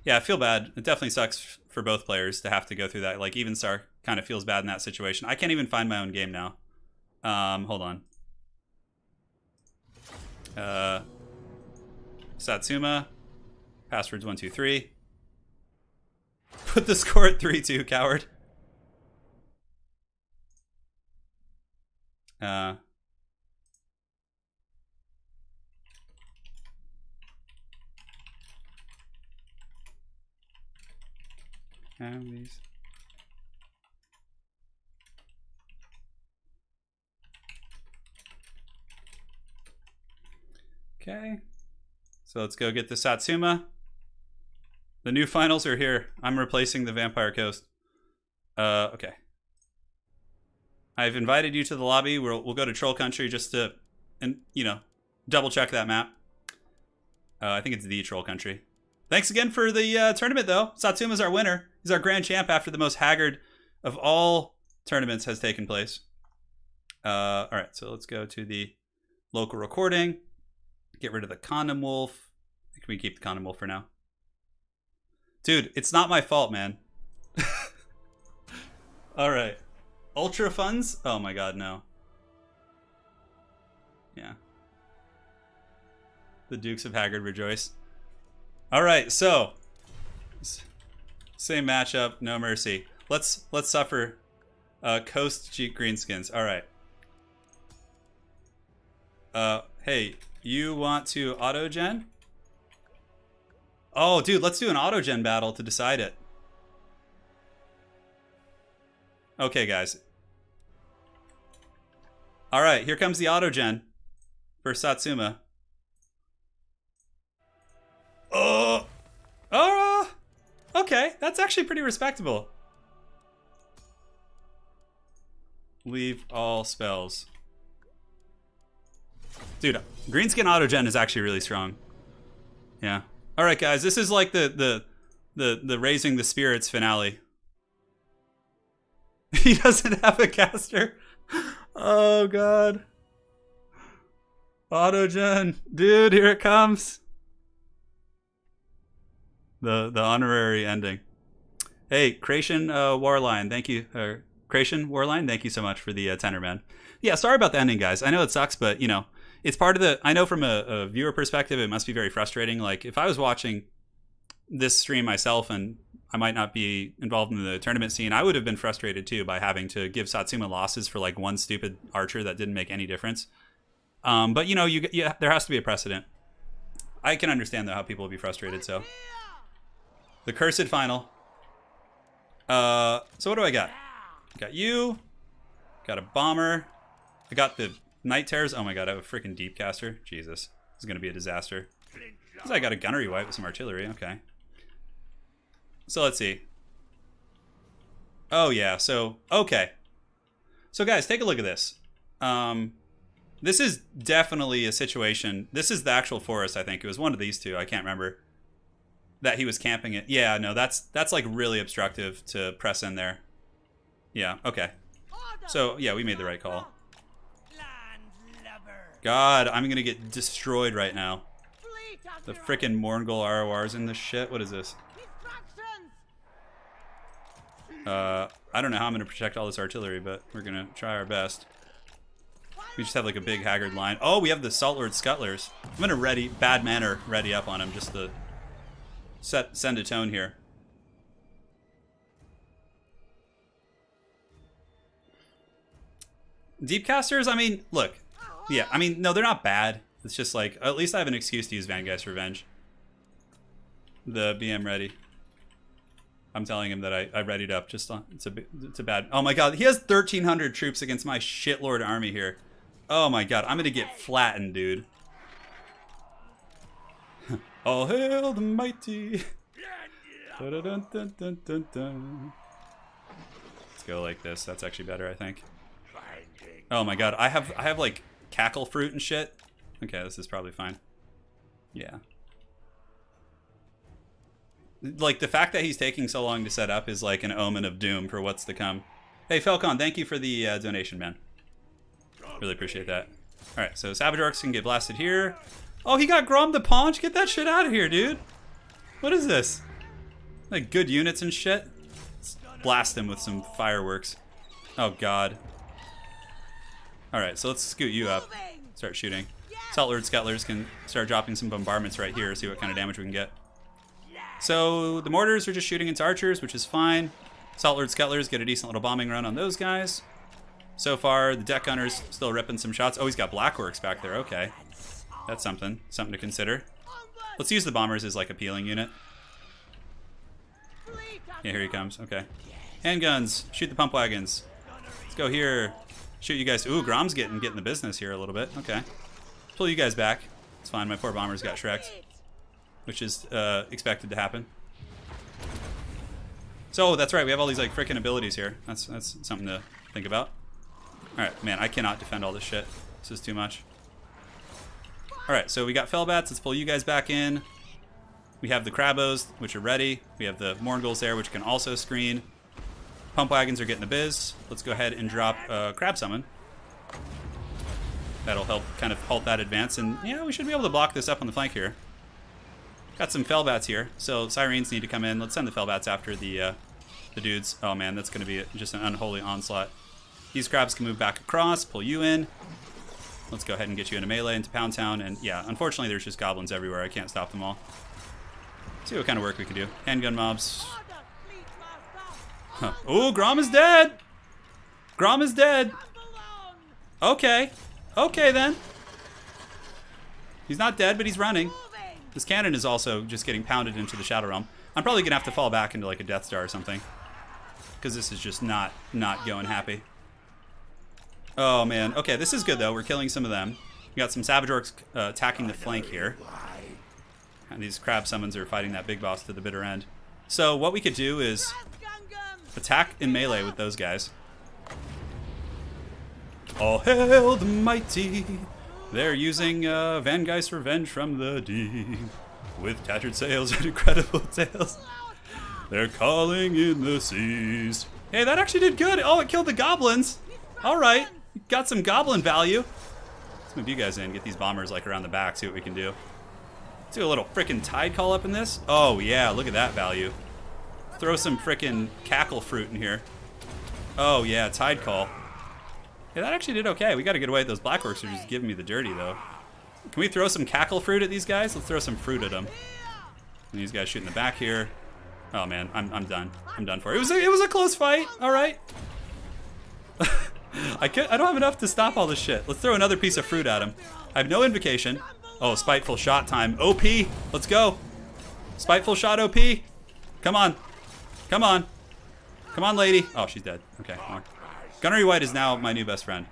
Yeah, I feel bad. It definitely sucks for both players to have to go through that. Like, even Star kind of feels bad in that situation. I can't even find my own game now. Hold on. Satsuma. Passwords 123. Put the score at 3-2, coward. These. Okay. So let's go get the Satsuma. The new finals are here. I'm replacing the Vampire Coast. Okay. I've invited you to the lobby. We'll go to Troll Country just to, and you know, double check that map. I think it's the Troll Country. Thanks again for the tournament, though. Satsuma's our winner. He's our grand champ after the most haggard of all tournaments has taken place. All right, so let's go to the local recording. Get rid of the condom wolf. Can we keep the condom wolf for now? Dude, it's not my fault, man. All right. Ultra funds? Oh my god, no. Yeah. The Dukes of Haggard rejoice. All right, so same matchup, no mercy. Let's suffer. Coast Jeep Greenskins. All right. Hey, you want to auto-gen? Oh, dude, let's do an auto-gen battle to decide it. Okay, guys. All right, here comes the auto-gen for Satsuma. Oh, okay, that's actually pretty respectable. Leave all spells. Dude, Greenskin auto-gen is actually really strong. Yeah. All right, guys, this is like the Raising the Spirits finale. He doesn't have a caster. Oh god. Auto-gen, dude, here it comes. The honorary ending. Hey, Creation Warline, thank you. Creation Warline, thank you so much for the tenor, man. Yeah, sorry about the ending, guys. I know it sucks, but you know, it's part of the. I know from a viewer perspective, it must be very frustrating. Like if I was watching this stream myself and I might not be involved in the tournament scene, I would have been frustrated too by having to give Satsuma losses for like one stupid archer that didn't make any difference. But you know, there has to be a precedent. I can understand though how people will be frustrated. So. The Cursed Final. So what do I got? Got you. Got a Bomber. I got the Night Terrors. Oh my god, I have a freaking Deep Caster. Jesus. This is going to be a disaster. I got a Gunnery Wipe with some artillery. Okay. So let's see. Oh, yeah. So, okay. So, guys, take a look at this. This is definitely a situation. This is the actual forest, I think. It was one of these two. I can't remember. That he was camping it. Yeah, no, that's like really obstructive to press in there. Yeah, okay. So, yeah, we made the right call. God, I'm gonna get destroyed right now. The frickin' Morngul RORs in this shit. What is this? I don't know how I'm gonna protect all this artillery, but we're gonna try our best. We just have like a big haggard line. Oh, we have the Salt Lord Scuttlers. I'm gonna bad manner ready up on him just to send a tone here. Deepcasters, I mean, look. Yeah, I mean, no, they're not bad. It's just like, at least I have an excuse to use Vangeist Revenge. The BM ready. I'm telling him that I readied up. Just on, it's a bad. Oh my god, he has 1,300 troops against my shitlord army here. Oh my god, I'm gonna get flattened, dude. All hail the mighty. Dun, dun, dun, dun, dun, dun. Let's go like this. That's actually better, I think. Oh my god, I have like cackle fruit and shit. Okay, this is probably fine. Yeah. Like, the fact that he's taking so long to set up is like an omen of doom for what's to come. Hey, Falcon, thank you for the donation, man. Really appreciate that. Alright, so Savage Orcs can get blasted here. Oh, he got Grom the Paunch? Get that shit out of here, dude. What is this? Like, good units and shit? Let's blast him with some fireworks. Oh, God. Alright, so let's scoot you up. Start shooting. Salt Lord Scuttlers can start dropping some bombardments right here, see what kind of damage we can get. So the mortars are just shooting into archers, which is fine. Salt Lord Scuttlers get a decent little bombing run on those guys. So far, the deck gunner's still ripping some shots. Oh, he's got Black Orcs back there. Okay. That's something to consider. Let's use the bombers as like a peeling unit. Yeah, here he comes. Okay. Handguns. Shoot the pump wagons. Let's go here. Shoot you guys. Ooh, Grom's getting the business here a little bit. Okay. Pull you guys back. It's fine. My poor bombers got Shrek'd, which is expected to happen. So that's right. We have all these like freaking abilities here. That's something to think about. All right, man. I cannot defend all this shit. This is too much. All right, so we got Fellbats. Let's pull you guys back in. We have the Krabos, which are ready. We have the Mornguls there, which can also screen. Pump wagons are getting the biz. Let's go ahead and drop Crab Summon. That'll help kind of halt that advance. And yeah, we should be able to block this up on the flank here. Got some Fellbats here. So Sirens need to come in. Let's send the Fellbats after the dudes. Oh man, that's going to be just an unholy onslaught. These crabs can move back across, pull you in. Let's go ahead and get you into melee into Pound Town. And yeah, unfortunately there's just goblins everywhere. I can't stop them all. See what kind of work we can do. Handgun mobs. Huh. Oh, Grom is dead! Grom is dead! Okay. Okay, then. He's not dead, but he's running. This cannon is also just getting pounded into the Shadow Realm. I'm probably going to have to fall back into like a Death Star or something. Because this is just not going happy. Oh, man. Okay, this is good, though. We're killing some of them. We got some Savage Orcs attacking the flank here. And these Crab Summons are fighting that big boss to the bitter end. So what we could do is attack in melee with those guys. All hail the mighty. They're using Vangeist Revenge from the deep. With tattered sails and incredible tales. They're calling in the seas. Hey, that actually did good. Oh, it killed the goblins. All right. Got some goblin value. Let's move you guys in. Get these bombers like around the back. See what we can do. Let's do a little frickin' tide call up in this. Oh, yeah. Look at that value. Throw some frickin' cackle fruit in here. Oh, yeah. Tide call. Yeah, that actually did okay. We got to get away. Those Black Orcs are just giving me the dirty, though. Can we throw some cackle fruit at these guys? Let's throw some fruit at them. And these guys shoot in the back here. Oh, man. I'm done. I'm done for it. It was a close fight. All right. I don't have enough to stop all this shit. Let's throw another piece of fruit at him. I have no invocation. Oh, Spiteful Shot time. OP. Let's go. Spiteful Shot OP. Come on. Come on. Come on, lady. Oh, she's dead. Okay. Well. Gunnery White is now my new best friend.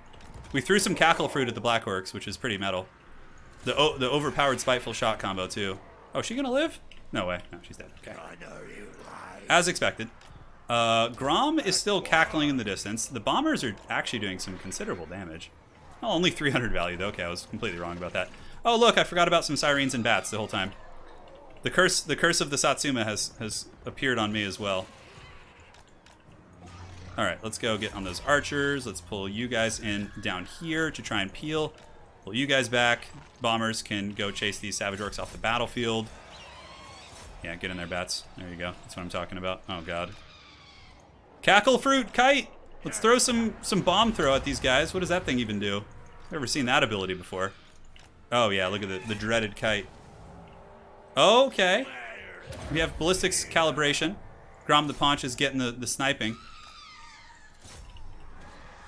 We threw some cackle fruit at the Black Orcs, which is pretty metal. The overpowered Spiteful Shot combo, too. Oh, is she going to live? No way. No, she's dead. Okay. As expected. Grom is still cackling in the distance. The bombers are actually doing some considerable damage. Oh, only 300 value though. Okay, I was completely wrong about that. Oh, look, I forgot about some sirens and bats the whole time. The curse of the Satsuma has appeared on me as well. All right, let's go get on those archers. Let's pull you guys in down here to try and peel. Pull you guys back. Bombers can go chase these savage orcs off the battlefield. Yeah, get in there, bats. There you go. That's what I'm talking about. Oh, God. Cackle fruit, kite. Let's throw some bomb throw at these guys. What does that thing even do? Never seen that ability before. Oh, yeah, look at the dreaded kite. Okay. We have ballistics calibration. Grom the Paunch is getting the sniping.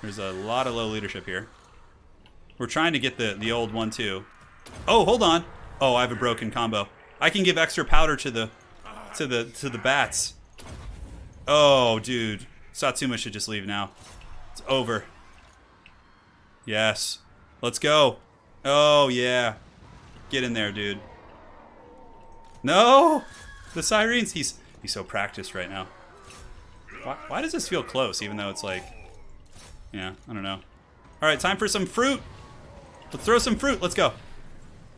There's a lot of low leadership here. We're trying to get the old 1-2. Oh, hold on. Oh, I have a broken combo. I can give extra powder to the bats. Oh, dude. Satsuma should just leave now. It's over. Yes. Let's go. Oh, yeah. Get in there, dude. No! The sirens. He's so practiced right now. Why does this feel close, even though it's like... Yeah, I don't know. All right, time for some fruit. Let's throw some fruit. Let's go.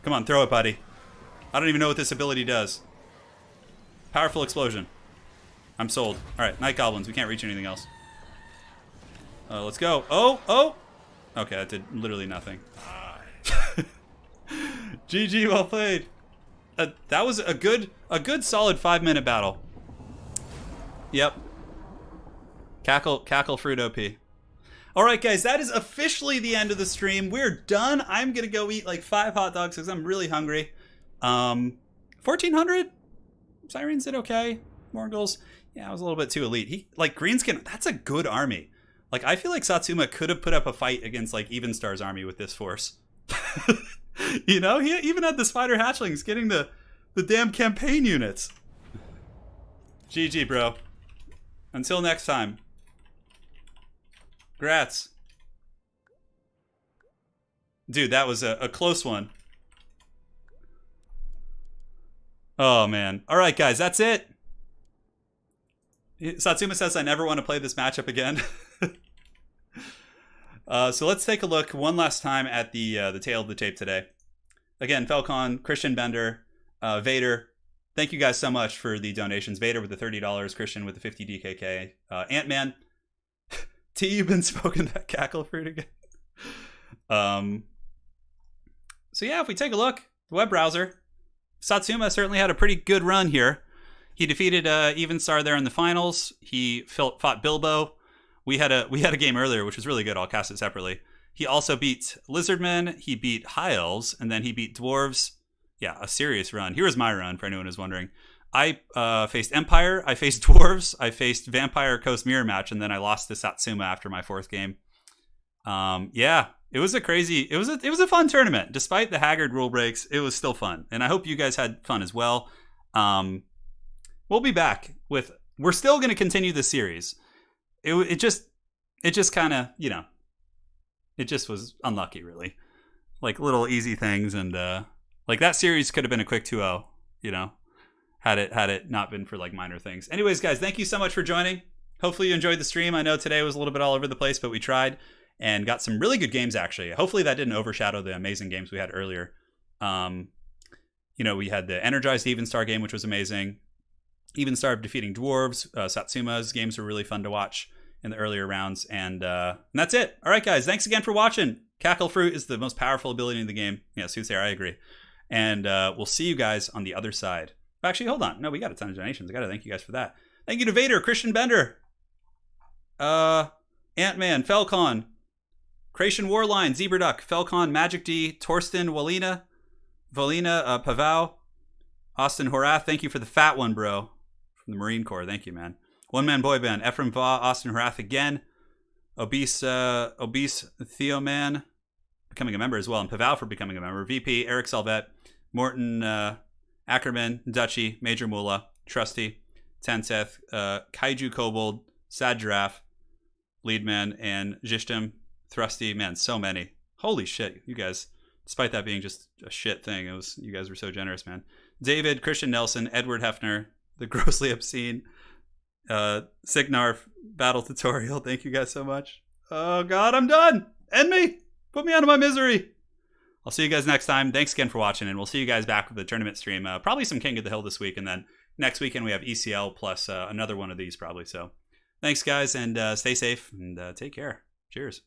Come on, throw it, buddy. I don't even know what this ability does. Powerful explosion. I'm sold. All right, night goblins. We can't reach anything else. Let's go. Oh. Okay, that did literally nothing. GG, well played. That was a good solid 5-minute battle. Yep. Cackle fruit OP. All right, guys, that is officially the end of the stream. We're done. I'm going to go eat like 5 hot dogs because I'm really hungry. 1,400? Sirens did okay. Morgul's, yeah, I was a little bit too elite. Greenskin, that's a good army. Like, I feel like Satsuma could have put up a fight against, like, Evenstar's army with this force. You know, he even had the spider hatchlings getting the damn campaign units. GG, bro. Until next time. Grats. Dude, that was a close one. Oh, man. All right, guys, that's it. Satsuma says, I never want to play this matchup again. So let's take a look one last time at the tail of the tape today. Again, Falcon, Christian Bender, Vader. Thank you guys so much for the donations. Vader with the $30, Christian with the 50 DKK. Ant-Man. T, you've been spoken that cackle fruit again. So yeah, if we take a look, the web browser, Satsuma certainly had a pretty good run here. He defeated Evenstar there in the finals. He fought Bilbo. We had a game earlier, which was really good. I'll cast it separately. He also beat Lizardmen. He beat High Elves, and then he beat Dwarves. Yeah, a serious run. Here was my run, for anyone who's wondering. I faced Empire, I faced Dwarves, I faced Vampire Coast Mirror Match, and then I lost to Satsuma after my 4th game. Yeah, it was a fun tournament. Despite the haggard rule breaks, it was still fun. And I hope you guys had fun as well. We'll be back we're still going to continue this series. It just kind of, you know, it just was unlucky, really. Like little easy things, and like that series could have been a quick 2-0, you know. Had it not been for like minor things. Anyways, guys, thank you so much for joining. Hopefully you enjoyed the stream. I know today was a little bit all over the place, but we tried and got some really good games, actually. Hopefully that didn't overshadow the amazing games we had earlier. You know, we had the Energized Evenstar game, which was amazing. Evenstar defeating Dwarves. Satsuma's games were really fun to watch in the earlier rounds. And that's it. All right, guys, thanks again for watching. Cackle Fruit is the most powerful ability in the game. Yeah, Soothsayer, I agree. And we'll see you guys on the other side. Actually, hold on. No, we got a ton of donations. I got to thank you guys for that. Thank you to Vader, Christian Bender, Ant-Man, Falcon, Creation Warline, Zebraduck, Falcon, Magic D, Torsten, Walina, Pavau, Austin Horath. Thank you for the fat one, bro. From the Marine Corps. Thank you, man. One Man Boy Band, Ephraim Va, Austin Horath again. Obese Theoman, becoming a member as well, and Pavau for becoming a member. VP, Eric Salvet, Morton Ackerman, Dutchy, Major Mula, Trusty, Tenseth, Kaiju Kobold, Sad Giraffe, Leadman, and Jishtim, Thrusty. Man, so many. Holy shit, you guys. Despite that being just a shit thing, you guys were so generous, man. David, Christian Nelson, Edward Hefner, The Grossly Obscene, Signarf battle tutorial. Thank you guys so much. Oh God, I'm done. End me. Put me out of my misery. I'll see you guys next time. Thanks again for watching, and we'll see you guys back with the tournament stream. Probably some King of the Hill this week, and then next weekend we have ECL plus another one of these probably. So thanks, guys, and stay safe and take care. Cheers.